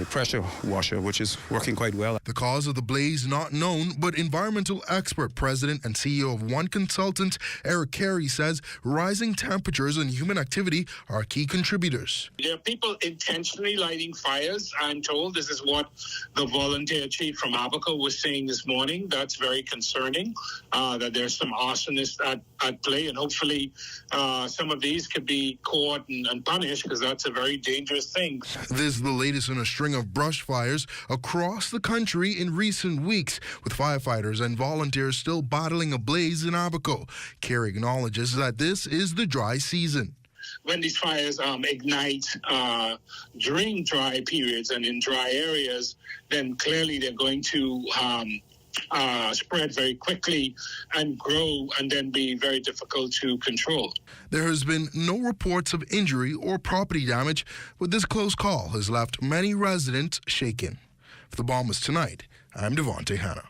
pressure washer, which is working quite well. The cause of the blaze not known, but environmental expert, president and CEO of One Consultant, Eric Carey, says rising temperatures and human activity are key contributors. There are people intentionally lighting fires. I'm told this is what the volunteer chief from Abaco was saying this morning. That's very concerning, that there's some arsonists at play, and hopefully some of these could be caught and punished, because that's a very dangerous thing. This is the latest in a string of brush fires across the country in recent weeks, with firefighters and volunteers still battling a blaze in Abaco. Carey acknowledges that this is the dry season. When these fires ignite during dry periods and in dry areas, then clearly they're going to spread very quickly and grow and then be very difficult to control. There has been no reports of injury or property damage, but this close call has left many residents shaken. For the Bombers Tonight, I'm Devontae Hanna.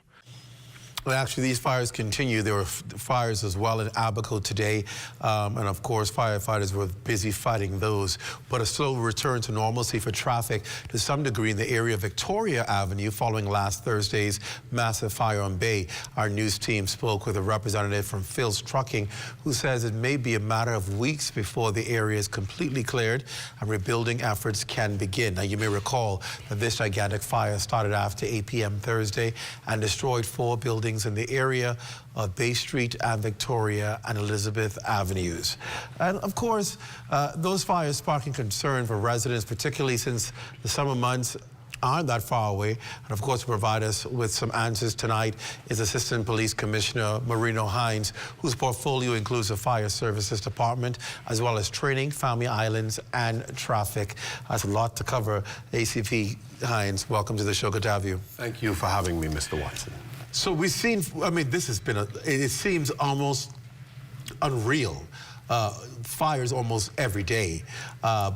Well, actually, these fires continue. There were fires as well in Abaco today, and of course, firefighters were busy fighting those. But a slow return to normalcy for traffic to some degree in the area of Victoria Avenue following last Thursday's massive fire on Bay. Our news team spoke with a representative from Phil's Trucking, who says it may be a matter of weeks before the area is completely cleared and rebuilding efforts can begin. Now, you may recall that this gigantic fire started after 8 p.m. Thursday and destroyed 4 buildings in the area of Bay Street and Victoria and Elizabeth Avenues. And of course, those fires sparking concern for residents, particularly since the summer months aren't that far away. And of course, to provide us with some answers tonight is Assistant Police Commissioner Marino Hines, whose portfolio includes the Fire Services Department, as well as training, Family Islands, and traffic. That's a lot to cover. ACP Hines, welcome to the show. Good to have you. Thank you for having me, Mr. Watson. So we've seen, I mean, this has been, it seems almost unreal. Fires almost every day,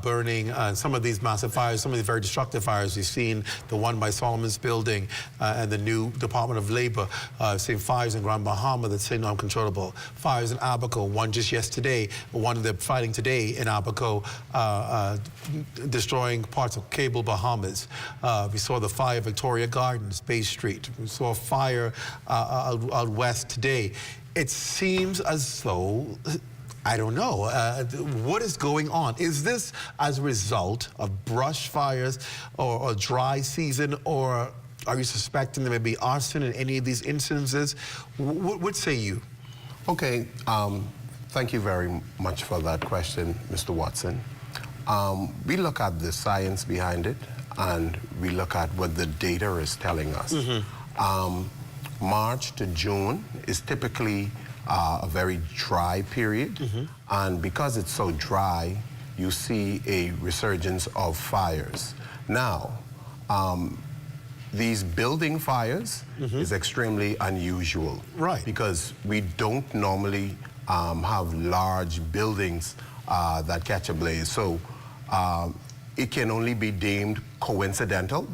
burning. Some of these massive fires, some of these very destructive fires. We've seen the one by Solomon's Building and the new Department of Labor. Seen fires in Grand Bahama that seem uncontrollable. Fires in Abaco, one just yesterday, one they're fighting today in Abaco, destroying parts of Cable Bahamas. We saw the fire at Victoria Gardens, Bay Street. We saw a fire out west today. It seems as though, I don't know, what is going on? Is this as a result of brush fires or dry season, or are you suspecting there may be arson in any of these instances? What say you? Okay, thank you very much for that question, Mr. Watson. We look at the science behind it, and we look at what the data is telling us. March to June is typically a very dry period, and because it's so dry, you see a resurgence of fires. Now, these building fires is extremely unusual, right? Because we don't normally have large buildings that catch a blaze, so it can only be deemed coincidental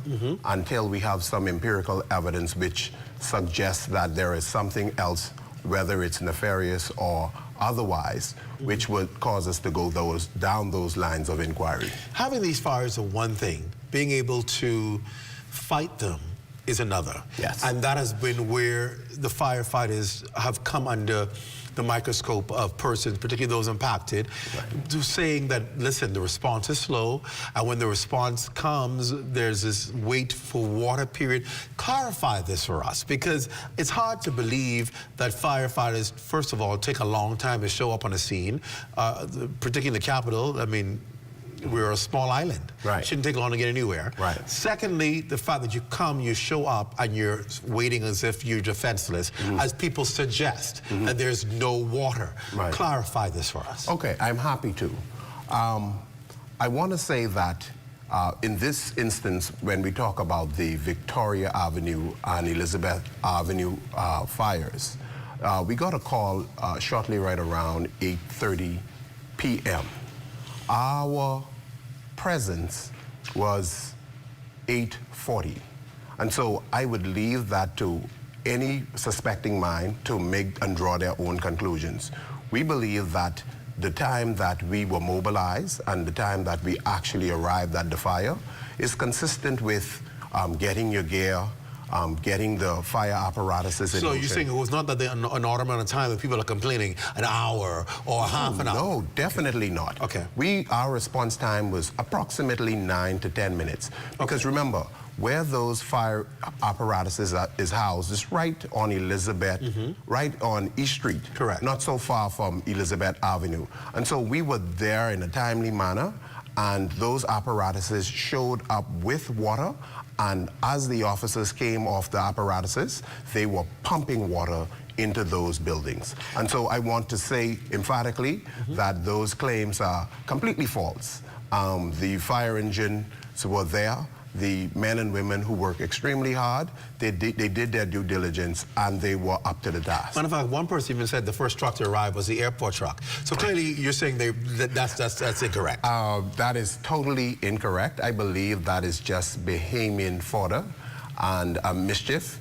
until we have some empirical evidence which suggests that there is something else, whether it's nefarious or otherwise, which would cause us to go down those lines of inquiry. Having these fires are one thing. Being able to fight them is another. Yes. And that has been where the firefighters have come under the microscope of persons, particularly those impacted, to saying that, listen, the response is slow, and when the response comes, there's this wait for water period. Clarify this for us, because it's hard to believe that firefighters, first of all, take a long time to show up on a scene, particularly in the capital. I mean, we're a small island. Right. Shouldn't take long to get anywhere. Right. Secondly, the fact that you come, you show up, and you're waiting as if you're defenseless, as people suggest, that there's no water. Right. Clarify this for us. Okay, I'm happy to. I want to say that in this instance, when we talk about the Victoria Avenue and Elizabeth Avenue fires, we got a call shortly right around 8:30 p.m. Our presence was 8:40. And so I would leave that to any suspecting mind to make and draw their own conclusions. We believe that the time that we were mobilized and the time that we actually arrived at the fire is consistent with getting your gear, getting the fire apparatuses in So motion. you're saying it was not that an odd amount of time that people are complaining, an hour or half an hour? No, definitely not. Okay. Our response time was approximately 9 to 10 minutes. Because remember, where those fire apparatuses is housed is right on Elizabeth, right on East Street. Correct. Not so far from Elizabeth Avenue. And so we were there in a timely manner, and those apparatuses showed up with water. And as the officers came off the apparatuses, they were pumping water into those buildings. And so I want to say emphatically that those claims are completely false. The fire engines were there. the men and women who work extremely hard. They did their due diligence, and they were up to the task. Matter of fact, one person even said the first truck to arrive was the airport truck. So clearly, you're saying that's incorrect. That is totally incorrect. I believe that is just Bahamian fodder and mischief.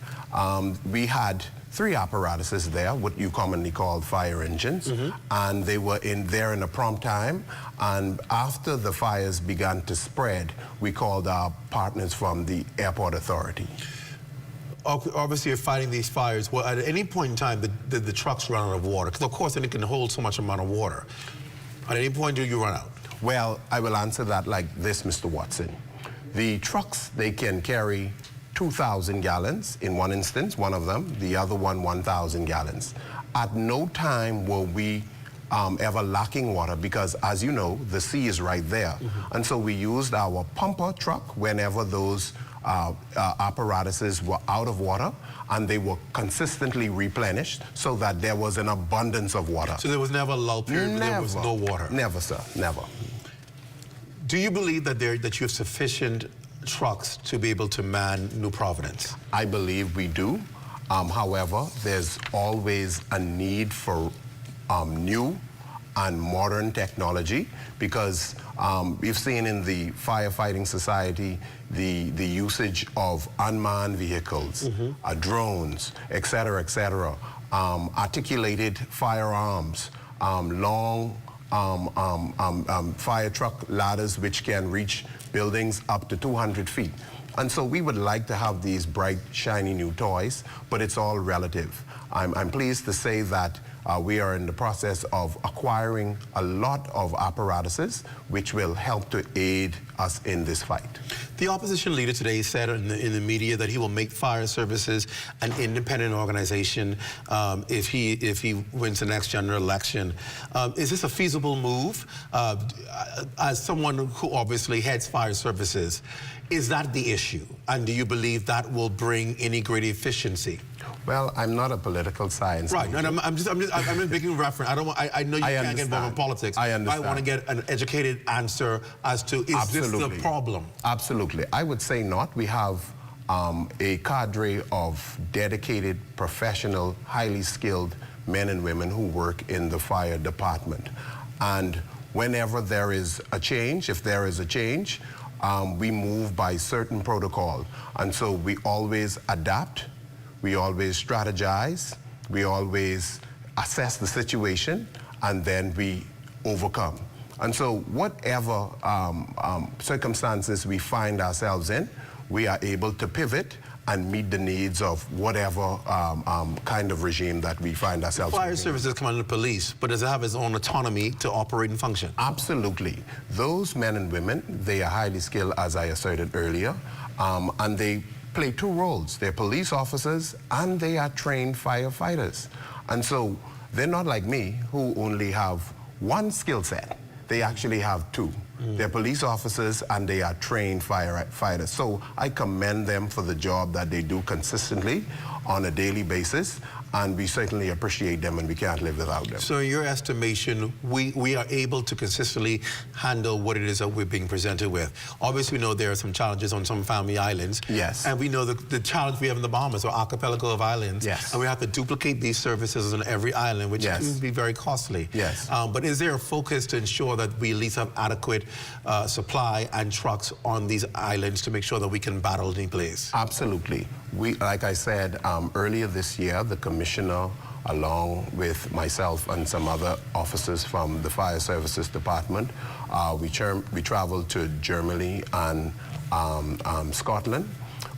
We had 3 apparatuses there, what you commonly call fire engines, and they were there in a prompt time. And after the fires began to spread, we called our partners from the airport authority. Obviously, you're fighting these fires. Well, at any point in time, did the trucks run out of water? Because, of course, it can hold so much amount of water. At any point, do you run out? Well, I will answer that like this, Mr. Watson. The trucks, they can carry 2,000 gallons in one instance, one of them, the other one 1,000 gallons. At no time were we ever lacking water because, as you know, the sea is right there. And so we used our pumper truck whenever those apparatuses were out of water, and they were consistently replenished so that there was an abundance of water. So there was never a lull period where there was no water? Never, sir, never. Do you believe that you have sufficient trucks to be able to man New Providence? I believe we do. However, there's always a need for new and modern technology because we've seen in the firefighting society the usage of unmanned vehicles, drones, et cetera, articulated firearms, long fire truck ladders which can reach buildings up to 200 feet. And so we would like to have these bright, shiny new toys, but it's all relative. I'm pleased to say that we are in the process of acquiring a lot of apparatuses which will help to aid us in this fight. The opposition leader today said in the media that he will make fire services an independent organization if he wins the next general election. Is this a feasible move? As someone who obviously heads fire services, is that the issue? And do you believe that will bring any greater efficiency? Well, I'm not a political science right, major. and I'm just making reference. I know you can't get involved in politics. I understand. I want to get an educated answer as to is this the problem? Absolutely. I would say not. We have a cadre of dedicated, professional, highly skilled men and women who work in the fire department. And whenever there is a change, if there is a change, we move by certain protocol. And so we always adapt. We always strategize, we always assess the situation, and then we overcome. And so whatever circumstances we find ourselves in, we are able to pivot and meet the needs of whatever kind of regime that we find ourselves in. Fire services come under the police, but does it have its own autonomy to operate and function? Absolutely. Those men and women, they are highly skilled, as I asserted earlier, and they play 2 roles. They're police officers and they are trained firefighters. And so they're not like me who only have 1 skill set. They actually have 2. They're police officers and they are trained firefighters. So I commend them for the job that they do consistently on a daily basis, and we certainly appreciate them and we can't live without them. So in your estimation, we are able to consistently handle what it is that we're being presented with. Obviously, we know there are some challenges on some family islands. Yes. And we know the challenge we have in the Bahamas, or archipelago of islands. Yes. And we have to duplicate these services on every island, which can be very costly. Yes. But is there a focus to ensure that we at least have adequate supply and trucks on these islands to make sure that we can battle any place? Absolutely. Like I said, earlier this year, the commissioner, along with myself and some other officers from the Fire Services Department, we traveled to Germany and Scotland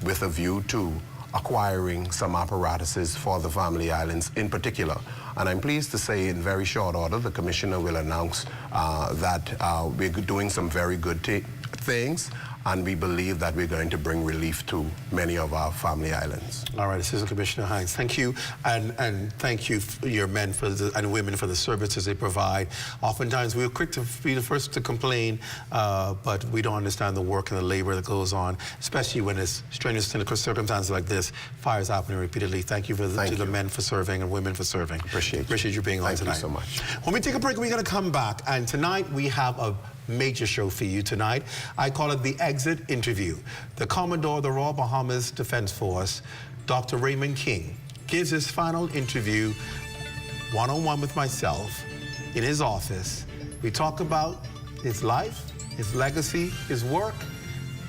with a view to acquiring some apparatuses for the family islands in particular. And I'm pleased to say in very short order, the commissioner will announce that we're doing some very good things, and we believe that we're going to bring relief to many of our family islands. All right, Assistant Commissioner Hines, thank you, and thank you, your men and women, for the services they provide. Oftentimes, we're quick to be the first to complain, but we don't understand the work and the labor that goes on, especially when it's strenuous circumstances like this. Fires happening repeatedly. Thank you to the men for serving and women for serving. Appreciate you being on tonight. Thank you so much. When we take a break, we're going to come back, and tonight we have a major show for you tonight. I call it the Exit Interview. The Commodore of the Royal Bahamas Defense Force, Dr. Raymond King, gives his final interview one-on-one with myself in his office. We talk about his life, his legacy, his work,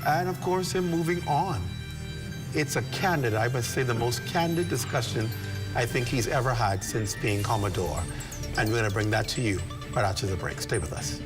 and of course him moving on. It's a candid, I must say, the most candid discussion I think he's ever had since being Commodore. And we're going to bring that to you right after the break. Stay with us.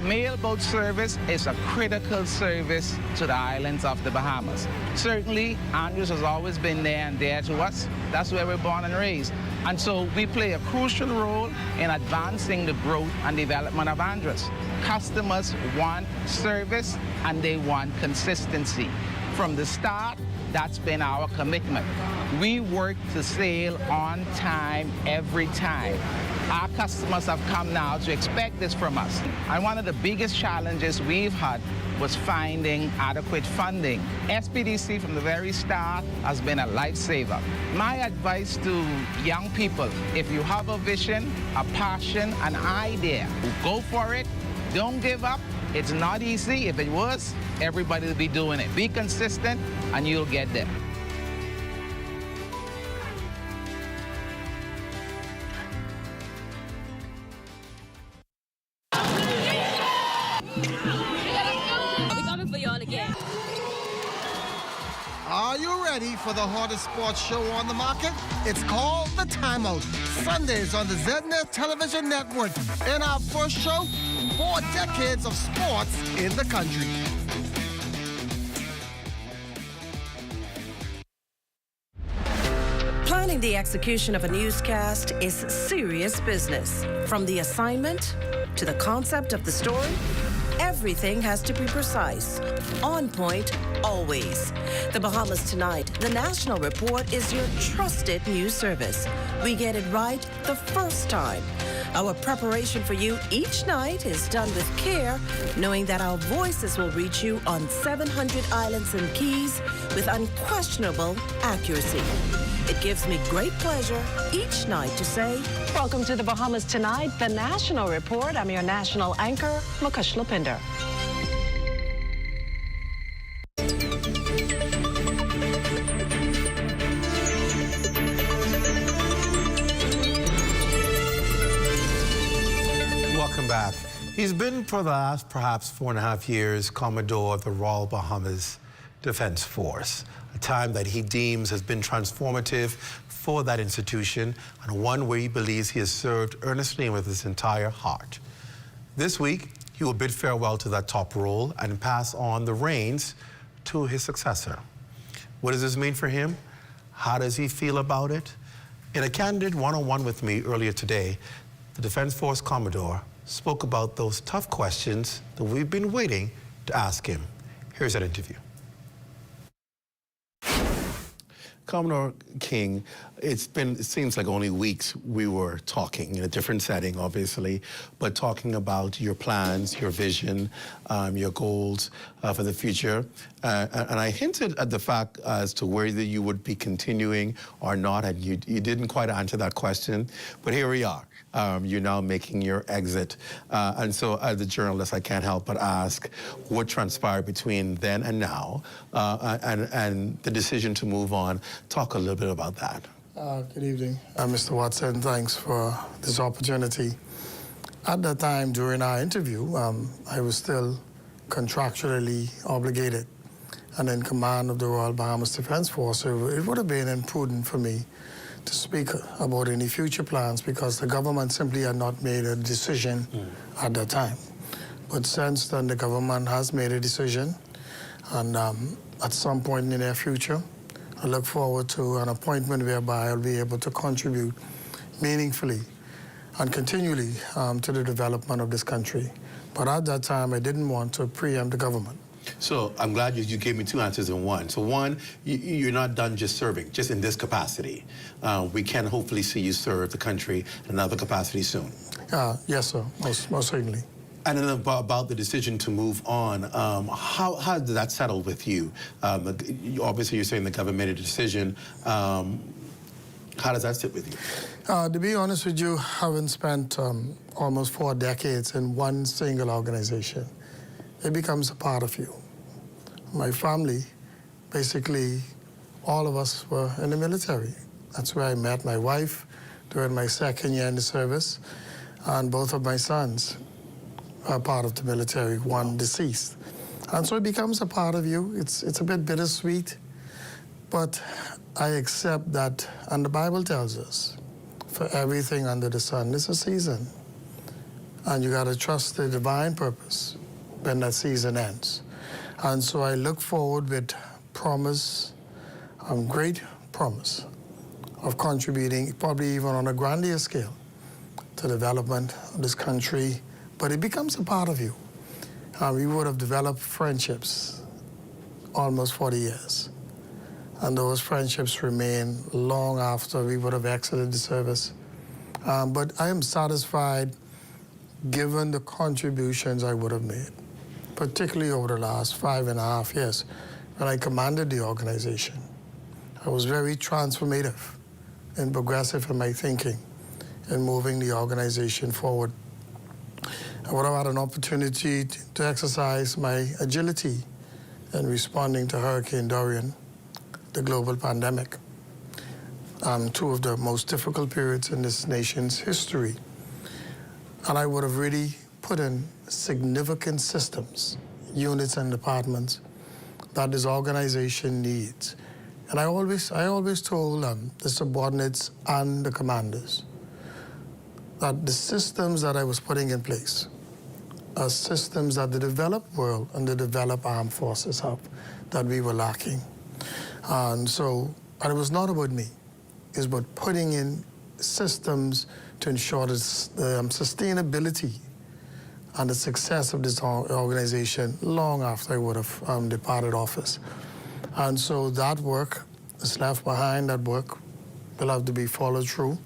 Mailboat service is a critical service to the islands of the Bahamas. Certainly, Andrews has always been there and dear to us. That's where we're born and raised. And so we play a crucial role in advancing the growth and development of Andrews. Customers want service and they want consistency. From the start, that's been our commitment. We work to sail on time every time. Our customers have come now to expect this from us. And one of the biggest challenges we've had was finding adequate funding. SPDC from the very start has been a lifesaver. My advice to young people, if you have a vision, a passion, an idea, go for it. Don't give up. It's not easy. If it was, everybody would be doing it. Be consistent and you'll get there. Are you ready for the hottest sports show on the market? It's called The Timeout, Sundays on the ZNS Television Network. In our first show, 4 decades of sports in the country. Planning the execution of a newscast is serious business. From the assignment to the concept of the story, everything has to be precise, on point, always. The Bahamas Tonight, the National Report, is your trusted news service. We get it right the first time. Our preparation for you each night is done with care, knowing that our voices will reach you on 700 islands and keys with unquestionable accuracy. It gives me great pleasure each night to say, welcome to the Bahamas Tonight, the National Report. I'm your national anchor, Mukesh Lopinder. Welcome back. He's been for the last perhaps 4.5 years Commodore of the Royal Bahamas Defense Force, a time that he deems has been transformative for that institution and one where he believes he has served earnestly and with his entire heart. This week, he will bid farewell to that top role and pass on the reins to his successor. What does this mean for him? How does he feel about it? In a candid one-on-one with me earlier today, the Defense Force Commodore spoke about those tough questions that we've been waiting to ask him. Here's that interview. Commodore King, it seems like only weeks we were talking in a different setting, obviously, but talking about your plans, your vision, your goals for the future. And I hinted at the fact as to whether you would be continuing or not, and you didn't quite answer that question, but here we are. You're now making your exit. And so as a journalist, I can't help but ask what transpired between then and now, and the decision to move on. Talk a little bit about that. Good evening, Mr. Watson. Thanks for this opportunity. At that time, during our interview, I was still contractually obligated and in command of the Royal Bahamas Defense Force. So it would have been imprudent for me to speak about any future plans because the government simply had not made a decision at that time. But since then, the government has made a decision, and at some point in the near future, I look forward to an appointment whereby I'll be able to contribute meaningfully and continually to the development of this country. But at that time, I didn't want to preempt the government. So I'm glad you gave me 2 answers in one. So one, you're not done just serving, just in this capacity. We can hopefully see you serve the country in another capacity soon. Yes, sir, most certainly. And then about the decision to move on, how did that settle with you? Obviously, you're saying the government made a decision. How does that sit with you? To be honest with you, having spent almost 4 decades in one single organization, it becomes a part of you. My family, basically, all of us were in the military. That's where I met my wife during my 2nd year in the service, and both of my sons are part of the military, one deceased. And so it becomes a part of you. It's a bit bittersweet, but I accept that, and the Bible tells us, for everything under the sun, there's a season. And you gotta trust the divine purpose when that season ends. And so I look forward with promise, great promise, of contributing, probably even on a grander scale, to development of this country, but it becomes a part of you. We would have developed friendships almost 40 years. And those friendships remain long after we would have exited the service. But I am satisfied given the contributions I would have made, particularly over the last 5.5 years when I commanded the organization. I was very transformative and progressive in my thinking in moving the organization forward. I would have had an opportunity to exercise my agility in responding to Hurricane Dorian, the global pandemic, 2 of the most difficult periods in this nation's history. And I would have really put in significant systems, units and departments that this organization needs. And I always told the subordinates and the commanders that the systems that I was putting in place are systems that the developed world and the developed armed forces have that we were lacking. And it was not about me. It's about putting in systems to ensure the sustainability and the success of this organization long after I would have departed office. And so that work is left behind. That work will have to be followed through.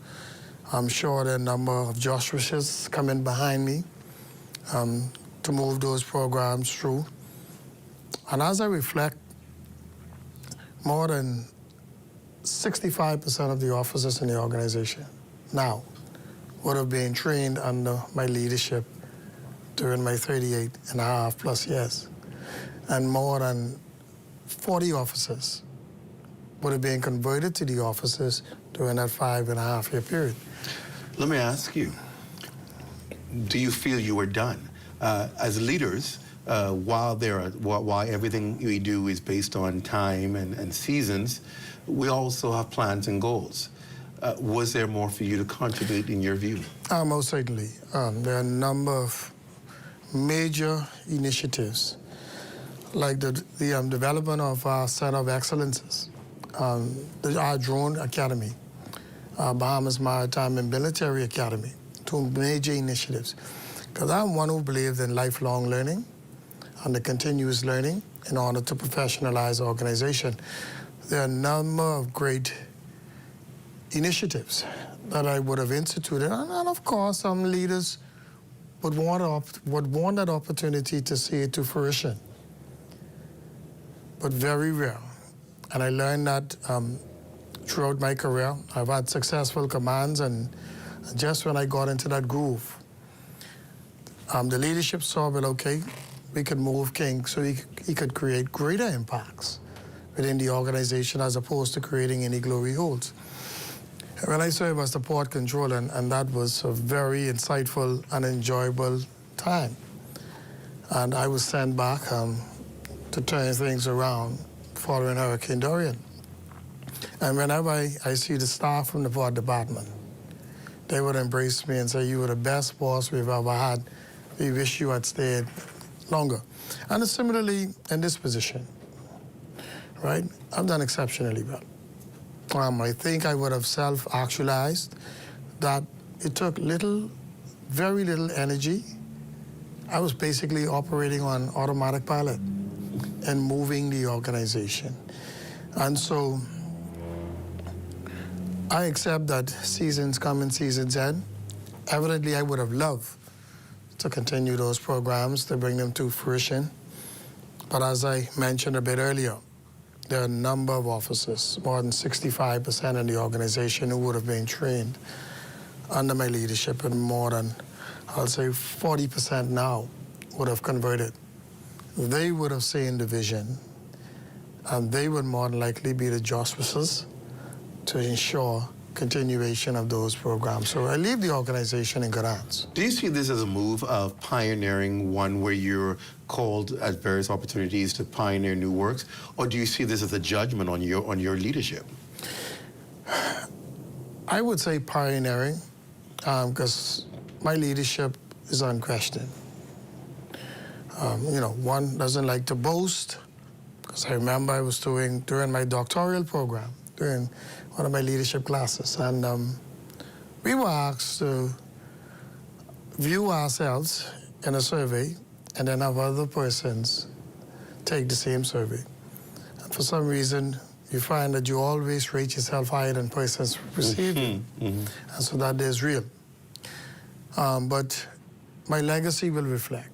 I'm sure there are a number of Joshuas coming behind me to move those programs through. And as I reflect, more than 65% of the officers in the organization now would have been trained under my leadership during my 38.5+ years. And more than 40 officers would have been converted to the officers during that 5.5-year period. Let me ask you, do you feel you were done? As leaders, while everything we do is based on time and seasons, we also have plans and goals. Was there more for you to contribute in your view? Most certainly. There are a number of major initiatives, like the development of our Center of Excellences, our Drone Academy, Bahamas Maritime and Military Academy, 2 major initiatives. Because I'm one who believes in lifelong learning and the continuous learning in order to professionalize the organization. There are a number of great initiatives that I would have instituted, and of course some leaders would want that opportunity to see it to fruition, but very rare. And I learned that throughout my career. I've had successful commands, and just when I got into that groove, the leadership saw, well, okay, we could move King so he could create greater impacts within the organization as opposed to creating any glory holes. When I served as the port controller, and that was a very insightful and enjoyable time. And I was sent back to turn things around following Hurricane Dorian. And whenever I see the staff from the port department, they would embrace me and say, you were the best boss we've ever had. We wish you had stayed longer. And similarly in this position, right? I've done exceptionally well. I think I would have self-actualized that it took very little energy. I was basically operating on automatic pilot and moving the organization. And so I accept that seasons come and seasons end. Evidently, I would have loved to continue those programs, to bring them to fruition. But as I mentioned a bit earlier, there are a number of officers, more than 65% in the organization, who would have been trained under my leadership, and more than, I'll say, 40% now would have converted. They would have seen the vision, and they would more than likely be the justices to ensure continuation of those programs. So I leave the organization in good hands. Do you see this as a move of pioneering, one where you're called at various opportunities to pioneer new works, or do you see this as a judgment on your leadership? I would say pioneering, because my leadership is unquestioned. You know, one doesn't like to boast, because I remember I was doing, during my doctoral program, during one of my leadership classes, and we were asked to view ourselves in a survey and then have other persons take the same survey. And for some reason, you find that you always rate yourself higher than persons receiving, and so that is real. But my legacy will reflect.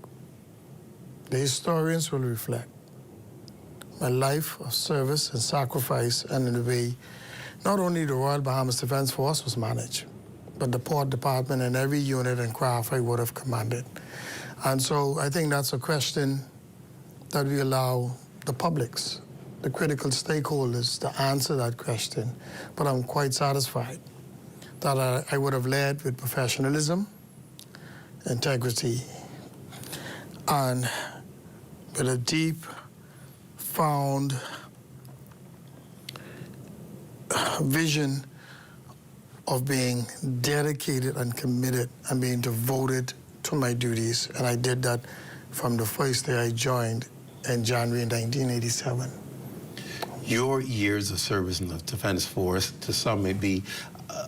The historians will reflect my life of service and sacrifice, and in the way not only the Royal Bahamas Defense Force was managed, but the Port Department and every unit and craft I would have commanded. And so I think that's a question that we allow the publics, the critical stakeholders, to answer that question. But I'm quite satisfied that I would have led with professionalism, integrity, and with a deep found vision of being dedicated and committed and being devoted to my duties. And I did that from the first day I joined in January 1987. Your years of service in the Defense Force, to some may be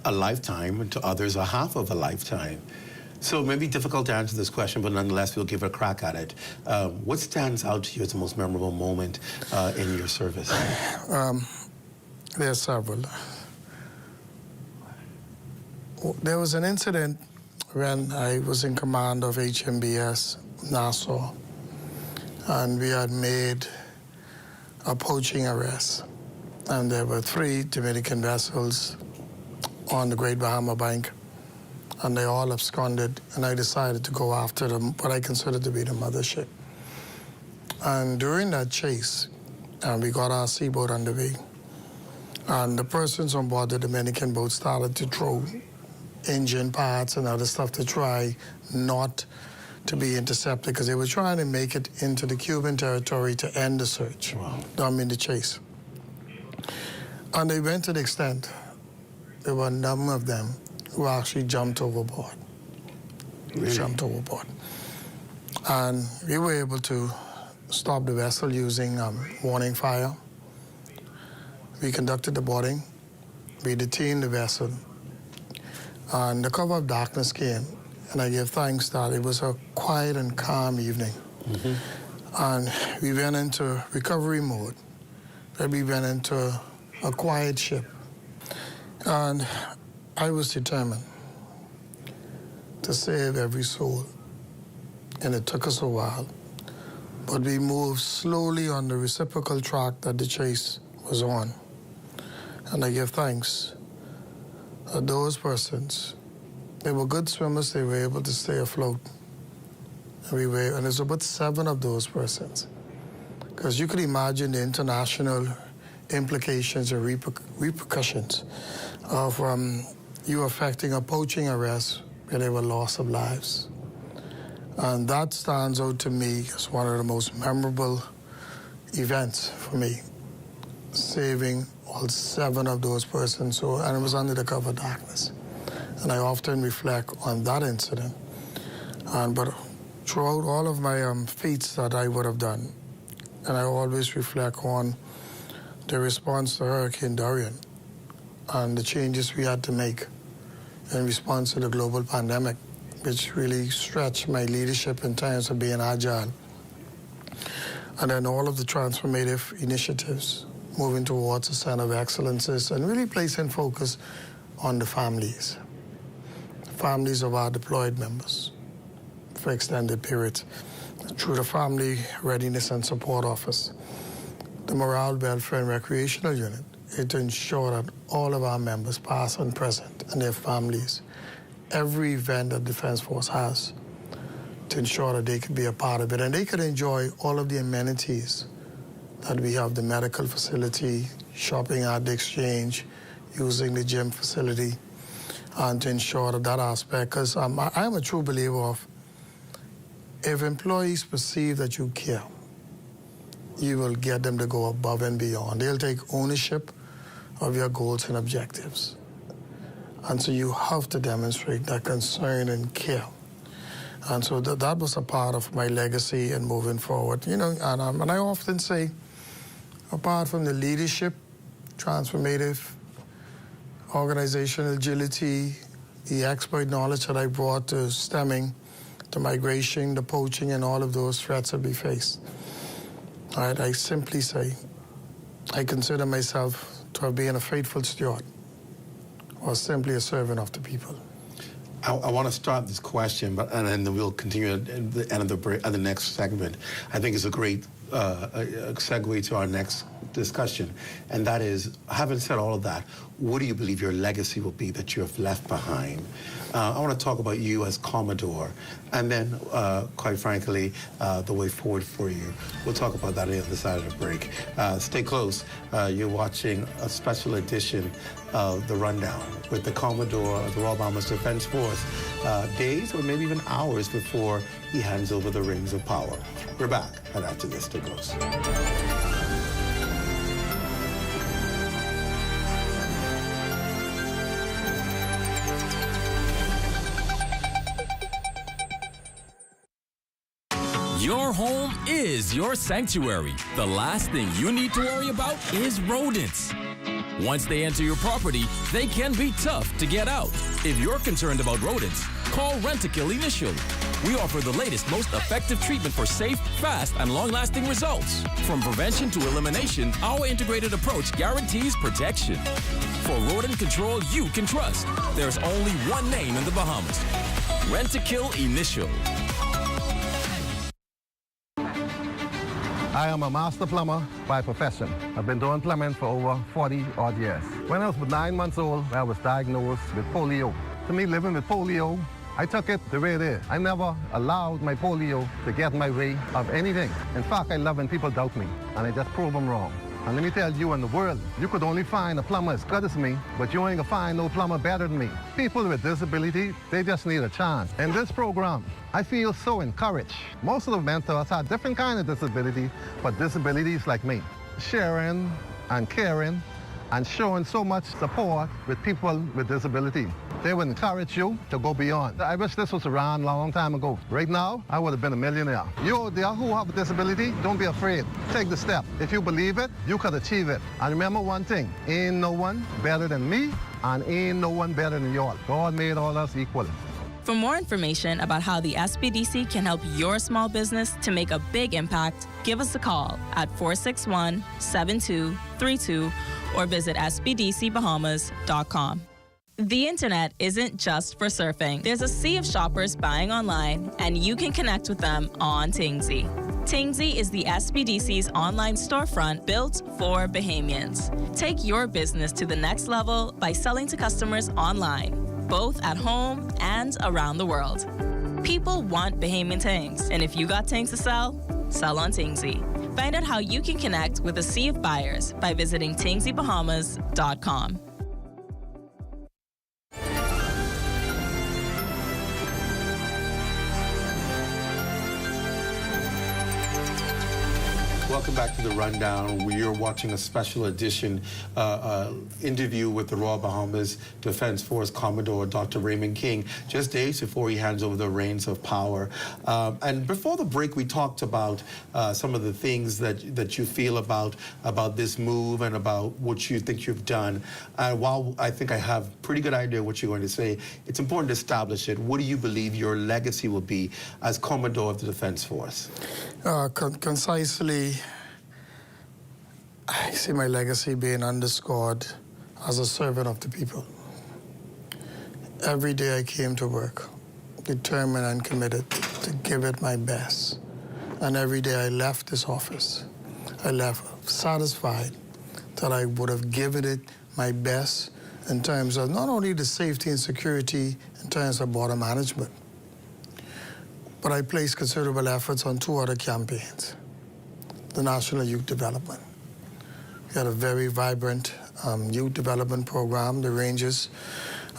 a lifetime, and to others a half of a lifetime. So it may be difficult to answer this question, but nonetheless, we'll give a crack at it. What stands out to you as the most memorable moment in your service? There are several. There was an incident when I was in command of HMBS Nassau, and we had made a poaching arrest. And there were 3 Dominican vessels on the Great Bahama Bank, and they all absconded, and I decided to go after them, what I considered to be the mothership. And during that chase, we got our seaboat underway, and the persons on board the Dominican boat started to throw engine parts and other stuff to try not to be intercepted, because they were trying to make it into the Cuban territory to end the search, in the chase. And they went to the extent, there were a number of them who actually jumped overboard. Jumped overboard. And we were able to stop the vessel using warning fire. We conducted the boarding. We detained the vessel. And the cover of darkness came, and I give thanks that it was a quiet and calm evening. And we went into recovery mode. We went into a quiet ship. And I was determined to save every soul. And it took us a while. But we moved slowly on the reciprocal track that the chase was on. And I give thanks that those persons, they were good swimmers, they were able to stay afloat. And there's about 7 of those persons. Because you could imagine the international implications or repercussions of you affecting a poaching arrest where there were loss of lives. And that stands out to me as one of the most memorable events for me, saving all 7 of those persons, and it was under the cover of darkness. And I often reflect on that incident. But throughout all of my feats that I would have done, and I always reflect on the response to Hurricane Dorian and the changes we had to make in response to the global pandemic, which really stretched my leadership in terms of being agile. And then all of the transformative initiatives moving towards a center of excellences and really placing focus on the families of our deployed members for extended periods through the Family Readiness and Support Office. the Morale, Welfare, and Recreational Unit is to ensure that all of our members, past and present, and their families, every event that Defense Force has, to ensure that they could be a part of it and they could enjoy all of the amenities that we have, the medical facility, shopping at the exchange, using the gym facility, and to ensure that aspect, because I'm a true believer of if employees perceive that you care, you will get them to go above and beyond. They'll take ownership of your goals and objectives. And so you have to demonstrate that concern and care. And so that was a part of my legacy and moving forward. You know, and I often say, apart from the leadership, transformative, organizational agility, the expert knowledge that I brought to stemming, to migration, the poaching, and all of those threats that we face, all right, I simply say, I consider myself to have been a faithful steward or simply a servant of the people. I want to start this question, and then we'll continue at the end of the break, at the next segment. I think it's a great segue to our next discussion, and that is, having said all of that, what do you believe your legacy will be that you have left behind? I want to talk about you as Commodore, and then, quite frankly, the way forward for you. We'll talk about that on the other side of the break. Stay close. You're watching a special edition of The Rundown with the Commodore of the Royal Bahamas Defense Force, days or maybe even hours before he hands over the reins of power. We're back, and after this, stay close. Your home is your sanctuary. The last thing you need to worry about is rodents. Once they enter your property, they can be tough to get out. If you're concerned about rodents, call Rent-A-Kill Initial. We offer the latest, most effective treatment for safe, fast, and long-lasting results. From prevention to elimination, our integrated approach guarantees protection. For rodent control you can trust, there's only one name in the Bahamas: Rent-A-Kill Initial. I am a master plumber by profession. I've been doing plumbing for over 40-odd years. When I was 9 months old, I was diagnosed with polio. To me, living with polio, I took it the way it is. I never allowed my polio to get in my way of anything. In fact, I love when people doubt me, and I just prove them wrong. And let me tell you, in the world, you could only find a plumber as good as me, but you ain't gonna find no plumber better than me. People with disability, they just need a chance. In this program, I feel so encouraged. Most of the mentors have different kind of disability, but disabilities like me. Sharing and caring and showing so much support with people with disability. They would encourage you to go beyond. I wish this was around a long time ago. Right now, I would have been a millionaire. You out there who have a disability, don't be afraid. Take the step. If you believe it, you could achieve it. And remember one thing, ain't no one better than me, and ain't no one better than y'all. God made all us equal. For more information about how the SBDC can help your small business to make a big impact, give us a call at 461-7232 or visit sbdcbahamas.com. The internet isn't just for surfing. There's a sea of shoppers buying online, and you can connect with them on Tingsy. Tingsy is the SBDC's online storefront built for Bahamians. Take your business to the next level by selling to customers online, both at home and around the world. People want Bahamian things, and if you got things to sell, sell on Tingsy. Find out how you can connect with a sea of buyers by visiting tingsybahamas.com. Welcome back to The Rundown. We are watching a special edition interview with the Royal Bahamas Defense Force Commodore Dr. Raymond King, just days before he hands over the reins of power. And before the break, we talked about some of the things that you feel about this move and about what you think you've done. While I think I have a pretty good idea what you're going to say, it's important to establish it. What do you believe your legacy will be as Commodore of the Defense Force? Concisely, I see my legacy being underscored as a servant of the people. Every day I came to work, determined and committed to give it my best. And every day I left this office, I left satisfied that I would have given it my best in terms of not only the safety and security in terms of border management, but I placed considerable efforts on 2 other campaigns. The National Youth Development. We had a very vibrant youth development program, the Rangers,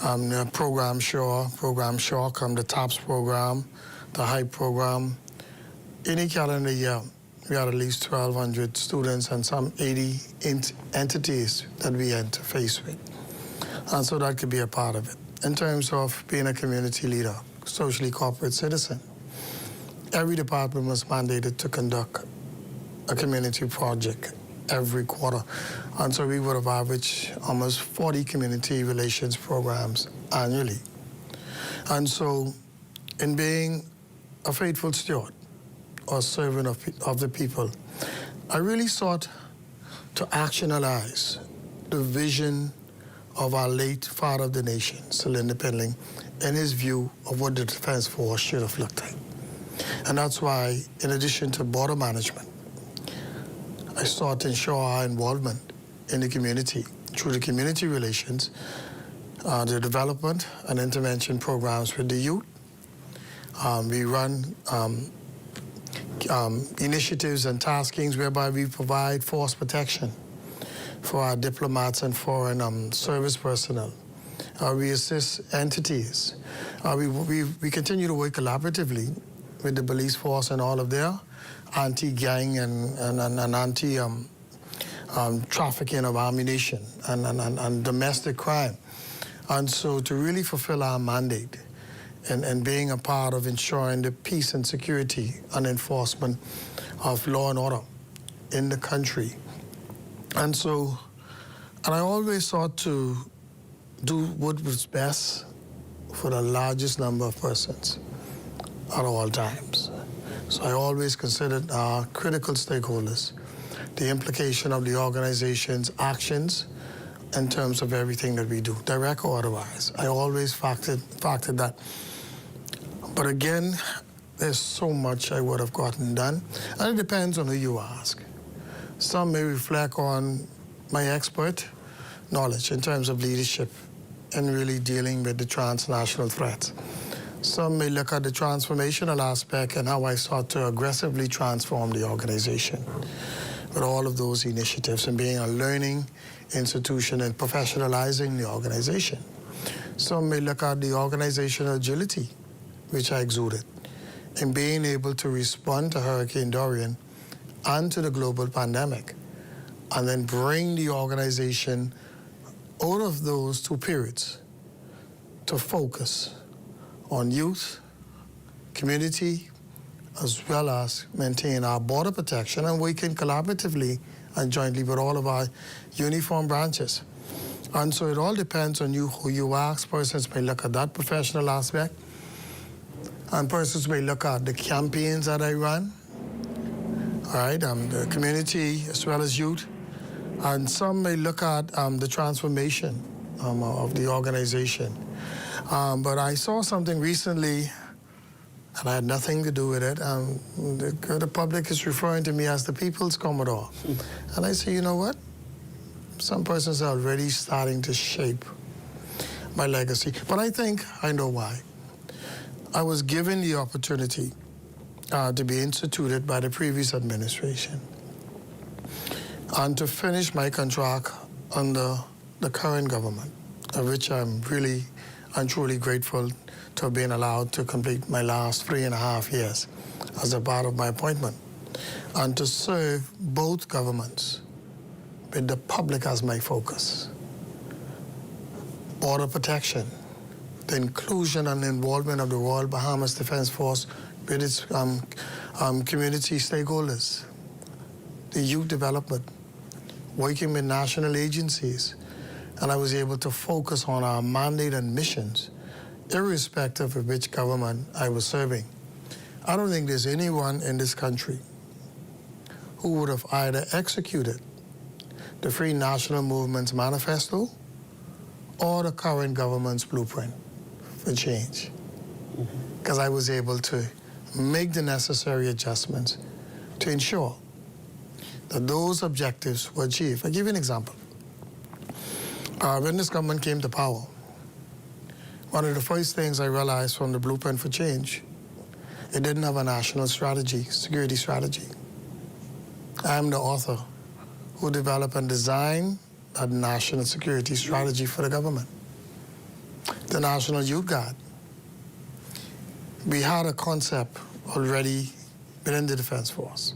the Program Shore, the TOPS program, the HYPE program. Any calendar year, we had at least 1,200 students and some 80 entities that we interface with. And so that could be a part of it. In terms of being a community leader, socially corporate citizen, every department was mandated to conduct a community project every quarter. And so we would have averaged almost 40 community relations programs annually. And so in being a faithful steward or servant of the people, I really sought to actionalize the vision of our late father of the nation, Sir Lyndon Pendling, and his view of what the Defense Force should have looked like. And that's why, in addition to border management, I sought to ensure our involvement in the community through the community relations, the development and intervention programs with the youth. We run initiatives and taskings whereby we provide force protection for our diplomats and foreign service personnel. We assist entities. We continue to work collaboratively with the police force and all of their anti-gang and anti-trafficking of ammunition and domestic crime. And so to really fulfill our mandate and being a part of ensuring the peace and security and enforcement of law and order in the country. And I always sought to do what was best for the largest number of persons at all times. So I always considered our critical stakeholders, the implication of the organization's actions in terms of everything that we do, direct or otherwise. I always factored that. But again, there's so much I would have gotten done, and it depends on who you ask. Some may reflect on my expert knowledge in terms of leadership and really dealing with the transnational threats. Some may look at the transformational aspect and how I sought to aggressively transform the organization with all of those initiatives and being a learning institution and professionalizing the organization. Some may look at the organizational agility, which I exuded, in being able to respond to Hurricane Dorian and to the global pandemic, and then bring the organization out of those 2 periods to focus on youth, community, as well as maintain our border protection and working collaboratively and jointly with all of our uniform branches. And so it all depends on you, who you ask. Persons may look at that professional aspect, and persons may look at the campaigns that I run, all right, the community as well as youth. And some may look at the transformation of the organization. But I saw something recently, and I had nothing to do with it. The public is referring to me as the People's Commodore. And I say, you know what? Some persons are already starting to shape my legacy. But I think I know why. I was given the opportunity to be instituted by the previous administration and to finish my contract under the current government, of which I'm really and truly grateful to have been allowed to complete my last 3.5 years as a part of my appointment, and to serve both governments with the public as my focus. Border protection, the inclusion and involvement of the Royal Bahamas Defense Force with its community stakeholders, the youth development, working with national agencies, and I was able to focus on our mandate and missions, irrespective of which government I was serving. I don't think there's anyone in this country who would have either executed the Free National Movement's manifesto or the current government's blueprint for change. Because I was able to make the necessary adjustments to ensure that those objectives were achieved. I'll give you an example. When this government came to power, one of the first things I realized from the Blueprint for Change, it didn't have a national strategy, security strategy. I'm the author who developed and designed a national security strategy for the government. The National Youth Guard. We had a concept already within the Defense Force.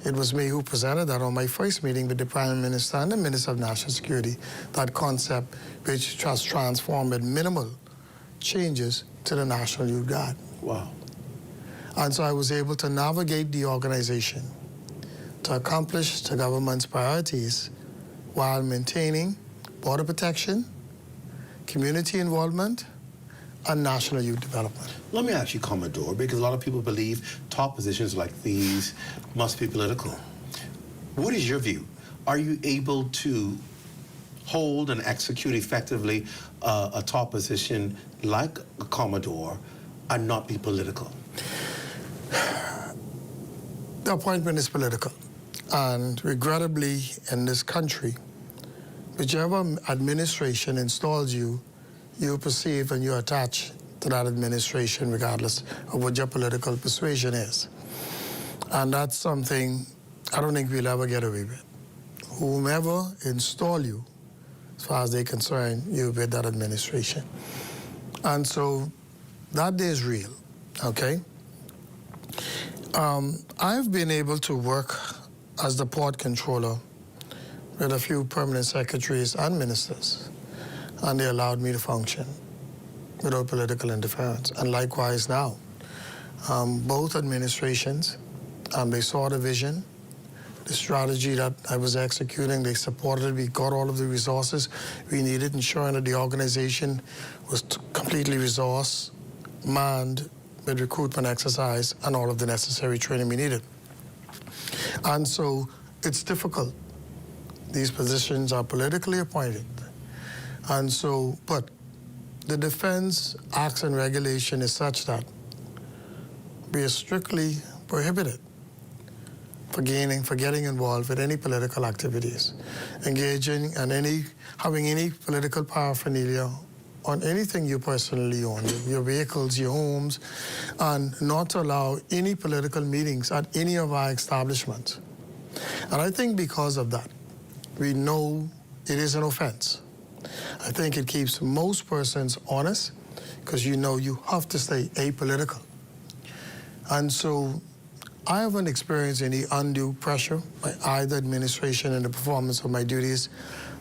It was me who presented that on my first meeting with the Prime Minister and the Minister of National Security, that concept which has transformed with minimal changes to the National Youth Guard. Wow. And so I was able to navigate the organization to accomplish the government's priorities while maintaining border protection, community involvement, and national youth development. Let me ask you, Commodore, because a lot of people believe top positions like these must be political. What is your view? Are you able to hold and execute effectively a top position like a Commodore and not be political? The appointment is political. And regrettably, in this country, whichever administration installs you, you perceive and you attach to that administration regardless of what your political persuasion is. And that's something I don't think we'll ever get away with. Whomever install you, as far as they're concerned, you're with that administration. And so that day is real, okay? I've been able to work as the port controller with a few permanent secretaries and ministers, and they allowed me to function without political interference. And likewise now, both administrations, they saw the vision, the strategy that I was executing, they supported it, we got all of the resources we needed, ensuring that the organization was completely resourced, manned with recruitment exercise, and all of the necessary training we needed. And so it's difficult. These positions are politically appointed. And so, but the Defense Acts and Regulation is such that we are strictly prohibited for getting involved with any political activities, engaging and having any political paraphernalia on anything you personally own, your vehicles, your homes, and not to allow any political meetings at any of our establishments. And I think because of that, we know it is an offense. I think it keeps most persons honest because you know you have to stay apolitical. And so I haven't experienced any undue pressure by either administration in the performance of my duties.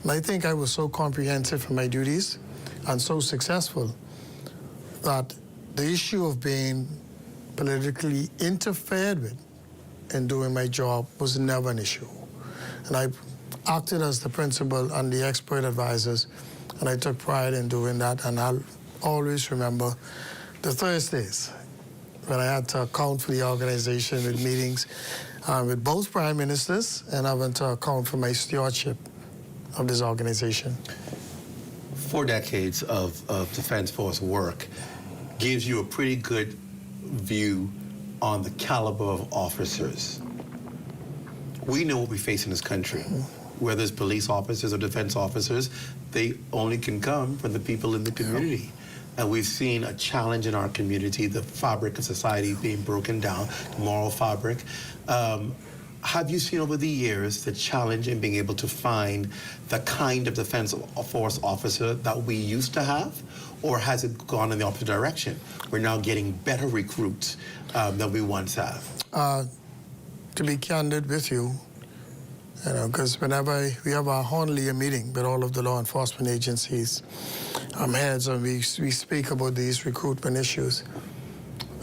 And I think I was so comprehensive in my duties and so successful that the issue of being politically interfered with in doing my job was never an issue. And I acted as the principal and the expert advisors, and I took pride in doing that. And I'll always remember the Thursdays when I had to account for the organization with meetings with both prime ministers and having to account for my stewardship of this organization. 4 decades of Defense Force work gives you a pretty good view on the caliber of officers. We know what we face in this country. Whether it's police officers or defense officers, they only can come from the people in the community. And we've seen a challenge in our community, the fabric of society being broken down, the moral fabric. Have you seen over the years the challenge in being able to find the kind of Defense Force officer that we used to have? Or has it gone in the opposite direction? We're now getting better recruits than we once have. To be candid with you, because whenever we have our Honley meeting with all of the law enforcement agencies, heads, and we speak about these recruitment issues,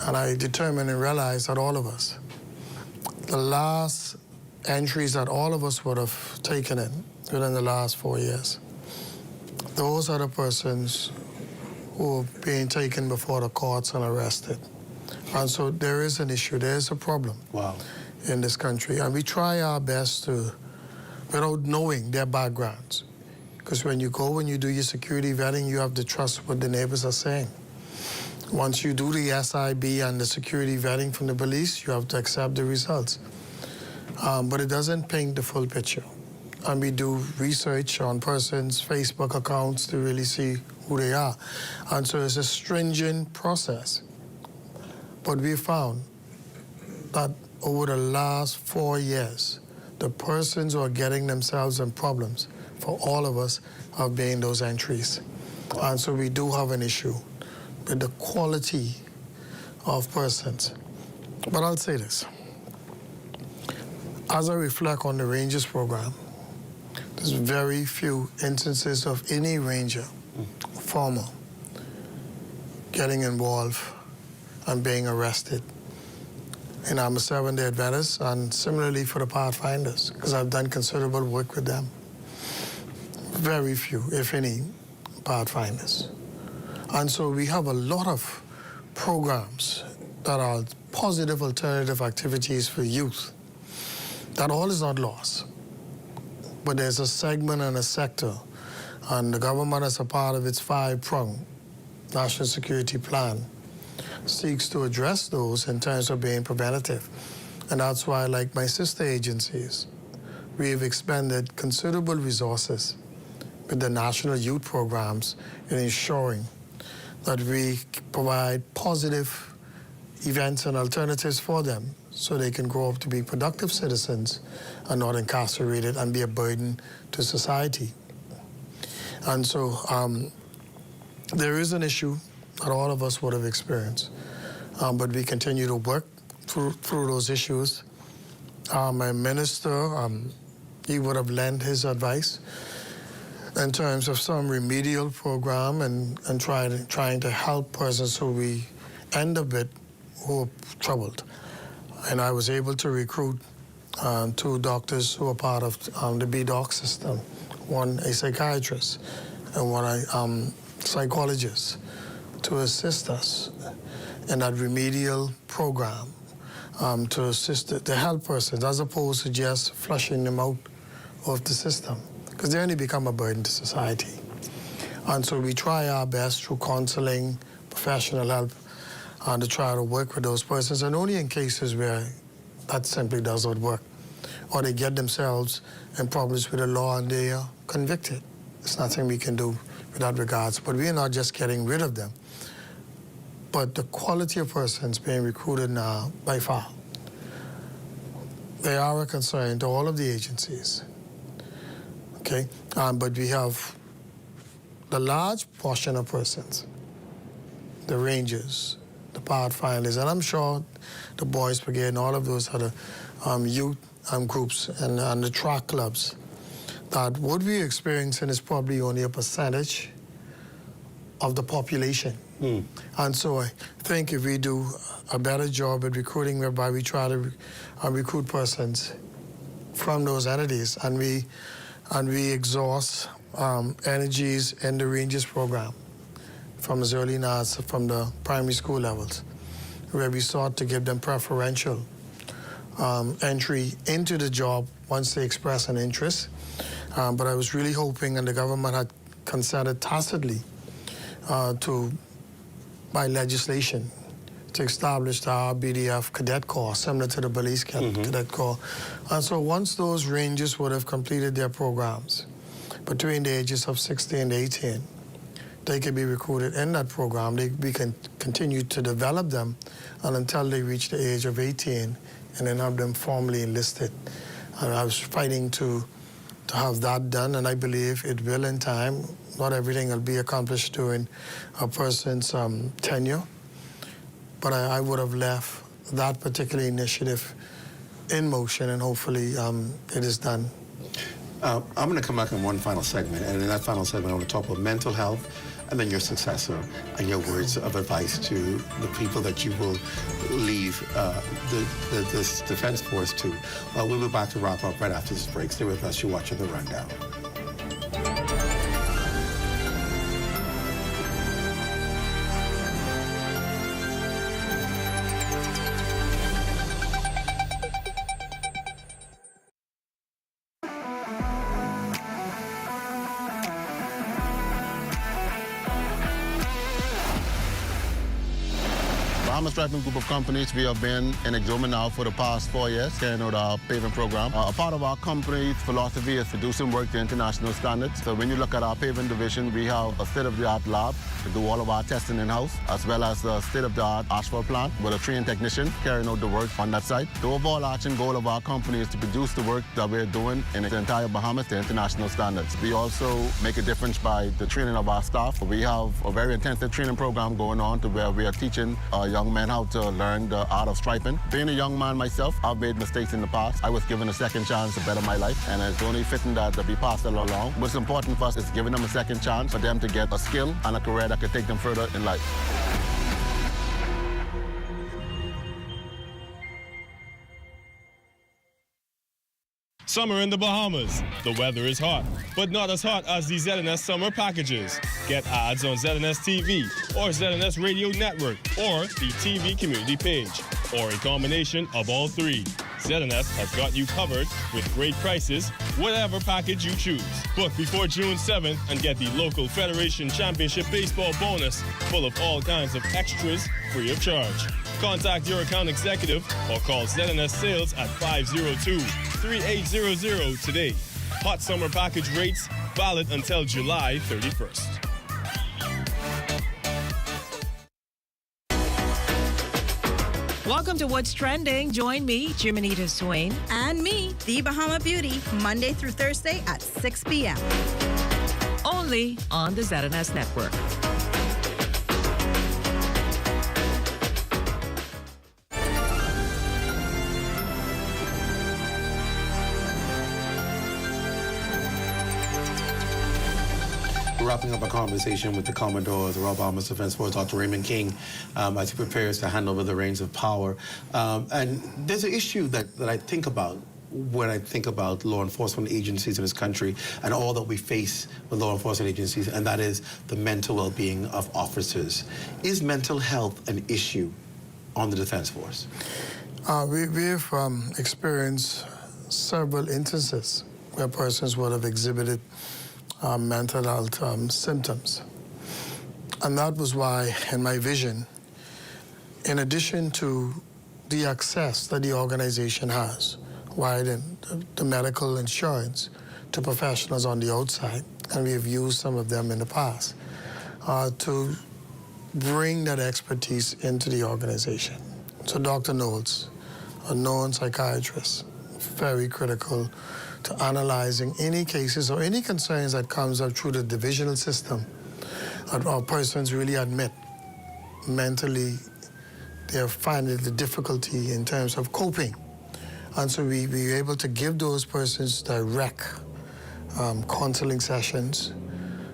and I determine and realize that all of us, the last entries that all of us would have taken in within the last 4 years, those are the persons who are being taken before the courts and arrested. And so there is an issue, there is a problem in this country. And we try our best to, without knowing their backgrounds, because when you go and you do your security vetting, you have to trust what the neighbors are saying. Once you do the SIB and the security vetting from the police, you have to accept the results. but it doesn't paint the full picture. And we do research on persons' Facebook accounts to really see who they are. And so it's a stringent process. But we found that over the last 4 years, the persons who are getting themselves in problems for all of us have been those entries. And so we do have an issue with the quality of persons. But I'll say this. As I reflect on the Rangers program, there's very few instances of any Ranger, former, getting involved and being arrested. And I'm a 7-day Adventist, and similarly for the Pathfinders, because I've done considerable work with them. Very few, if any, Pathfinders. And so we have a lot of programs that are positive alternative activities for youth. That all is not lost. But there's a segment and a sector, and the government, as a part of its 5-pronged national security plan, seeks to address those in terms of being preventative. And that's why, like my sister agencies, we've expended considerable resources with the national youth programs in ensuring that we provide positive events and alternatives for them so they can grow up to be productive citizens and not incarcerated and be a burden to society. And so there is an issue that all of us would have experienced, but we continue to work through those issues. My minister, he would have lent his advice in terms of some remedial program and trying to help persons who we end up with who are troubled. And I was able to recruit 2 doctors who are part of the BDoc system, one a psychiatrist and one a psychologist, to assist us in that remedial program to assist, to help persons, as opposed to just flushing them out of the system, because they only become a burden to society. And so we try our best through counseling, professional help, to try to work with those persons, and only in cases where that simply does not work, or they get themselves in problems with the law and they are convicted. There's nothing we can do with that regards, but we are not just getting rid of them, but the quality of persons being recruited now, by far, they are a concern to all of the agencies, okay? But we have the large portion of persons, the Rangers, the Pathfinders, and I'm sure the Boys Brigade and all of those other youth groups and the track clubs, that what we're experiencing is probably only a percentage of the population. And so I think if we do a better job at recruiting, whereby we try to recruit persons from those entities, and we exhaust energies in the Rangers program from as early as from the primary school levels, where we sought to give them preferential entry into the job once they express an interest. But I was really hoping, and the government had consented tacitly by legislation, to establish the RBDF Cadet Corps, similar to the Police Cadet Corps. And so once those Rangers would have completed their programs between the ages of 16 to 18, they could be recruited in that program. We can continue to develop them until they reach the age of 18, and then have them formally enlisted. And I was fighting to have that done, and I believe it will in time. Not everything will be accomplished during a person's tenure, but I would have left that particular initiative in motion, and hopefully it is done. I'm going to come back in one final segment, and in that final segment I want to talk about mental health, and then your successor and your words of advice to the people that you will leave this defense force to. We'll be back to wrap up right after this break. Stay with us. You're watching The Rundown. Bahamas Striping Group of Companies, we have been in Exuma now for the past 4 years, carrying out our paving program. A part of our company's philosophy is to do some work to international standards. So when you look at our paving division, we have a state-of-the-art lab to do all of our testing in-house, as well as a state-of-the-art asphalt plant with a trained technician carrying out the work on that site. The overall action goal of our company is to produce the work that we're doing in the entire Bahamas to international standards. We also make a difference by the training of our staff. We have a very intensive training program going on to where we are teaching young men how to learn the art of striping. Being a young man myself, I've made mistakes in the past. I was given a second chance to better my life, and it's only fitting that we pass it along. What's important for us is giving them a second chance for them to get a skill and a career that could take them further in life. Summer in the Bahamas. The weather is hot, but not as hot as the ZNS summer packages. Get ads on ZNS TV or ZNS Radio Network or the TV community page, or a combination of all three. ZNS has got you covered with great prices, whatever package you choose. Book before June 7th and get the local Federation Championship Baseball bonus full of all kinds of extras free of charge. Contact your account executive or call ZNS Sales at 502-3800 today. Hot summer package rates valid until July 31st. Welcome to What's Trending. Join me, Jiminita Swain. And me, The Bahama Beauty, Monday through Thursday at 6 p.m. Only on the ZNS Network. Wrapping up a conversation with the Commodore of the Royal Bahamas Defense Force, Dr. Raymond King, as he prepares to hand over the reins of power. And there's an issue that I think about when I think about law enforcement agencies in this country and all that we face with law enforcement agencies, and that is the mental well-being of officers. Is mental health an issue on the Defense Force? We've experienced several instances where persons would have exhibited mental health symptoms. And that was why, in my vision, in addition to the access that the organization has, why the medical insurance to professionals on the outside, and we have used some of them in the past, to bring that expertise into the organization. So Dr. Knowles, a known psychiatrist, very critical to analyzing any cases or any concerns that comes up through the divisional system. Our persons really admit mentally they're finding the difficulty in terms of coping. And so we were able to give those persons direct counseling sessions,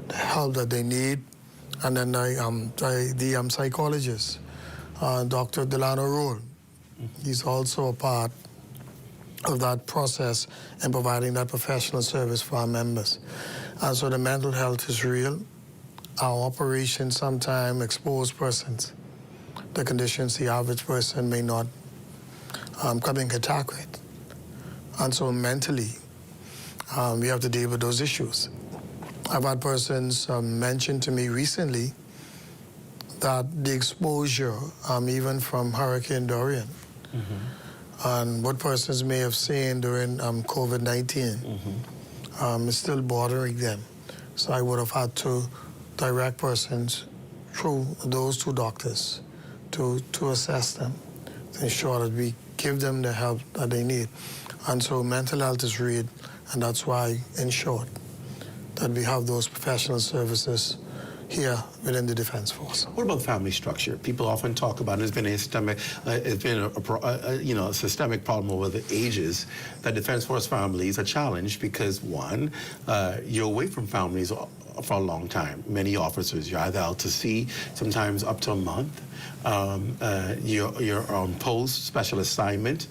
the help that they need. And then the psychologist, Dr. Delano Roll, he's also a part of that process and providing that professional service for our members. And so the mental health is real. Our operations sometimes expose persons the conditions the average person may not come in contact with. And so mentally, we have to deal with those issues. I've had persons mention to me recently that the exposure, even from Hurricane Dorian, and what persons may have seen during COVID-19 is still bothering them. So I would have had to direct persons through those two doctors to assess them, to ensure that we give them the help that they need. And so mental health is real, and that's why, in short, that we have those professional services here within the Defense Force. What about family structure? People often talk about it. It's been a systemic problem over the ages that Defense Force families are challenged because, one, you're away from families for a long time. Many officers, you're either out to sea, sometimes up to a month. You're on post, special assignment.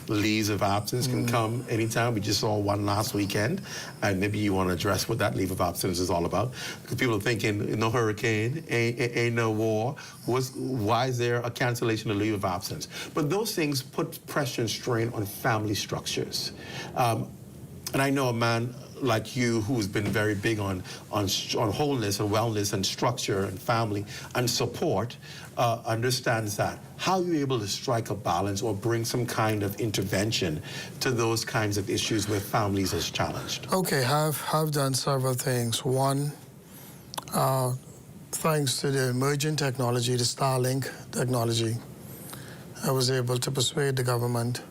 Leaves of absence can come anytime. We just saw one last weekend, and maybe you want to address what that leave of absence is all about. Because people are thinking, no hurricane, ain't no war. Why is there a cancellation of leave of absence? But those things put pressure and strain on family structures. And I know a man like you, who's been very big on wholeness and wellness and structure and family and support, understands that. How are you able to strike a balance or bring some kind of intervention to those kinds of issues where families is challenged? Okay, I've done several things. One, thanks to the emerging technology, the Starlink technology, I was able to persuade the government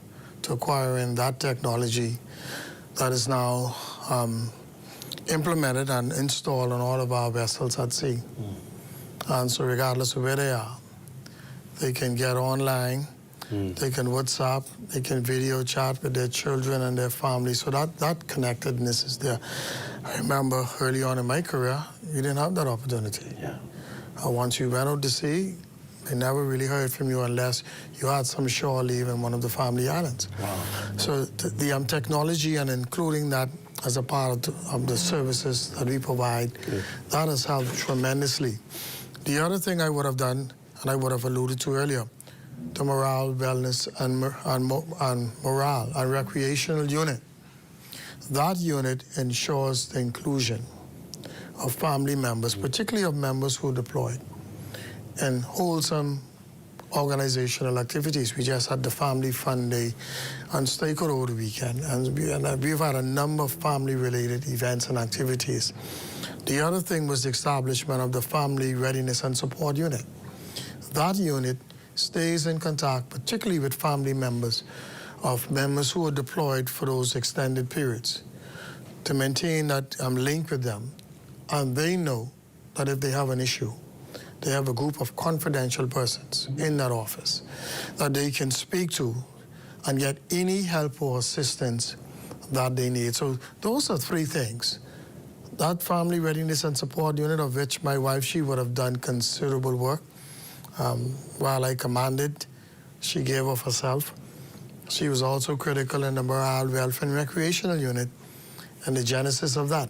to acquire in that technology that is now implemented and installed on all of our vessels at sea. And so regardless of where they are, they can get online, they can WhatsApp, they can video chat with their children and their families. So that connectedness is there. I remember early on in my career, you didn't have that opportunity. Once you went out to sea, they never really heard from you unless you had some shore leave in one of the family islands. Wow. So the technology and including that as a part of the services that we provide, that has helped tremendously. The other thing I would have done, and I would have alluded to earlier, the morale, wellness, and morale and recreational unit. That unit ensures the inclusion of family members, particularly of members who are deployed, and wholesome organizational activities. We just had the Family Fun Day and Stakeout over the weekend, and we've had a number of family-related events and activities. The other thing was the establishment of the Family Readiness and Support Unit. That unit stays in contact, particularly with family members of members who are deployed for those extended periods, to maintain that link with them, and they know that if they have an issue, they have a group of confidential persons in that office that they can speak to and get any help or assistance that they need. So those are three things. That Family Readiness and Support Unit, of which my wife, she would have done considerable work. While I commanded, she gave of herself. She was also critical in the Morale, Welfare, and Recreational Unit and the genesis of that.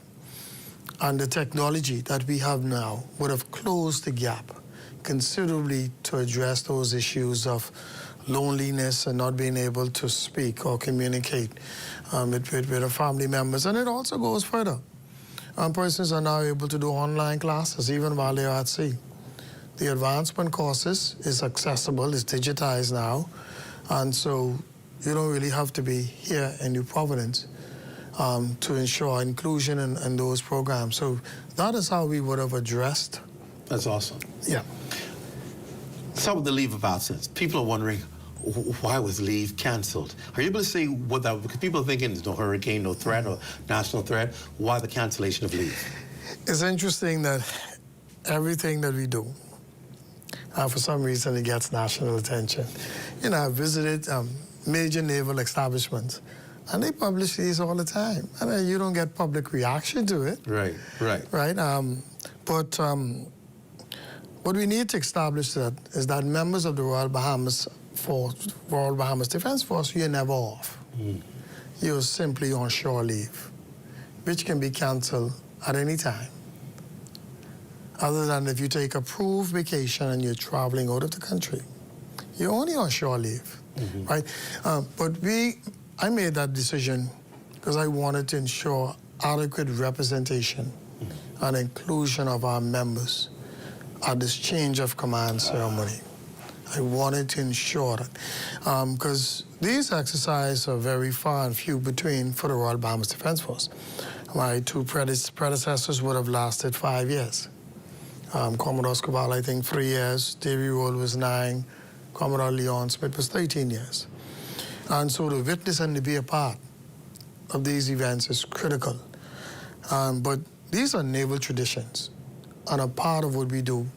And the technology that we have now would have closed the gap considerably to address those issues of loneliness and not being able to speak or communicate with the family members. And it also goes further. Persons are now able to do online classes even while they are at sea. The advancement courses is accessible, it's digitized now, and so you don't really have to be here in New Providence to ensure inclusion in those programs. So that is how we would have addressed. That's awesome. Yeah. Some of the leave of absence. People are wondering, why was leave canceled? Are you able to say what that, because people are thinking there's no hurricane, no threat, or national threat, why the cancellation of leave? It's interesting that everything that we do, for some reason it gets national attention. You know, I've visited major naval establishments, and they publish these all the time. I mean, you don't get public reaction to it. Right. But what we need to establish is that members of the Royal Bahamas Defense Force, you're never off. You're simply on shore leave, which can be canceled at any time, other than if you take approved vacation and you're traveling out of the country. You're only on shore leave, right? But I made that decision because I wanted to ensure adequate representation and inclusion of our members at this change of command ceremony. I wanted to ensure that, because these exercises are very far and few between for the Royal Bahamas Defense Force. My two predecessors would have lasted 5 years. Commodore Scobal, I think 3 years, Davy Roll was 9, Commodore Leon Smith was 13 years. And so to witness and to be a part of these events is critical. But these are naval traditions, and a part of what we do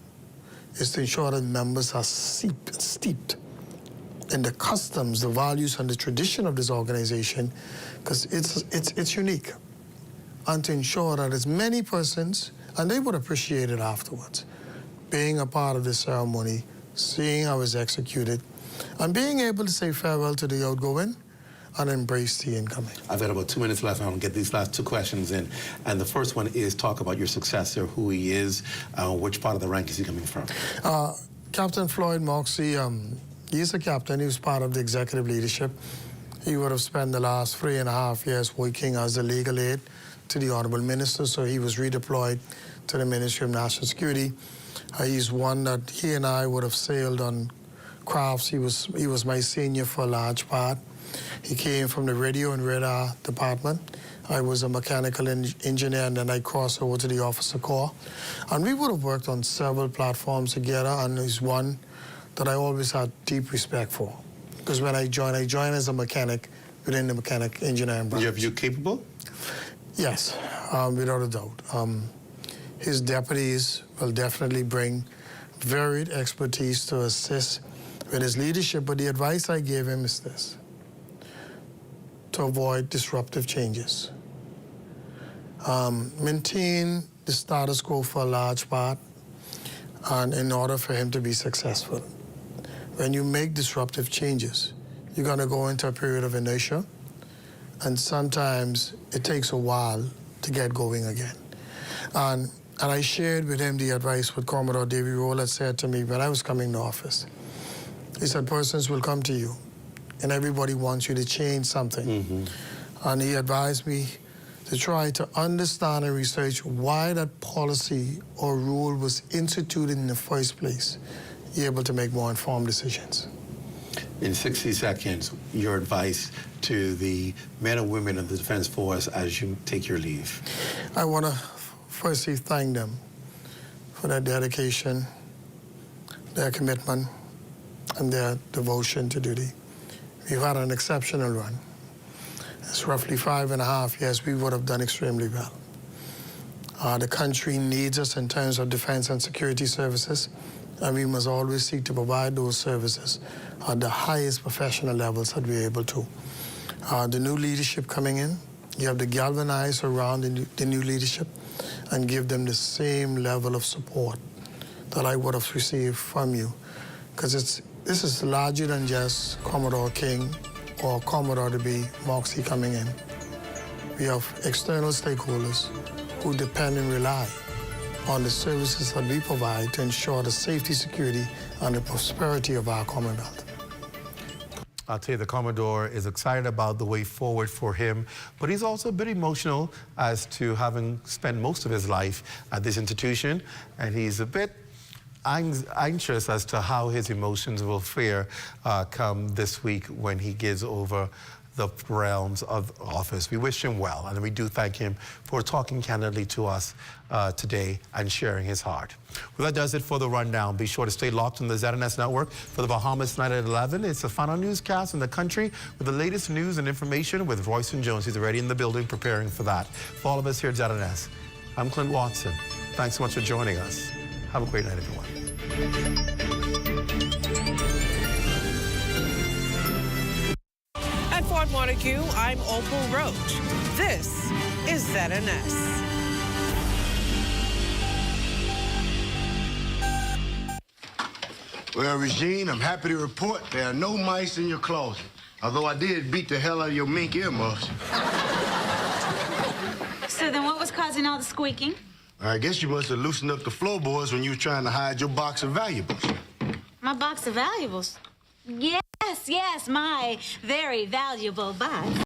is to ensure that members are steeped in the customs, the values, and the tradition of this organization, because it's unique. And to ensure that as many persons, and they would appreciate it afterwards, being a part of the ceremony, seeing how it's executed, and being able to say farewell to the outgoing and embrace the incoming. I've got about 2 minutes left. I want to get these last two questions in. And the first one is talk about your successor, who he is, which part of the rank is he coming from? Captain Floyd Moxey, he's a captain. He was part of the executive leadership. He would have spent the last 3.5 years working as a legal aid to the Honorable Minister, so he was redeployed to the Ministry of National Security. He's one that he and I would have sailed on crafts. He was my senior for a large part. He came from the radio and radar department. I was a mechanical engineer, and then I crossed over to the Officer Corps. And we would have worked on several platforms together, and he's one that I always had deep respect for. Because when I joined as a mechanic within the mechanic engineering branch. You capable? Yes, without a doubt. His deputies will definitely bring varied expertise to assist with his leadership, but the advice I gave him is this: to avoid disruptive changes. Maintain the status quo for a large part, and in order for him to be successful. When you make disruptive changes, you're going to go into a period of inertia, and sometimes it takes a while to get going again. And I shared with him the advice what Commodore Davy Rowland said to me when I was coming to office. He said, persons will come to you, and everybody wants you to change something. And he advised me to try to understand and research why that policy or rule was instituted in the first place. You're able to make more informed decisions. In 60 seconds, your advice to the men and women of the Defense Force as you take your leave. I want to firstly thank them for their dedication, their commitment, and their devotion to duty. We've had an exceptional run. It's roughly 5.5 years. We would have done extremely well. The country needs us in terms of defense and security services, and we must always seek to provide those services at the highest professional levels that we're able to. The new leadership coming in, you have to galvanize around the new leadership and give them the same level of support that I would have received from you. Because this is larger than just Commodore King or Commodore to be Moxie coming in. We have external stakeholders who depend and rely on the services that we provide to ensure the safety, security, and the prosperity of our Commonwealth. I'll tell you, the Commodore is excited about the way forward for him, but he's also a bit emotional as to having spent most of his life at this institution, and he's a bit anxious as to how his emotions will fare come this week when he gives over the realms of office. We wish him well, and we do thank him for talking candidly to us today and sharing his heart. Well, that does it for the rundown. Be sure to stay locked on the ZNS network for the Bahamas Night at 11. It's the final newscast in the country with the latest news and information with Royston Jones. He's already in the building preparing for that. For all of us here at ZNS, I'm Clint Watson. Thanks so much for joining us. Have a great night, everyone. At Fort Montague, I'm Opal Roach. This is ZNS. Well, Regine, I'm happy to report there are no mice in your closet. Although I did beat the hell out of your mink earmuffs. So then what was causing all the squeaking? I guess you must have loosened up the floorboards when you were trying to hide your box of valuables. My box of valuables? Yes, my very valuable box.